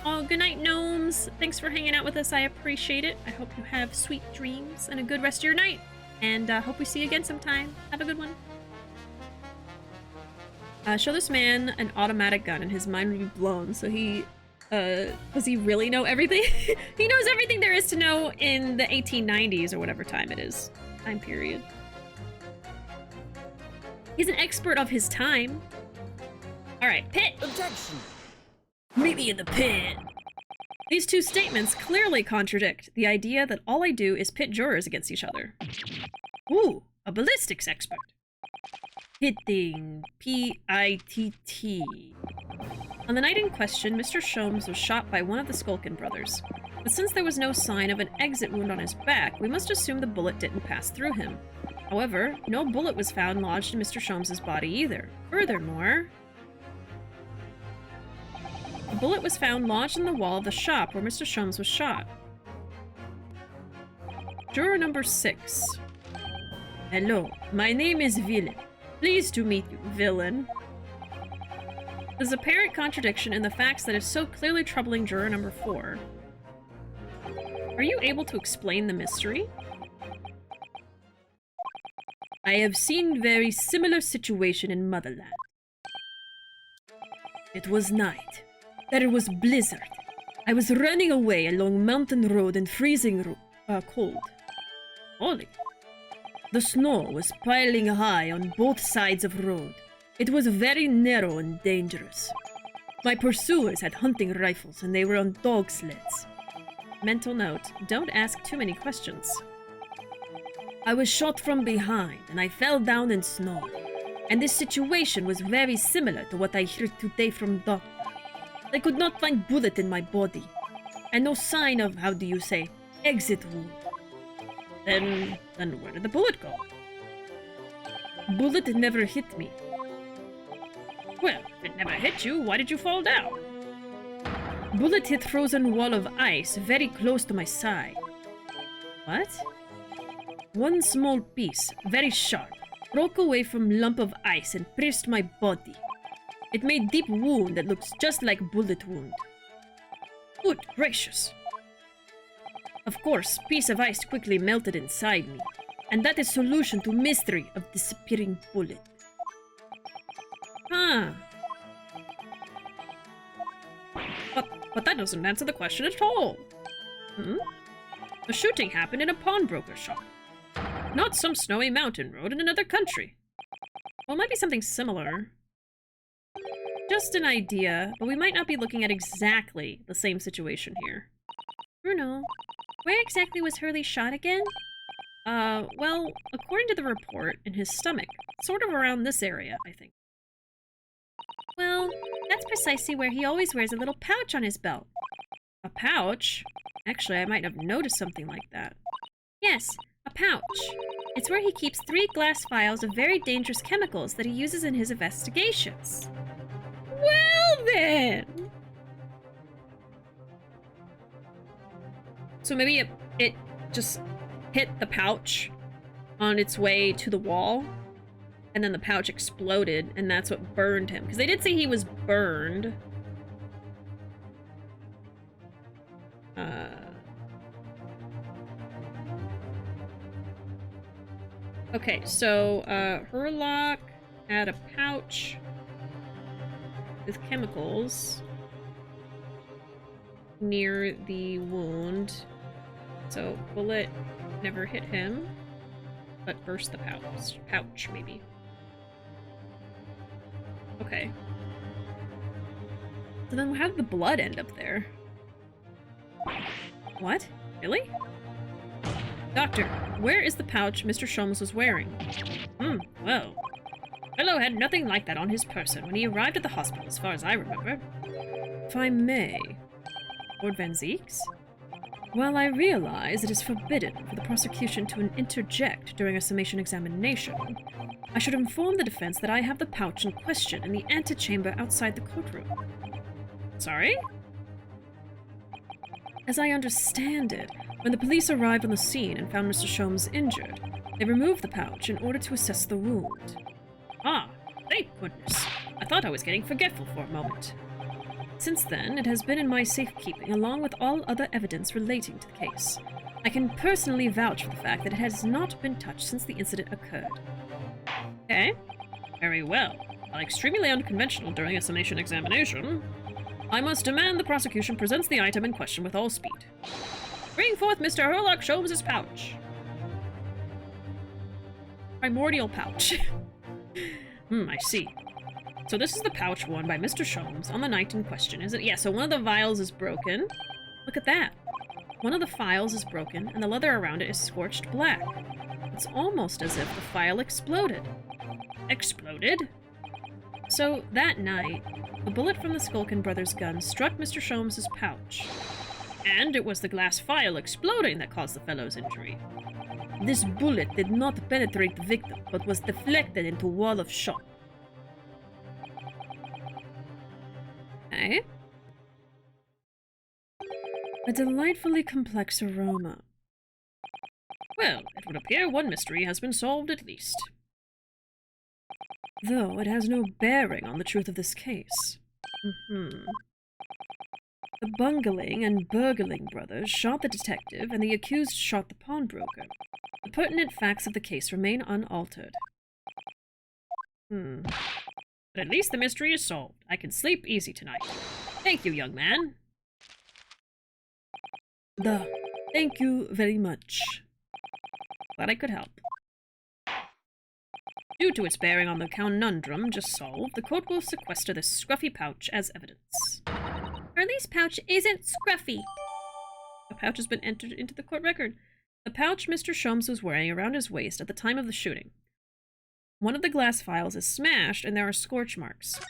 Speaker 1: Oh, good night, gnomes. Thanks for hanging out with us. I appreciate it. I hope you have sweet dreams and a good rest of your night. And hope we see you again sometime. Have a good one. Show this man an automatic gun and his mind will be blown. So he, does he really know everything? He knows everything there is to know in the 1890s or whatever time it is. Time period. He's an expert of his time. Alright, pit!
Speaker 3: Objection!
Speaker 1: Meet me in the pit! These two statements clearly contradict the idea that all I do is pit jurors against each other. Ooh, a ballistics expert. Pitting. P-I-T-T. On the night in question, Mr. Sholmes was shot by one of the Skulkin brothers. But since there was no sign of an exit wound on his back, we must assume the bullet didn't pass through him. However, no bullet was found lodged in Mr. Sholmes' body either. Furthermore, a bullet was found lodged in the wall of the shop where Mr. Sholmes was shot. Juror number 6. Hello, my name is Villain. Pleased to meet you, Villain. There's apparent contradiction in the facts that is so clearly troubling juror number 4. Are you able to explain the mystery? I have seen very similar situation in Motherland. It was night. There was blizzard. I was running away along mountain road in freezing cold. Holy. The snow was piling high on both sides of road. It was very narrow and dangerous. My pursuers had hunting rifles and they were on dog sleds. Mental note, don't ask too many questions. I was shot from behind and I fell down in snow. And this situation was very similar to what I heard today from doctor. They could not find bullet in my body. And no sign of, how do you say, exit wound. Then where did the bullet go? Bullet never hit me.
Speaker 2: Well, if it never hit you, why did you fall down?
Speaker 1: Bullet hit frozen wall of ice very close to my side. What? One small piece, very sharp, broke away from lump of ice and pierced my body. It made deep wound that looks just like bullet wound.
Speaker 2: Good gracious.
Speaker 1: Of course, piece of ice quickly melted inside me, and that is solution to mystery of disappearing bullet. Huh.
Speaker 2: But that doesn't answer the question at all. The shooting happened in a pawnbroker shop. Not some snowy mountain road in another country.
Speaker 1: Well, it might be something similar. Just an idea, but we might not be looking at exactly the same situation here.
Speaker 4: Bruno, where exactly was Hurley shot again?
Speaker 1: Well, according to the report, in his stomach. Sort of around this area, I think.
Speaker 4: Well, that's precisely where he always wears a little pouch on his belt.
Speaker 1: A pouch? Actually, I might have noticed something like that.
Speaker 4: Yes, a pouch. It's where he keeps 3 glass vials of very dangerous chemicals that he uses in his investigations.
Speaker 2: Well then!
Speaker 1: So maybe it just hit the pouch on its way to the wall, and then the pouch exploded, and that's what burned him. Because they did say he was burned. Okay, so, Herlock had a pouch with chemicals near the wound. So, bullet never hit him, but burst the pouch, maybe. Okay. So then how did the blood end up there? What? Really? Doctor, where is the pouch Mr. Sholmes was wearing?
Speaker 2: Well. Fellow had nothing like that on his person when he arrived at the hospital, as far as I remember.
Speaker 1: If I may, Lord Van Zeeks? While I realize it is forbidden for the prosecution to interject during a summation examination, I should inform the defense that I have the pouch in question in the antechamber outside the courtroom.
Speaker 2: Sorry?
Speaker 1: As I understand it, when the police arrived on the scene and found Mr. Sholmes injured, they removed the pouch in order to assess the wound.
Speaker 2: Ah, thank goodness. I thought I was getting forgetful for a moment.
Speaker 1: Since then, it has been in my safekeeping along with all other evidence relating to the case. I can personally vouch for the fact that it has not been touched since the incident occurred.
Speaker 2: Okay, very well. While extremely unconventional during a summation examination, I must demand the prosecution presents the item in question with all speed. Bring forth Mr. Herlock Sholmes' pouch.
Speaker 1: Primordial pouch.
Speaker 2: I see. So this is the pouch worn by Mr. Sholmes on the night in question, is it? Yeah, so one of the vials is broken.
Speaker 1: Look at that. One of the vials is broken, and the leather around it is scorched black. It's almost as if the vial exploded.
Speaker 2: Exploded?
Speaker 1: So, that night, the bullet from the Skulkin brothers' gun struck Mr. Sholmes' pouch.
Speaker 2: And it was the glass vial exploding that caused the fellow's injury.
Speaker 1: This bullet did not penetrate the victim, but was deflected into wall of shot. Okay. A delightfully complex aroma. Well, it would appear one mystery has been solved at least. Though it has no bearing on the truth of this case. The bungling and burgling brothers shot the detective, and the accused shot the pawnbroker. The pertinent facts of the case remain unaltered. But at least the mystery is solved. I can sleep easy tonight. Thank you, young man. Thank you very much. Glad I could help. Due to its bearing on the conundrum just solved, the court will sequester this scruffy pouch as evidence.
Speaker 4: Hurley's pouch isn't scruffy.
Speaker 1: The pouch has been entered into the court record. The pouch Mr. Sholmes was wearing around his waist at the time of the shooting. One of the glass files is smashed and there are scorch marks.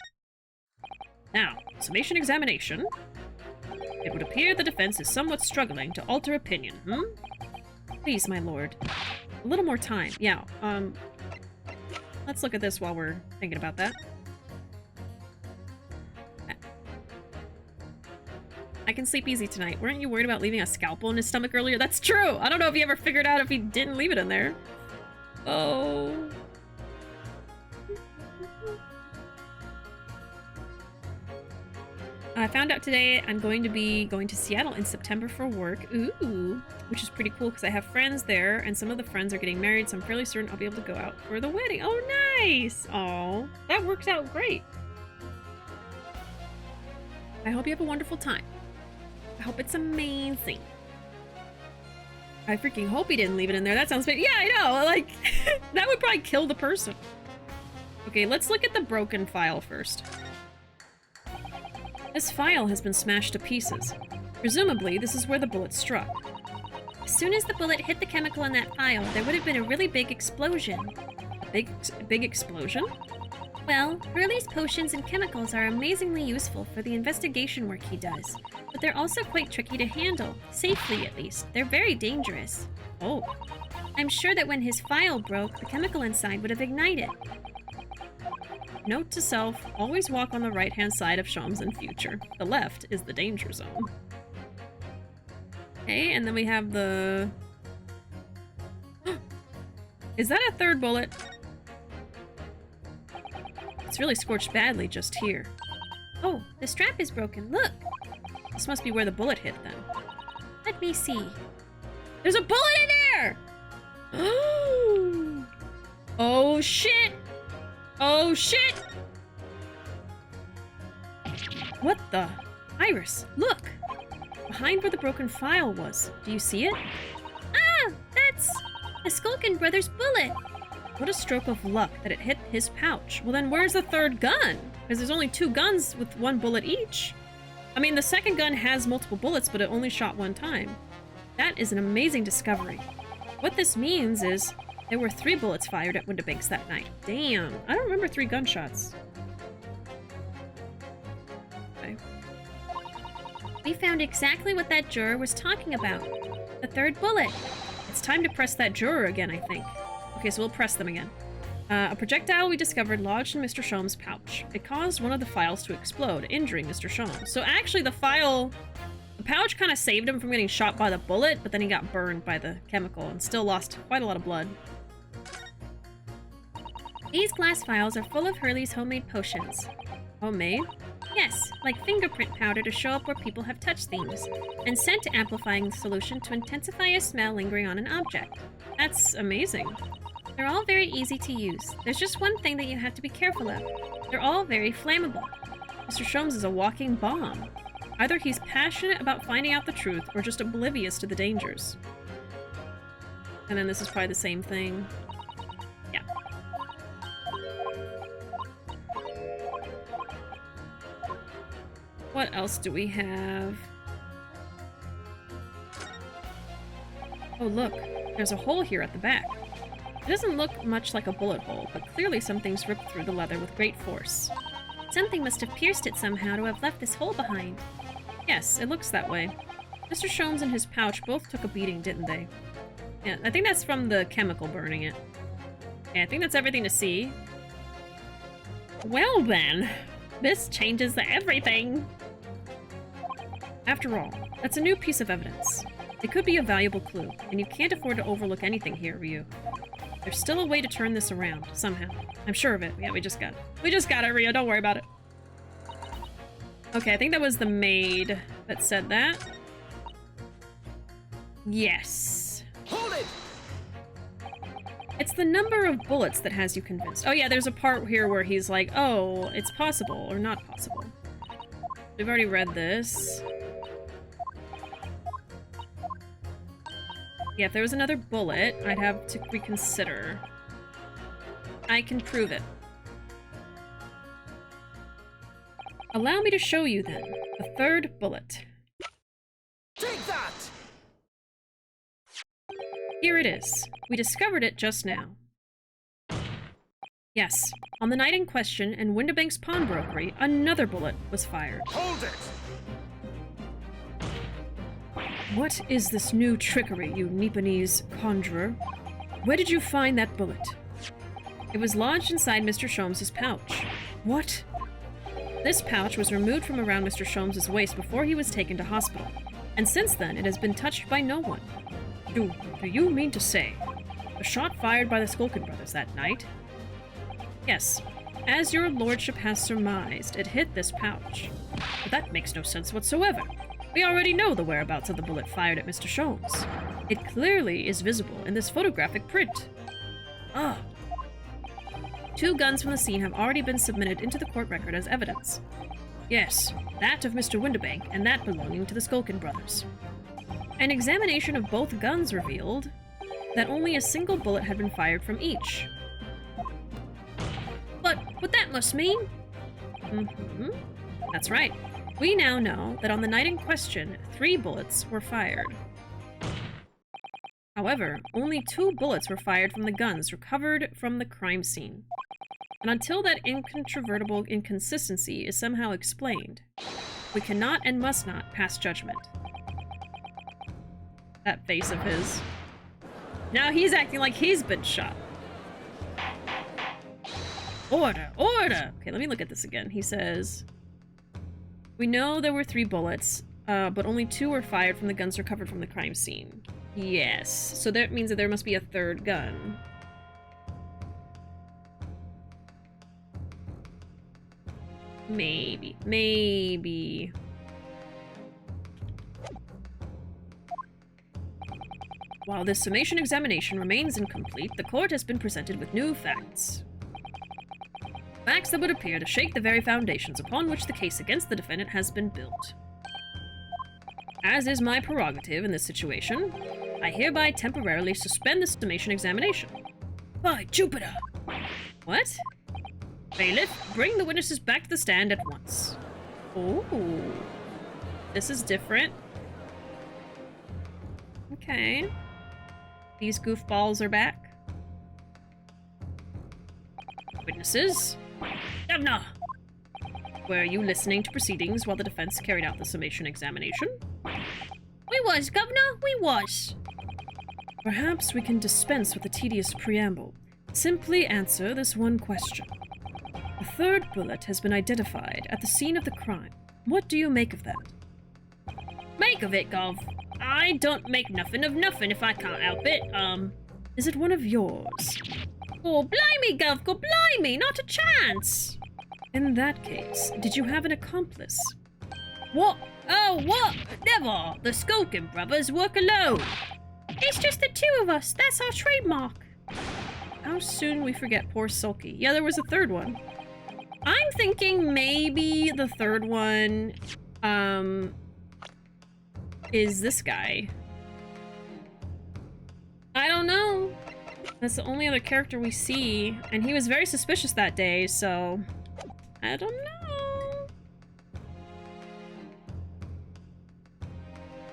Speaker 1: Now, summation examination. It would appear the defense is somewhat struggling to alter opinion,
Speaker 4: Please, my lord.
Speaker 1: A little more time. Yeah, let's look at this while we're thinking about that. I can sleep easy tonight. Weren't you worried about leaving a scalpel in his stomach earlier? That's true! I don't know if you ever figured out if he didn't leave it in there. Oh. I found out today I'm going to be going to Seattle in September for work. Ooh. Which is pretty cool because I have friends there and some of the friends are getting married, so I'm fairly certain I'll be able to go out for the wedding. Oh, nice! Oh, that works out great. I hope you have a wonderful time. I hope it's amazing. I freaking hope he didn't leave it in there. That sounds yeah, I know. Like, that would probably kill the person. Okay, let's look at the broken file first. This file has been smashed to pieces. Presumably, this is where the bullet struck.
Speaker 4: As soon as the bullet hit the chemical in that file, there would have been a really big explosion.
Speaker 1: Big explosion?
Speaker 4: Well, Hurley's potions and chemicals are amazingly useful for the investigation work he does, but they're also quite tricky to handle, safely at least. They're very dangerous.
Speaker 1: Oh.
Speaker 4: I'm sure that when his file broke, the chemical inside would have ignited.
Speaker 1: Note to self, always walk on the right-hand side of Sholmes in future. The left is the danger zone. Okay, and then we have the... Is that a third bullet? It's really scorched badly just here.
Speaker 4: Oh, the strap is broken. Look!
Speaker 1: This must be where the bullet hit then.
Speaker 4: Let me see.
Speaker 1: There's a bullet in there! Oh shit! Oh shit! What the? Iris, look! Behind where the broken file was. Do you see it?
Speaker 4: Ah! That's the Skulkin Brothers bullet!
Speaker 1: What a stroke of luck that it hit his pouch. Well then where's the third gun? Because there's only 2 guns with 1 bullet each. I mean, the second gun has multiple bullets, but it only shot 1 time. That is an amazing discovery. What this means is there were 3 bullets fired at Windibanks that night. Damn, I don't remember 3 gunshots. Okay.
Speaker 4: We found exactly what that juror was talking about. The third bullet.
Speaker 1: It's time to press that juror again, I think. Okay, so we'll press them again. A projectile we discovered lodged in Mr. Sholmes' pouch. It caused one of the files to explode, injuring Mr. Sholmes. So actually the pouch kind of saved him from getting shot by the bullet, but then he got burned by the chemical and still lost quite a lot of blood.
Speaker 4: These glass vials are full of Hurley's homemade potions.
Speaker 1: Homemade?
Speaker 4: Yes, like fingerprint powder to show up where people have touched things, and scent amplifying solution to intensify a smell lingering on an object.
Speaker 1: That's amazing.
Speaker 4: They're all very easy to use. There's just one thing that you have to be careful of. They're all very flammable.
Speaker 1: Mr. Sholmes is a walking bomb. Either he's passionate about finding out the truth or just oblivious to the dangers. And then this is probably the same thing. Yeah. What else do we have? Oh look, there's a hole here at the back. It doesn't look much like a bullet hole, but clearly something's ripped through the leather with great force.
Speaker 4: Something must have pierced it somehow to have left this hole behind.
Speaker 1: Yes, it looks that way. Mr. Sholmes and his pouch both took a beating, didn't they? Yeah, I think that's from the chemical burning it. Yeah, I think that's everything to see. Well then, this changes everything. After all, that's a new piece of evidence. It could be a valuable clue, and you can't afford to overlook anything here, Ryu. There's still a way to turn this around, somehow. I'm sure of it. Yeah, we just got it, Ryu. Don't worry about it. Okay, I think that was the maid that said that. Yes.
Speaker 3: Hold it!
Speaker 1: It's the number of bullets that has you convinced. Oh yeah, there's a part here where he's like, oh, it's possible or not possible. We've already read this. Yeah, if there was another bullet, I'd have to reconsider. I can prove it. Allow me to show you then. The third bullet.
Speaker 3: Take that!
Speaker 1: Here it is. We discovered it just now. Yes, on the night in question in Windibank's pawnbrokery, another bullet was fired.
Speaker 3: Hold it!
Speaker 1: What is this new trickery, you Nipponese conjurer? Where did you find that bullet? It was lodged inside Mr. Sholmes's pouch. What? This pouch was removed from around Mr. Sholmes's waist before he was taken to hospital, and since then it has been touched by no one. Do you mean to say a shot fired by the Skulkin brothers that night? Yes, as your lordship has surmised, it hit this pouch. But that makes no sense whatsoever. We already know the whereabouts of the bullet fired at Mr. Sholmes. It clearly is visible in this photographic print. Ah. 2 guns from the scene have already been submitted into the court record as evidence. Yes, that of Mr. Windibank and that belonging to the Skulkin brothers. An examination of both guns revealed that only a single bullet had been fired from each.
Speaker 2: But what that must mean?
Speaker 1: Mm-hmm. That's right. We now know that on the night in question, 3 bullets were fired. However, only 2 bullets were fired from the guns recovered from the crime scene. And until that incontrovertible inconsistency is somehow explained, we cannot and must not pass judgment. That face of his. Now he's acting like he's been shot. Order! Order! Okay, let me look at this again. He says, we know there were 3 bullets, but only 2 were fired from the guns recovered from the crime scene. Yes, so that means that there must be a 3rd gun. Maybe. While this summation examination remains incomplete, the court has been presented with new facts. Facts that would appear to shake the very foundations upon which the case against the defendant has been built. As is my prerogative in this situation, I hereby temporarily suspend the summation examination. By Jupiter! What? Bailiff, bring the witnesses back to the stand at once. Ooh. This is different. Okay. These goofballs are back. Witnesses? Governor! Were you listening to proceedings while the defense carried out the summation examination?
Speaker 2: We was, Governor, we was.
Speaker 1: Perhaps we can dispense with the tedious preamble. Simply answer this one question. The 3rd bullet has been identified at the scene of the crime. What do you make of that?
Speaker 2: Make of it, Gov. I don't make nothing of nothing if I can't help it.
Speaker 1: Is it one of yours?
Speaker 2: Oh, blimey, Gov, go blimey, not a chance.
Speaker 1: In that case, did you have an accomplice?
Speaker 2: What? Oh, what? Never. The Skulkin brothers work alone. It's just the 2 of us. That's our trademark.
Speaker 1: How soon we forget poor Sulky. Yeah, there was a 3rd one. I'm thinking maybe the 3rd one, is this guy. I don't know. That's the only other character we see, and he was very suspicious that day, so I don't know.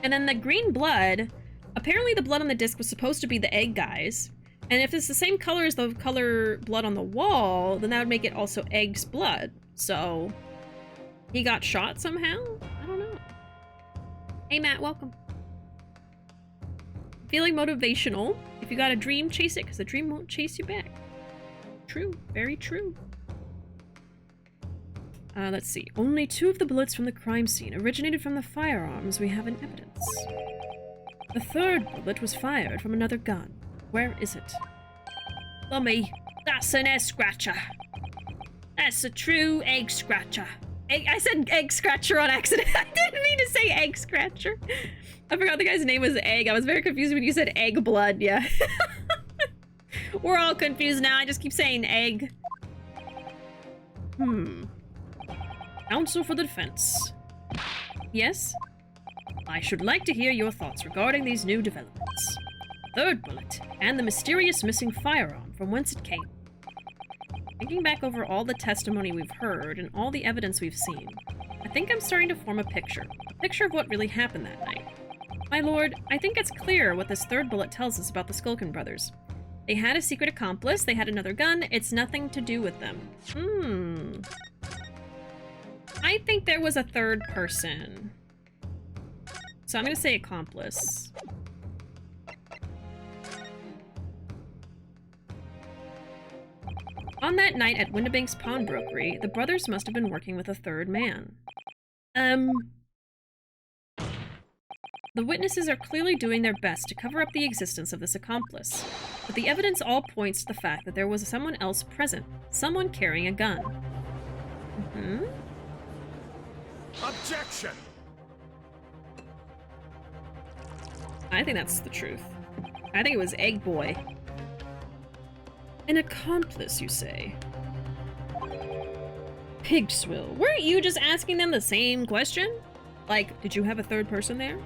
Speaker 1: And then the green blood, apparently the blood on the disc was supposed to be the egg guys, and if it's the same color as the color blood on the wall, then that would make it also Egg's blood. So he got shot somehow? I don't know. Hey Matt, welcome. Feeling motivational. If you got a dream, chase it, because the dream won't chase you back. True. Very true. Let's see. Only 2 of the bullets from the crime scene originated from the firearms we have in evidence.
Speaker 4: The third bullet was fired from another gun. Where is it?
Speaker 2: Mummy, that's an egg scratcher. That's a true egg scratcher.
Speaker 1: I said egg scratcher on accident. I didn't mean to say egg scratcher. I forgot the guy's name was Egg. I was very confused when you said egg blood, yeah. We're all confused now. I just keep saying egg.
Speaker 4: Counsel for the defense.
Speaker 1: Yes?
Speaker 4: I should like to hear your thoughts regarding these new developments. Third bullet, and the mysterious missing firearm, from whence it came.
Speaker 1: Thinking back over all the testimony we've heard and all the evidence we've seen, I think I'm starting to form a picture of what really happened that night. My lord, I think it's clear what this third bullet tells us about the Skulkin brothers. They had a secret accomplice, they had another gun, it's nothing to do with them. I think there was a third person. So I'm gonna say accomplice. On that night at Windibank's pawnbrokery, the brothers must have been working with a third man. The witnesses are clearly doing their best to cover up the existence of this accomplice, but the evidence all points to the fact that there was someone else present, someone carrying a gun.
Speaker 3: Objection!
Speaker 1: I think that's the truth. I think it was Egg Boy.
Speaker 4: An accomplice, you say?
Speaker 1: Pigswill, weren't you just asking them the same question? Like, did you have a third person there?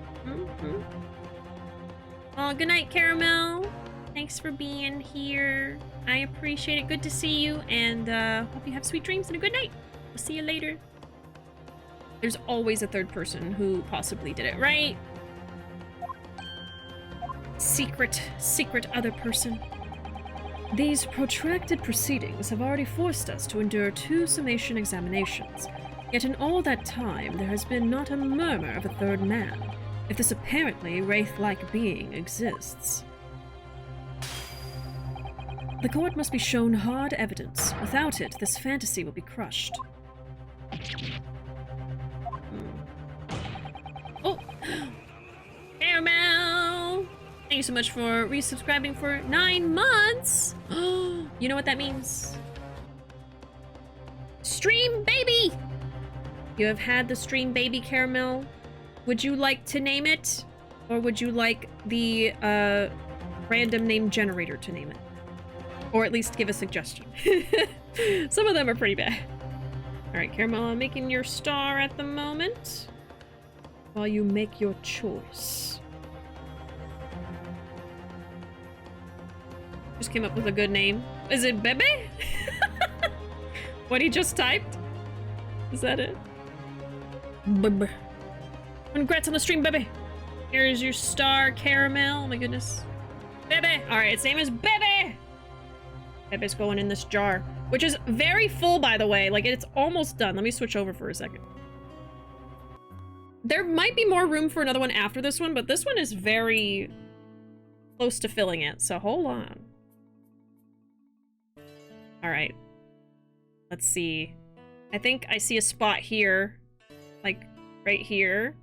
Speaker 1: Oh, good night, Caramel. Thanks for being here. I appreciate it. Good to see you, and hope you have sweet dreams and a good night. We'll see you later. There's always a third person who possibly did it, right? Secret other person.
Speaker 4: These protracted proceedings have already forced us to endure 2 summation examinations. Yet in all that time, there has been not a murmur of a third man, if this apparently wraith-like being exists. The court must be shown hard evidence. Without it, this fantasy will be crushed.
Speaker 1: Oh! Caramel! Thank you so much for resubscribing for 9 months! You know what that means? Stream baby! You have had the stream baby, Caramel. Would you like to name it? Or would you like the random name generator to name it? Or at least give a suggestion. Some of them are pretty bad. Alright, Caramel, I'm making your star at the moment. While you make your choice. Just came up with a good name. Is it Bebe? What he just typed? Is that it? Bebe. Congrats on the stream, Bebe. Here's your star, Caramel. Oh my goodness. Bebe. Alright, its name is Bebe. Bebe's going in this jar. Which is very full, by the way. Like, it's almost done. Let me switch over for a second. There might be more room for another one after this one, but this one is very close to filling it, so hold on. Alright. Let's see. I think I see a spot here. Like, right here.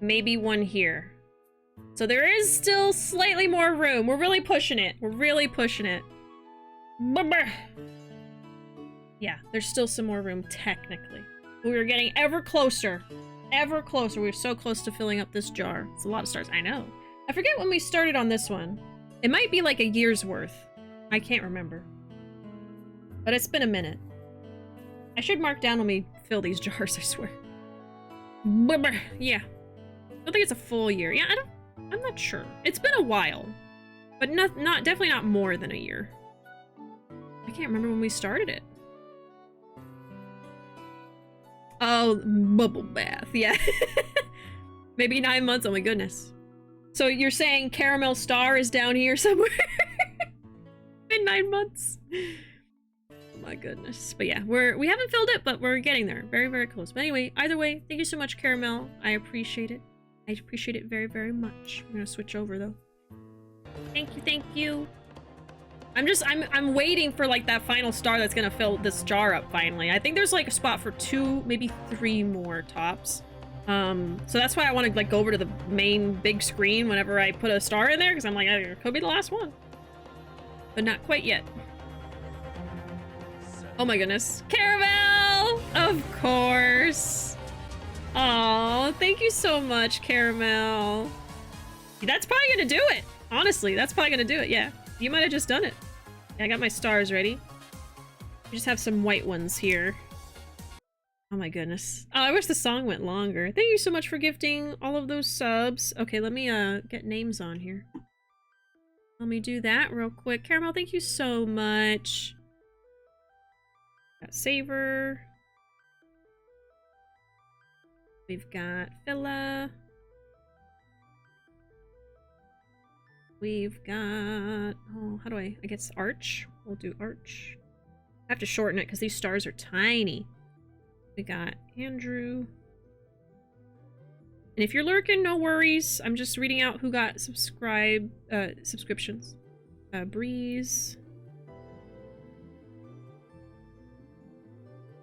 Speaker 1: Maybe one here. So there is still slightly more room. We're really pushing it. We're really pushing it. Yeah, there's still some more room, technically. But we're getting ever closer. Ever closer. We're so close to filling up this jar. It's a lot of stars. I know. I forget when we started on this one. It might be like a year's worth. I can't remember. But it's been a minute. I should mark down when we fill these jars, I swear. Yeah. I don't think it's a full year. Yeah, I'm not sure. It's been a while. But definitely not more than a year. I can't remember when we started it. Oh, bubble bath, yeah. Maybe 9 months, oh my goodness. So you're saying Caramel Star is down here somewhere? In 9 months. Oh my goodness. But yeah, we haven't filled it, but we're getting there. Very, very close. But anyway, either way, thank you so much, Caramel. I appreciate it. I appreciate it very, very much. I'm gonna switch over though. Thank you, thank you. I'm waiting for like that final star that's gonna fill this jar up finally. I think there's like a spot for 2, maybe 3 more tops. So that's why I want to like go over to the main big screen whenever I put a star in there, because I'm like, oh, it could be the last one. But not quite yet. Oh my goodness. Caramel! Of course. Oh, thank you so much, Caramel. That's probably gonna do it. Honestly, that's probably gonna do it, yeah. You might have just done it. Yeah, I got my stars ready. We just have some white ones here. Oh my goodness. Oh, I wish the song went longer. Thank you so much for gifting all of those subs. Okay, let me get names on here. Let me do that real quick. Caramel, thank you so much. Got Saver. We've got Phila. We've got... Oh, how do I guess Arch? We'll do Arch. I have to shorten it because these stars are tiny. We got Andrew. And if you're lurking, no worries. I'm just reading out who got subscriptions. Breeze.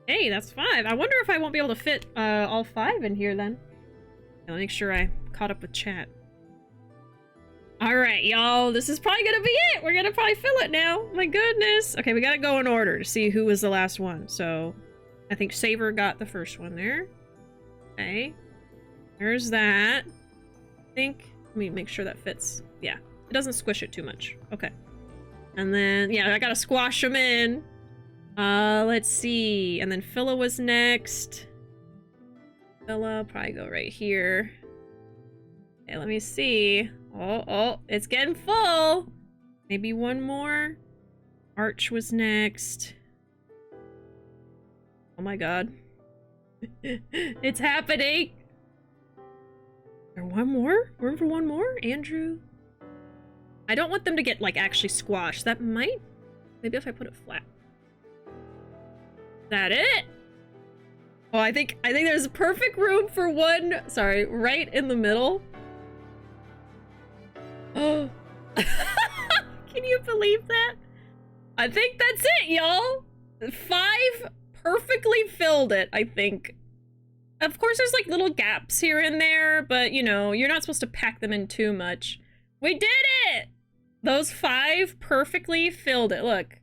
Speaker 1: Hey, that's 5. I wonder if I won't be able to fit all 5 in here then. I'll make sure I caught up with chat. Alright, y'all. This is probably gonna be it. We're gonna probably fill it now. My goodness. Okay, we gotta go in order to see who was the last one. So, I think Saver got the first one there. Okay. There's that. I think... Let me make sure that fits. Yeah. It doesn't squish it too much. Okay. And then, yeah, I gotta squash them in. Let's see. And then Phila was next. Phila, probably go right here. Okay, let me see. Oh, it's getting full. Maybe one more. Arch was next. Oh my god. It's happening. Is there one more? Room for one more? Andrew? I don't want them to get, like, actually squashed. That might... Maybe if I put it flat. Is that it? Oh, I think there's a perfect room for one... Sorry, right in the middle. Oh. Can you believe that? I think that's it, y'all. 5 perfectly filled it, I think. Of course, there's like little gaps here and there, but you know, you're not supposed to pack them in too much. We did it! Those 5 perfectly filled it. Look,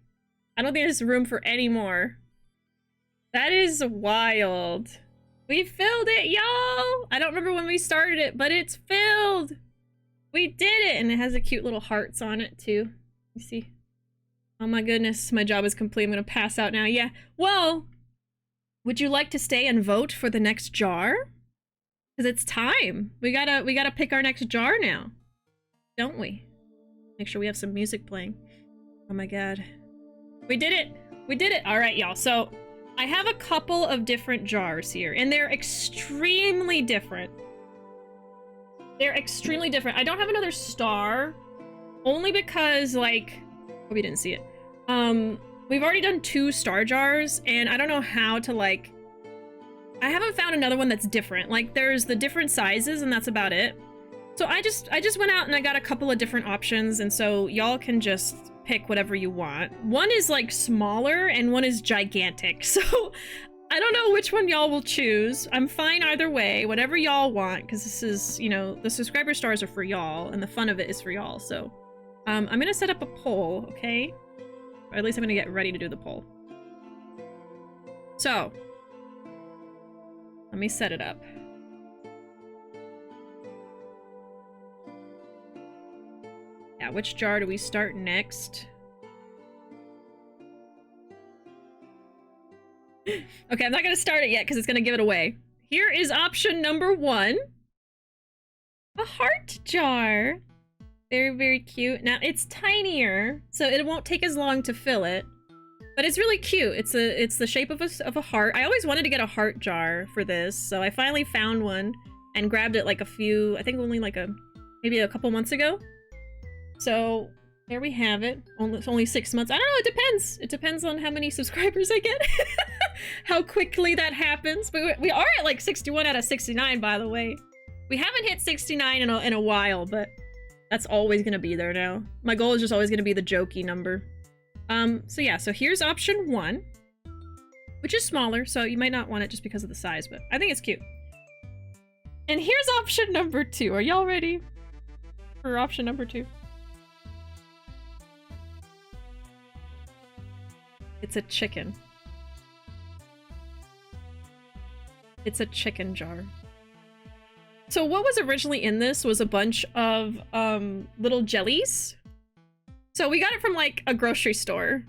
Speaker 1: I don't think there's room for any more. That is wild. We filled it, y'all! I don't remember when we started it, but it's filled! We did it! And it has the cute little hearts on it, too. You see? Oh my goodness, my job is complete. I'm gonna pass out now. Yeah. Well, would you like to stay and vote for the next jar? Because it's time. We gotta pick our next jar now. Don't we? Make sure we have some music playing. Oh my god. We did it! We did it! Alright, y'all. So, I have a couple of different jars here, and they're extremely different. They're extremely different. I don't have another star, only because, like... Hope you didn't see it. We've already done 2 star jars, and I don't know how to, like... I haven't found another one that's different. Like, there's the different sizes, and that's about it. So I just went out and I got a couple of different options, and so y'all can just pick whatever you want. One is, like, smaller, and one is gigantic, so... I don't know which one y'all will choose. I'm fine either way, whatever y'all want, because this is, you know, the subscriber stars are for y'all, and the fun of it is for y'all, so... I'm gonna set up a poll, okay? Or at least I'm gonna get ready to do the poll. So... Let me set it up. Yeah, which jar do we start next? Okay, I'm not gonna start it yet because it's gonna give it away. Here is option number 1. A heart jar. Very, very cute. Now, it's tinier, so it won't take as long to fill it. But it's really cute. It's the shape of a heart. I always wanted to get a heart jar for this, so I finally found one and grabbed it like a few, I think only like maybe a couple months ago. So there we have it. It's only 6 months. I don't know, it depends. It depends on how many subscribers I get. How quickly that happens. But we are at like 61 out of 69, by the way. We haven't hit 69 in a while, but that's always gonna be there now. My goal is just always gonna be the jokey number. So yeah, so here's option 1, which is smaller, so you might not want it just because of the size, but I think it's cute. And here's option number 2. Are y'all ready for option number 2? It's a chicken. It's a chicken jar. So what was originally in this was a bunch of little jellies. So we got it from like a grocery store.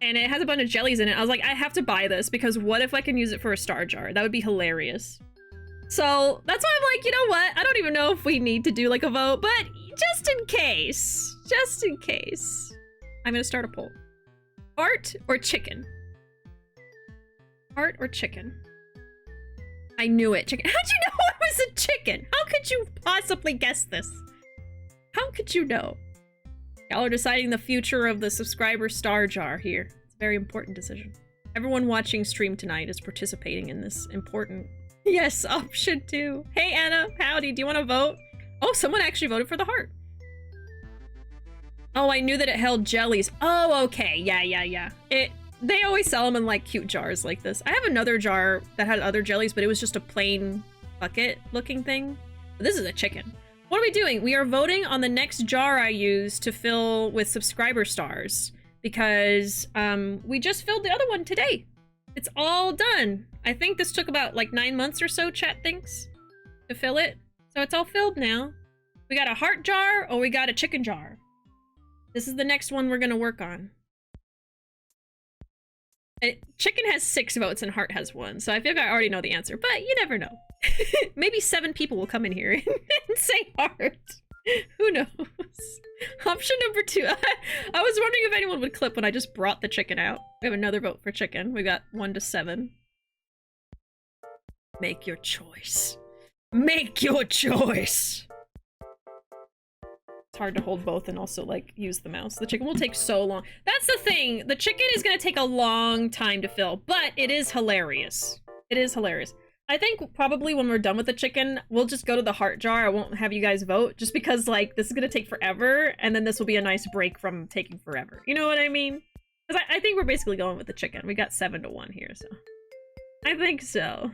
Speaker 1: And it has a bunch of jellies in it. I was like, I have to buy this because what if I can use it for a star jar? That would be hilarious. So that's why I'm like, you know what? I don't even know if we need to do like a vote, but just in case, I'm gonna start a poll. Heart or chicken? Heart or chicken? I knew it. Chicken. How'd you know it was a chicken? How could you possibly guess this? How could you know? Y'all are deciding the future of the subscriber star jar here. It's a very important decision. Everyone watching stream tonight is participating in this important... Yes, option 2. Hey, Anna. Howdy. Do you want to vote? Oh, someone actually voted for the heart. Oh, I knew that it held jellies. Oh, okay. Yeah. They always sell them in, like, cute jars like this. I have another jar that had other jellies, but it was just a plain bucket-looking thing. But this is a chicken. What are we doing? We are voting on the next jar I use to fill with subscriber stars. Because, we just filled the other one today. It's all done. I think this took about, like, 9 months or so, chat thinks, to fill it. So it's all filled now. We got a heart jar, or we got a chicken jar. This is the next one we're gonna work on. Chicken has 6 votes and heart has 1, so I feel like I already know the answer, but you never know. Maybe 7 people will come in here and say heart. Who knows? Option number 2. I was wondering if anyone would clip when I just brought the chicken out. We have another vote for chicken. We got 1 to 7. Make your choice. Make your choice! It's hard to hold both and also, like, use the mouse. The chicken will take so long. That's the thing! The chicken is gonna take a long time to fill, but it is hilarious. It is hilarious. I think probably when we're done with the chicken, we'll just go to the heart jar. I won't have you guys vote, just because, like, this is gonna take forever, and then this will be a nice break from taking forever. You know what I mean? Because I think we're basically going with the chicken. We got 7 to 1 here, so... I think so.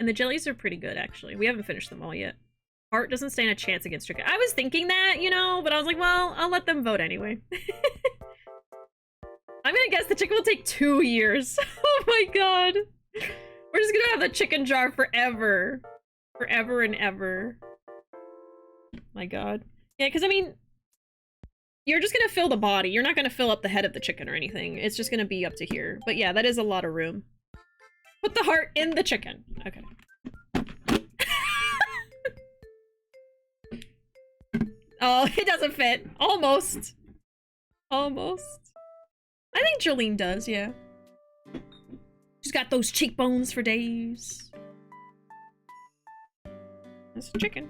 Speaker 1: And the jellies are pretty good, actually. We haven't finished them all yet. Heart doesn't stand a chance against chicken. I was thinking that, you know, but I was like, well, I'll let them vote anyway. I'm gonna guess the chicken will take 2 years. Oh my god. We're just gonna have the chicken jar forever. Forever and ever. My god. Yeah, because I mean, you're just gonna fill the body. You're not gonna fill up the head of the chicken or anything. It's just gonna be up to here. But yeah, that is a lot of room. Put the heart in the chicken. Okay. Oh, it doesn't fit. Almost. Almost. I think Jolene does, yeah. She's got those cheekbones for days. That's chicken.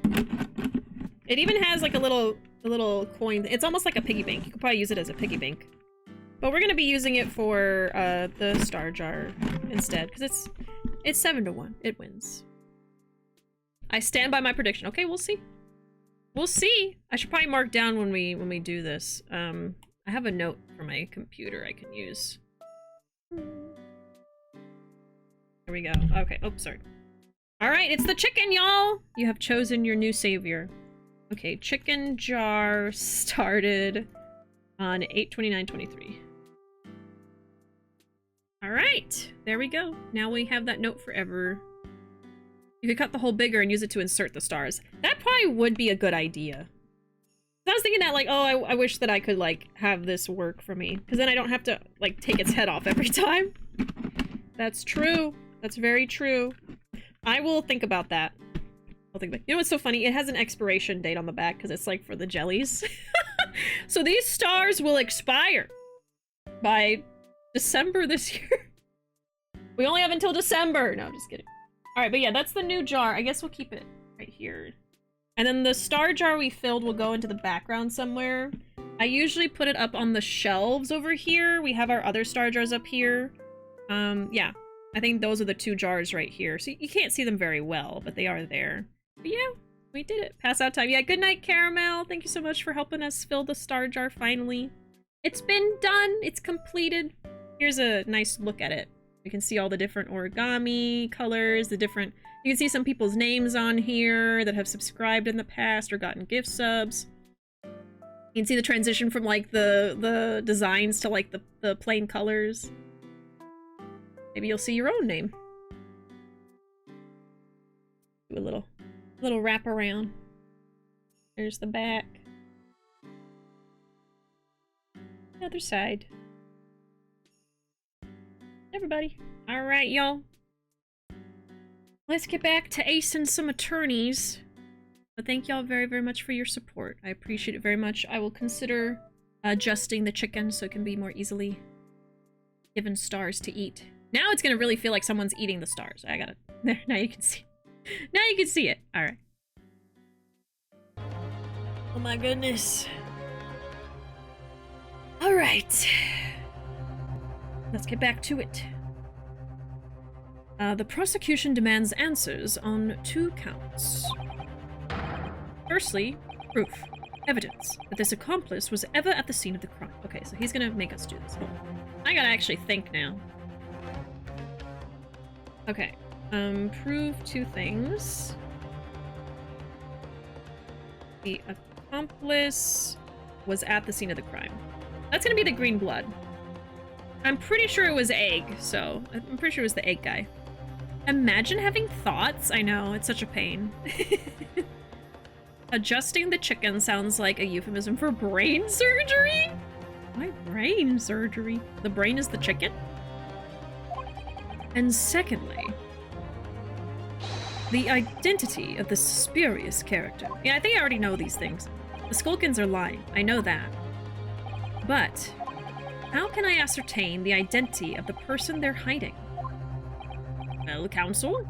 Speaker 1: It even has like a little coin. It's almost like a piggy bank. You could probably use it as a piggy bank. But we're gonna be using it for the star jar instead, because it's 7 to 1. It wins. I stand by my prediction. Okay, we'll see. We'll see. I should probably mark down when we do this. I have a note for my computer I can use. There we go. Okay. Oh, sorry. All right, it's the chicken, y'all. You have chosen your new savior. Okay, chicken jar started on 8/29/23. All right, there we go. Now we have that note forever. You could cut the hole bigger and use it to insert the stars. That probably would be a good idea. I was thinking that, like, oh, I wish that I could, like, have this work for me. Because then I don't have to, like, take its head off every time. That's true. That's very true. I will think about that. I'll think about it. You know what's so funny? It has an expiration date on the back because it's, like, for the jellies. So these stars will expire by December this year. We only have until December. No, I'm just kidding. All right, but yeah, that's the new jar. I guess we'll keep it right here. And then the star jar we filled will go into the background somewhere. I usually put it up on the shelves over here. We have our other star jars up here. Yeah, I think those are the 2 jars right here. So you can't see them very well, but they are there. But yeah, we did it. Pass out time. Yeah, good night, Caramel. Thank you so much for helping us fill the star jar finally. It's been done. It's completed. Here's a nice look at it. You can see all the different origami colors, the different... You can see some people's names on here that have subscribed in the past or gotten gift subs. You can see the transition from, like, the designs to, like, the plain colors. Maybe you'll see your own name. Do a little wrap around. There's the back. Other side. Everybody. Alright, y'all. Let's get back to acing some attorneys. But thank y'all very, very much for your support. I appreciate it very much. I will consider adjusting the chicken so it can be more easily given stars to eat. Now it's gonna really feel like someone's eating the stars. I gotta... There, now you can see. Now you can see it. Alright. Oh my goodness. Alright. Let's get back to it. The prosecution demands answers on 2 counts. Firstly, proof. Evidence that this accomplice was ever at the scene of the crime. Okay, so he's gonna make us do this. Hold on. I gotta actually think now. Okay. Prove 2 things. The accomplice was at the scene of the crime. That's gonna be the green blood. I'm pretty sure it was egg, so I'm pretty sure it was the egg guy. Imagine having thoughts. I know, it's such a pain. Adjusting the chicken sounds like a euphemism for brain surgery? Why brain surgery? The brain is the chicken? And secondly, the identity of the spurious character. Yeah, I think I already know these things. The Skulkins are lying. I know that. But how can I ascertain the identity of the person they're hiding? Well, counsel?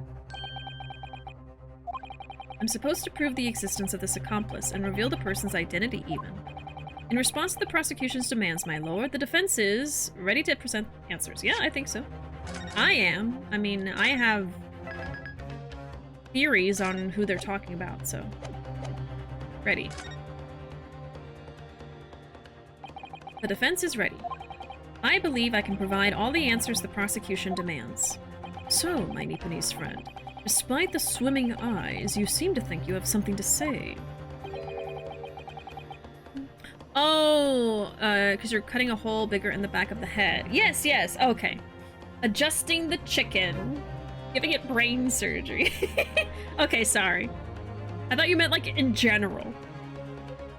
Speaker 1: I'm supposed to prove the existence of this accomplice and reveal the person's identity even. In response to the prosecution's demands, my lord, the defense is ready to present answers. Yeah, I think so. I am. I mean, I have theories on who they're talking about, so... Ready. The defense is ready. I believe I can provide all the answers the prosecution demands. So, my Nipponese friend, despite the swimming eyes, you seem to think you have something to say. Oh, because you're cutting a hole bigger in the back of the head. Yes, yes, okay. Adjusting the chicken. Giving it brain surgery. Okay, sorry. I thought you meant, like, in general.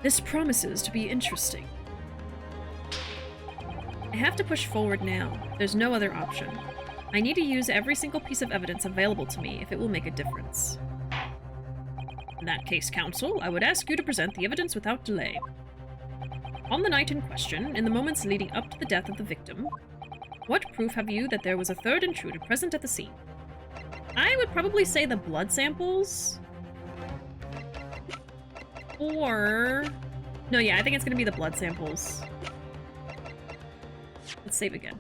Speaker 1: This promises to be interesting. I have to push forward now. There's no other option. I need to use every single piece of evidence available to me if it will make a difference. In that case, counsel, I would ask you to present the evidence without delay. On the night in question, in the moments leading up to the death of the victim, what proof have you that there was a third intruder present at the scene? I would probably say the blood samples. Or... No, yeah, I think it's gonna be the blood samples. Let's save again.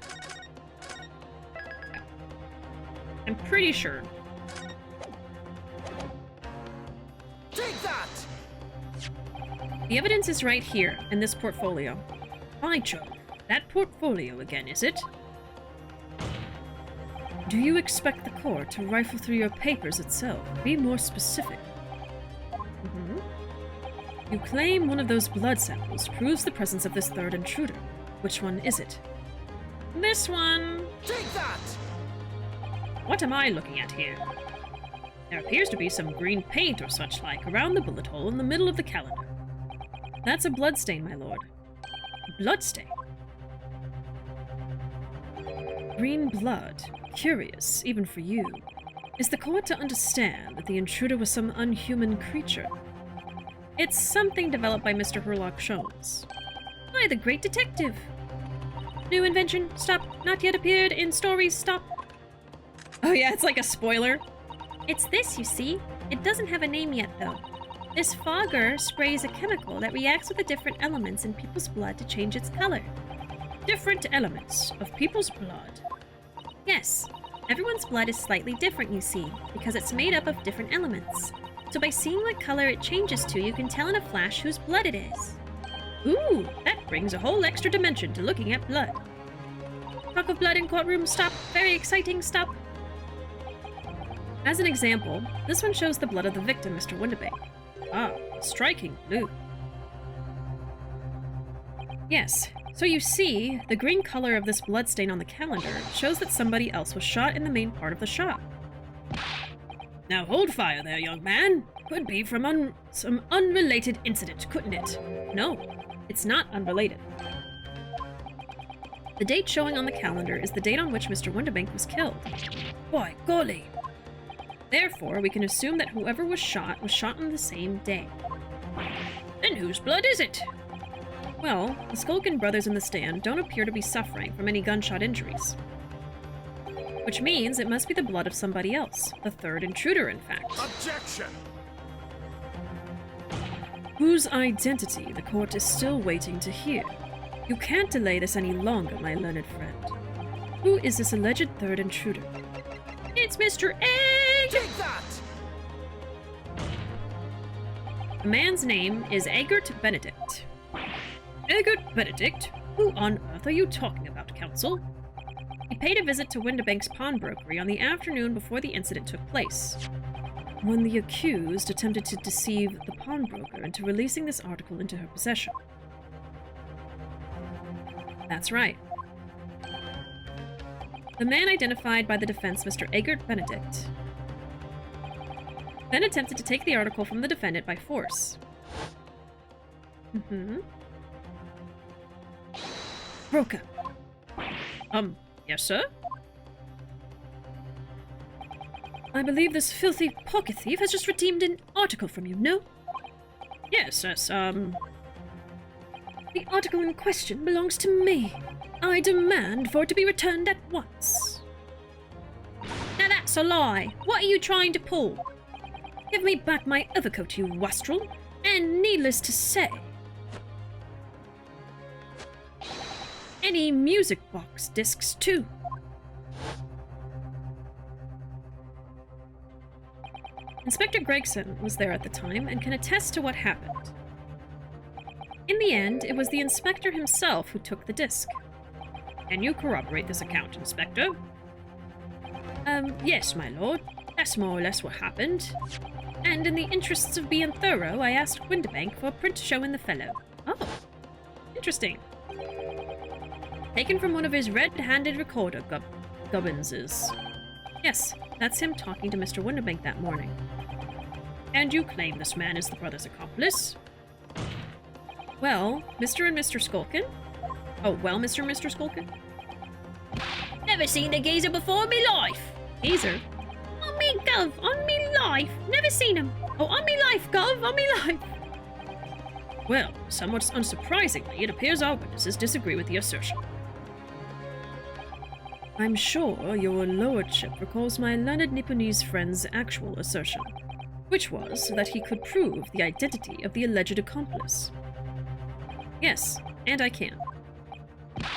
Speaker 1: I'm pretty sure.
Speaker 3: Take that!
Speaker 1: The evidence is right here, in this portfolio. By Jove, that portfolio again, is it? Do you expect the court to rifle through your papers itself? Be more specific. You claim one of those blood samples proves the presence of this third intruder. Which one is it? This one!
Speaker 3: Take that!
Speaker 1: What am I looking at here? There appears to be some green paint or such like around the bullet hole in the middle of the calendar. That's a bloodstain, my lord. Bloodstain? Green blood. Curious, even for you. Is the court to understand that the intruder was some unhuman creature? It's something developed by Mr. Herlock Sholmes. Why, the great detective! New invention, stop, not yet appeared in stories, stop. Oh yeah, it's like a spoiler. It's this, you see. It doesn't have a name yet, though. This fogger sprays a chemical that reacts with the different elements in people's blood to change its color. Different elements of people's blood? Yes. Everyone's blood is slightly different, you see, because it's made up of different elements. So by seeing what color it changes to, you can tell in a flash whose blood it is. Ooh, that brings a whole extra dimension to looking at blood.
Speaker 4: Talk of blood in courtroom, stop. Very exciting, stop. As an example, this one shows the blood of the victim, Mr. Windibank. Ah, striking blue. Yes, so you see, the green color of this bloodstain on the calendar shows that somebody else was shot in the main part of the shop.
Speaker 1: Now hold fire there, young man. Could be from some unrelated incident, couldn't it?
Speaker 4: No, it's not unrelated. The date showing on the calendar is the date on which Mr. Windibank was killed.
Speaker 1: By golly.
Speaker 4: Therefore, we can assume that whoever was shot on the same day.
Speaker 1: Then whose blood is it?
Speaker 4: Well, the Skulkin brothers in the stand don't appear to be suffering from any gunshot injuries. Which means it must be the blood of somebody else, the third intruder, in fact.
Speaker 3: Objection!
Speaker 4: Whose identity the court is still waiting to hear. You can't delay this any longer, my learned friend. Who is this alleged third intruder?
Speaker 2: It's Mr. Egg!
Speaker 3: Take that!
Speaker 4: The man's name is Eggert Benedict.
Speaker 1: Eggert Benedict? Who on earth are you talking about, counsel?
Speaker 4: He paid a visit to Windibank's pawnbrokery on the afternoon before the incident took place, when the accused attempted to deceive the pawnbroker into releasing this article into her possession. That's right. The man identified by the defense, Mr. Eggert Benedict, then attempted to take the article from the defendant by force.
Speaker 1: Broker. Yes, sir?
Speaker 4: I believe this filthy pocket thief has just redeemed an article from you, no?
Speaker 1: Yes,
Speaker 4: The article in question belongs to me. I demand for it to be returned at once.
Speaker 2: Now that's a lie. What are you trying to pull?
Speaker 4: Give me back my overcoat, you wastrel, and needless to say, any music box discs too. Inspector Gregson was there at the time and can attest to what happened. In the end, it was the inspector himself who took the disc.
Speaker 1: Can you corroborate this account, Inspector?
Speaker 4: Yes, my lord. That's more or less what happened. And in the interests of being thorough, I asked Windibank for a print showing the fellow.
Speaker 1: Oh, interesting.
Speaker 4: Taken from one of his red-handed recorder gubbinses. Yes, that's him talking to Mr. Windibank that morning.
Speaker 1: And you claim this man is the brother's accomplice?
Speaker 4: Well, Mr. and Mr. Skulkin? Oh, well, Mr. and Mr. Skulkin?
Speaker 2: Never seen the geezer before in me life.
Speaker 4: Geezer?
Speaker 2: On me gov, on me life. Never seen him. Oh, on me life, gov, on me life.
Speaker 1: Well, somewhat unsurprisingly, it appears our witnesses disagree with the assertion.
Speaker 4: I'm sure your lordship recalls my learned Nipponese friend's actual assertion, which was that he could prove the identity of the alleged accomplice. Yes, and I can.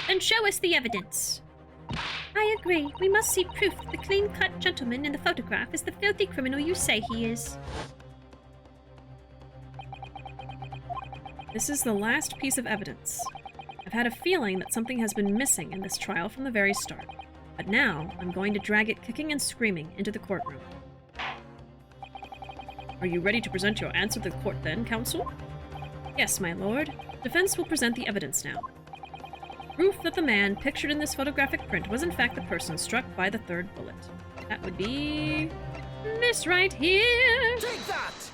Speaker 2: Then show us the evidence. I agree. We must see proof that the clean-cut gentleman in the photograph is the filthy criminal you say he is.
Speaker 4: This is the last piece of evidence. I've had a feeling that something has been missing in this trial from the very start, but now I'm going to drag it kicking and screaming into the courtroom.
Speaker 1: Are you ready to present your answer to the court then, counsel?
Speaker 4: Yes, my lord. Defense will present the evidence now. Proof that the man pictured in this photographic print was in fact the person struck by the third bullet. That would be this right here.
Speaker 3: Take that!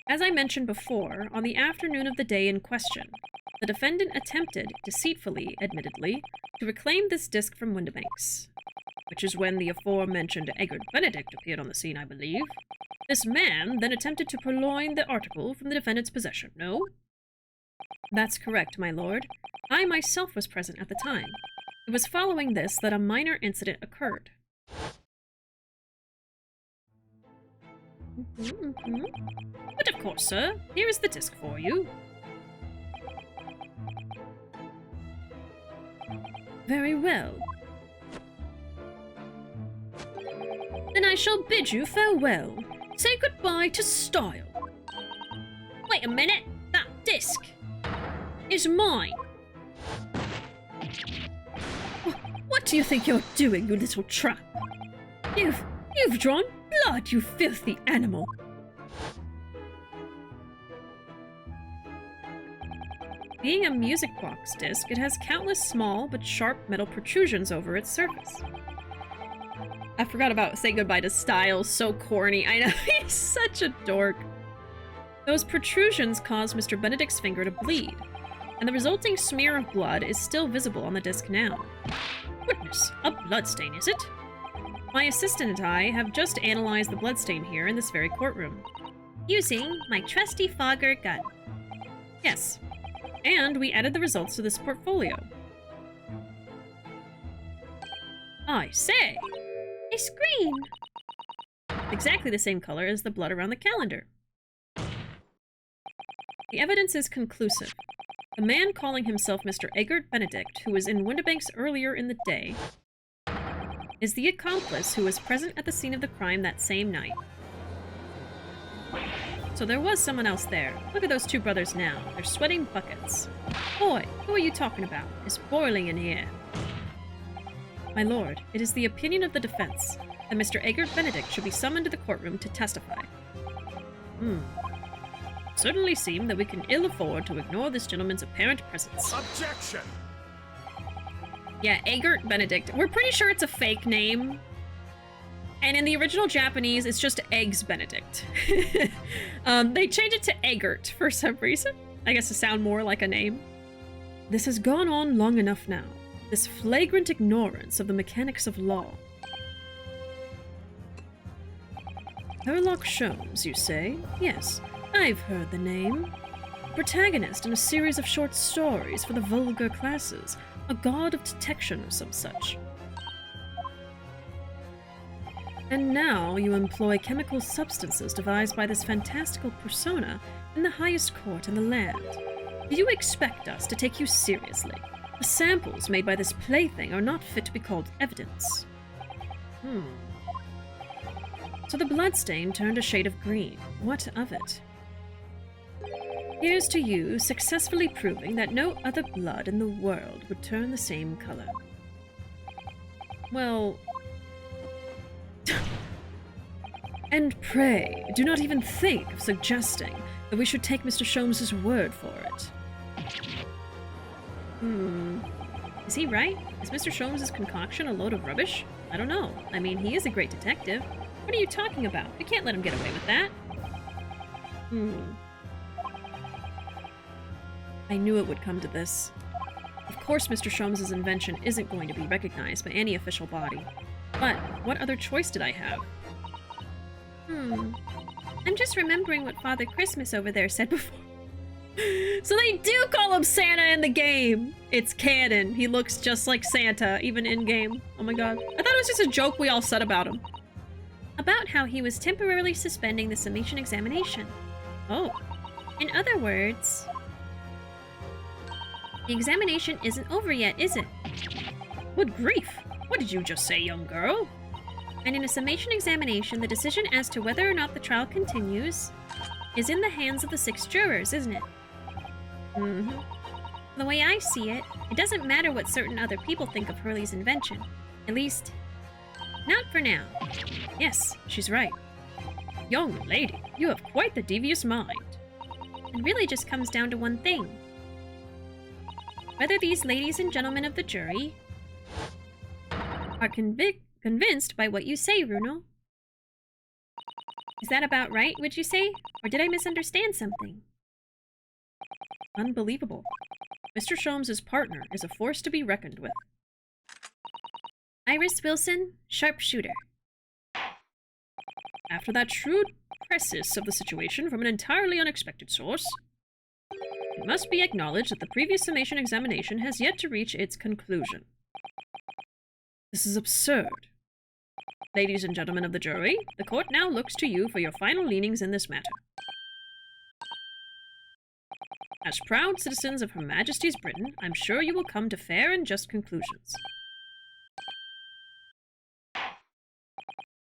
Speaker 4: As I mentioned before, on the afternoon of the day in question, the defendant attempted, deceitfully, admittedly, to reclaim this disc from Windibank's, which is when the aforementioned Eggert Benedict appeared on the scene, I believe. This man then attempted to purloin the article from the defendant's possession, no? That's correct, my lord. I myself was present at the time. It was following this that a minor incident occurred.
Speaker 1: But of course, sir. Here is the disc for you.
Speaker 4: Very well. Then I shall bid you farewell. Say goodbye to style.
Speaker 2: Wait a minute. That disc
Speaker 4: is mine.
Speaker 1: do you think you're doing, you little trap? You've drawn blood, you filthy animal. Being a music box disc, it has countless small but sharp metal protrusions over its surface. I forgot about saying goodbye to Styles, so corny. I know, he's such a dork. Those protrusions cause Mr. Benedict's finger to bleed, and the resulting smear of blood is still visible on the disc now. Goodness, a bloodstain, is it? My assistant and I have just analyzed the bloodstain here in this very courtroom.
Speaker 4: Using my trusty fogger gun.
Speaker 1: Yes. And we added the results to this portfolio. I say!
Speaker 4: A screen!
Speaker 1: Exactly the same color as the blood around the calendar. The evidence is conclusive. The man calling himself Mr. Eggert Benedict, who was in Windibanks earlier in the day, is the accomplice who was present at the scene of the crime that same night. So there was someone else there. Look at those two brothers now. They're sweating buckets. Boy, who are you talking about? It's boiling in here. My lord, it is the opinion of the defense that Mr. Eggert Benedict should be summoned to the courtroom to testify. Certainly seem that we can ill afford to ignore this gentleman's apparent presence.
Speaker 3: Objection!
Speaker 1: Yeah, Eggert Benedict. We're pretty sure it's a fake name. And in the original Japanese, it's just Eggs Benedict. They changed it to Eggert for some reason. I guess to sound more like a name. This has gone on long enough now. This flagrant ignorance of the mechanics of law. Sherlock Sholmes, you say? Yes, I've heard the name. Protagonist in a series of short stories for the vulgar classes. A god of detection or some such. And now you employ chemical substances devised by this fantastical persona in the highest court in the land. Do you expect us to take you seriously? The samples made by this plaything are not fit to be called evidence. So the bloodstain turned a shade of green. What of it? Here's to you successfully proving that no other blood in the world would turn the same color. Well... And pray, do not even think of suggesting that we should take Mr. Sholmes' word for it. Is he right? Is Mr. Sholmes' concoction a load of rubbish? I don't know. I mean, he is a great detective. What are you talking about? We can't let him get away with that. I knew it would come to this. Of course Mr. Sholmes' invention isn't going to be recognized by any official body. But what other choice did I have?
Speaker 4: I'm just remembering what Father Christmas over there said before.
Speaker 1: So they do call him Santa in the game! It's canon. He looks just like Santa, even in-game. Oh my god. I thought it was just a joke we all said about him.
Speaker 4: About how he was temporarily suspending the summation examination.
Speaker 1: Oh.
Speaker 4: In other words... The examination isn't over yet, is it?
Speaker 1: Good grief! What did you just say, young girl?
Speaker 4: And in a summation examination, the decision as to whether or not the trial continues is in the hands of the 6 jurors, isn't it? The way I see it, it doesn't matter what certain other people think of Hurley's invention. At least, not for now.
Speaker 1: Yes, she's right. Young lady, you have quite the devious mind.
Speaker 4: It really just comes down to one thing. Whether these ladies and gentlemen of the jury are convinced by what you say, Ruuuvo. Is that about right, would you say? Or did I misunderstand something?
Speaker 1: Unbelievable. Mr. Sholmes' partner is a force to be reckoned with.
Speaker 4: Iris Wilson, sharpshooter.
Speaker 1: After that shrewd precis of the situation from an entirely unexpected source, it must be acknowledged that the previous summation examination has yet to reach its conclusion. This is absurd. Ladies and gentlemen of the jury, the court now looks to you for your final leanings in this matter. As proud citizens of Her Majesty's Britain, I'm sure you will come to fair and just conclusions.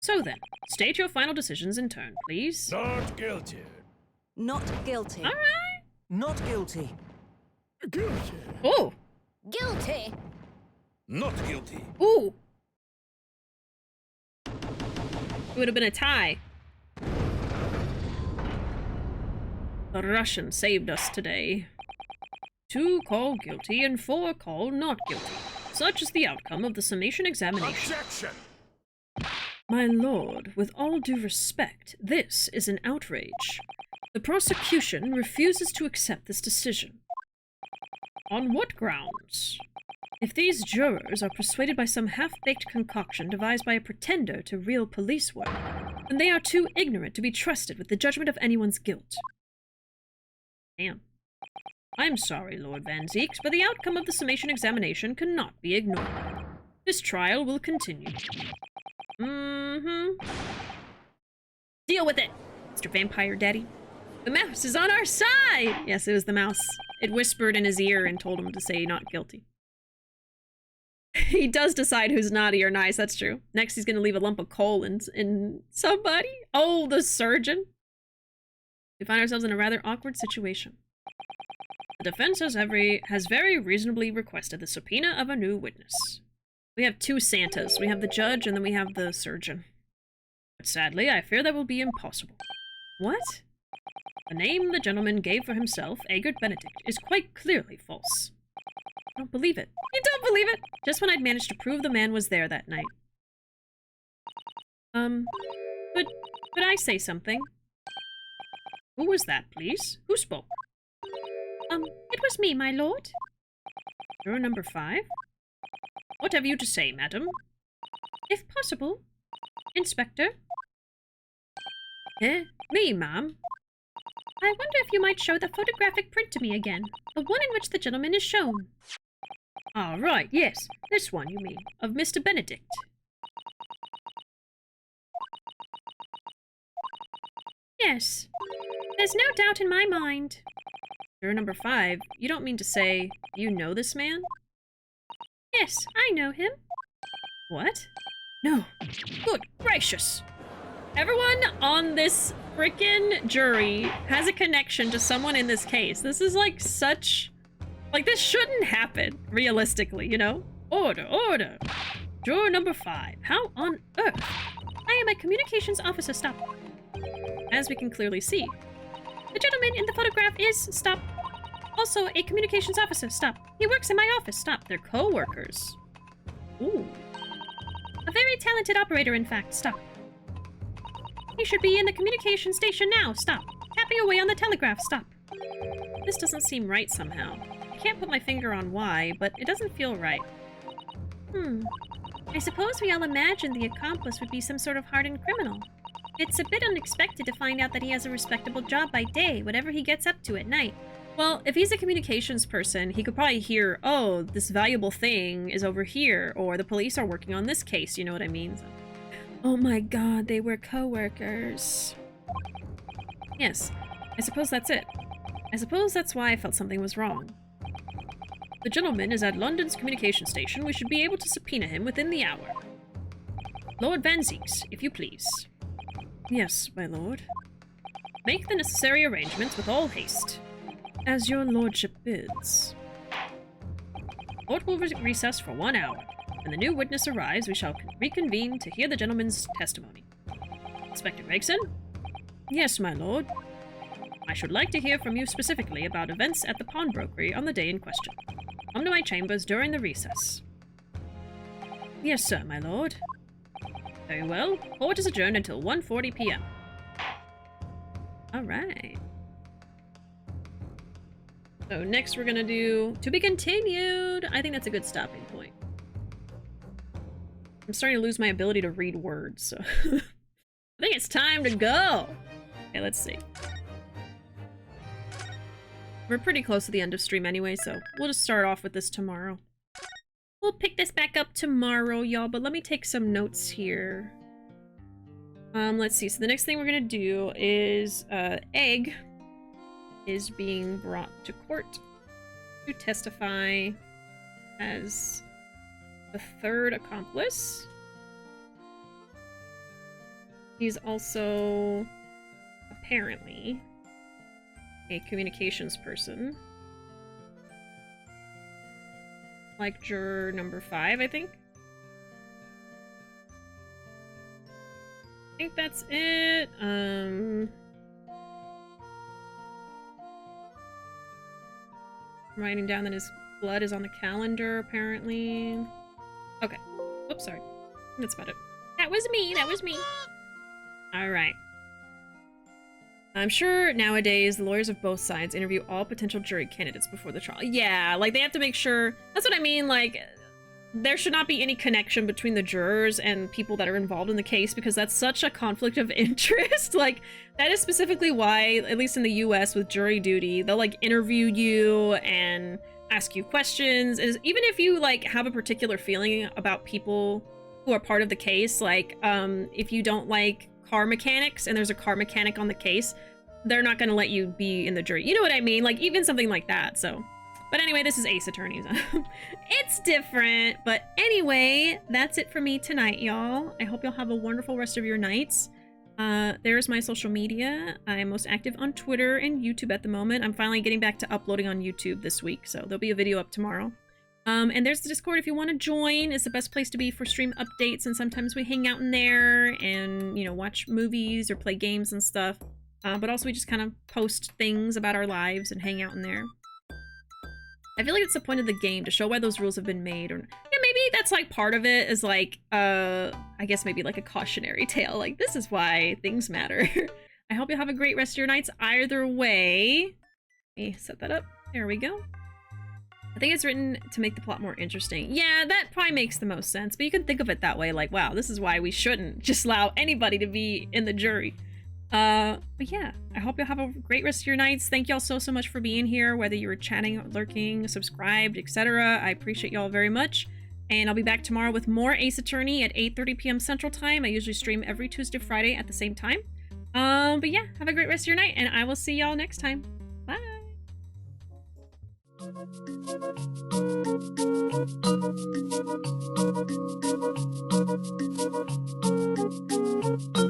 Speaker 1: So then, state your final decisions in turn, please.
Speaker 3: Not guilty.
Speaker 5: Not guilty.
Speaker 1: All right.
Speaker 3: Not guilty. Guilty.
Speaker 1: Oh,
Speaker 2: Guilty.
Speaker 3: Not guilty.
Speaker 1: Ooh! It would have been a tie. The Russian saved us today. 2 call guilty and 4 call not guilty. Such is the outcome of the summation examination.
Speaker 3: Objection!
Speaker 1: My lord, with all due respect, this is an outrage. The prosecution refuses to accept this decision. On what grounds? If these jurors are persuaded by some half-baked concoction devised by a pretender to real police work, then they are too ignorant to be trusted with the judgment of anyone's guilt. Damn. I'm sorry, Lord Van Zeeks, but the outcome of the summation examination cannot be ignored. This trial will continue. Deal with it, Mr. Vampire Daddy. The mouse is on our side! Yes, it was the mouse. It whispered in his ear and told him to say not guilty. He does decide who's naughty or nice, that's true. Next, he's gonna leave a lump of coal in somebody? Oh, the surgeon? We find ourselves in a rather awkward situation. The defense has very reasonably requested the subpoena of a new witness. We have 2 Santas. We have the judge and then we have the surgeon. But sadly, I fear that will be impossible. What? The name the gentleman gave for himself, Egbert Benedict, is quite clearly false. I don't believe it. You don't believe it? Just when I'd managed to prove the man was there that night. Could I say something? Who was that, please? Who spoke?
Speaker 4: It was me, my lord.
Speaker 1: Juror number 5? What have you to say, madam?
Speaker 4: If possible. Inspector.
Speaker 1: Me, ma'am?
Speaker 4: I wonder if you might show the photographic print to me again. The one in which the gentleman is shown.
Speaker 1: Ah, right, yes. This one, you mean. Of Mr. Benedict.
Speaker 4: Yes. There's no doubt in my mind.
Speaker 1: Juror number 5, you don't mean to say you know this man?
Speaker 4: Yes, I know him.
Speaker 1: What? No. Good gracious. Everyone on this frickin' jury has a connection to someone in this case. This is like such... Like, this shouldn't happen, realistically, you know? Order, order. Juror number 5, how on earth?
Speaker 4: I am a communications officer, stop.
Speaker 1: As we can clearly see.
Speaker 4: The gentleman in the photograph is, stop. Also a communications officer, stop. He works in my office, stop.
Speaker 1: They're co-workers. Ooh.
Speaker 4: A very talented operator, in fact, stop. He should be in the communication station now, stop. Tapping away on the telegraph, stop.
Speaker 1: This doesn't seem right somehow. I can't put my finger on why, but it doesn't feel right.
Speaker 4: I suppose we all imagined the accomplice would be some sort of hardened criminal. It's a bit unexpected to find out that he has a respectable job by day, whatever he gets up to at night.
Speaker 1: Well, if he's a communications person, he could probably hear, oh, this valuable thing is over here, or the police are working on this case, you know what I mean? Oh my god, they were co-workers. Yes, I suppose that's it. I suppose that's why I felt something was wrong. The gentleman is at London's communication station. We should be able to subpoena him within the hour. Lord Van Zeeks, if you please. Yes, my lord. Make the necessary arrangements with all haste. As your lordship bids. Court will recess for 1 hour. When the new witness arrives, we shall reconvene to hear the gentleman's testimony. Inspector Gregson? Yes, my lord. I should like to hear from you specifically about events at the pawnbrokery on the day in question. Come to my chambers during the recess. Yes, sir, my lord. Very well. Court is adjourned until 1:40 p.m. Alright. So next we're gonna do to be continued. I think that's a good stopping point. I'm starting to lose my ability to read words, so I think it's time to go. Okay, let's see. We're pretty close to the end of stream anyway, so we'll just start off with this tomorrow. We'll pick this back up tomorrow, y'all, but let me take some notes here. Let's see. So the next thing we're gonna do is Egg is being brought to court to testify as the third accomplice. He's also apparently a communications person. like juror number 5, I think. I think that's it. Writing down that his blood is on the calendar, apparently. Okay. Oops, sorry. That's about it.
Speaker 2: That was me. That was me.
Speaker 1: Alright. I'm sure nowadays the lawyers of both sides interview all potential jury candidates before the trial. Yeah, like they have to make sure. That's what I mean, like there should not be any connection between the jurors and people that are involved in the case because that's such a conflict of interest. Like that is specifically why, at least in the US with jury duty, they'll like interview you and ask you questions. Is even if you like have a particular feeling about people who are part of the case, like if you don't like car mechanics and there's a car mechanic on the case, they're not going to let you be in the jury. You know what I mean? Like even something like that. So, but anyway, this is Ace Attorneys. It's different. But anyway, that's it for me tonight, y'all. I hope y'all have a wonderful rest of your nights. There's my social media. I'm most active on Twitter and YouTube at the moment. I'm finally getting back to uploading on YouTube this week, so there'll be a video up tomorrow. And there's the Discord if you want to join. It's the best place to be for stream updates, and sometimes we hang out in there and, you know, watch movies or play games and stuff. But also we just kind of post things about our lives and hang out in there. I feel like it's the point of the game to show why those rules have been made, or yeah, maybe that's like part of it is like, I guess maybe like a cautionary tale. Like this is why things matter. I hope you have a great rest of your nights either way. Let me set that up. There we go. I think it's written to make the plot more interesting. Yeah, that probably makes the most sense, but you can think of it that way, like, wow, this is why we shouldn't just allow anybody to be in the jury. But yeah, I hope you'll have a great rest of your nights. Thank y'all so much for being here, whether you were chatting, lurking, subscribed, etc. I appreciate y'all very much. And I'll be back tomorrow with more Ace Attorney at 8:30 p.m. Central Time. I usually stream every Tuesday, Friday at the same time. But yeah, have a great rest of your night, and I will see y'all next time. Bye!
Speaker 3: Thank you.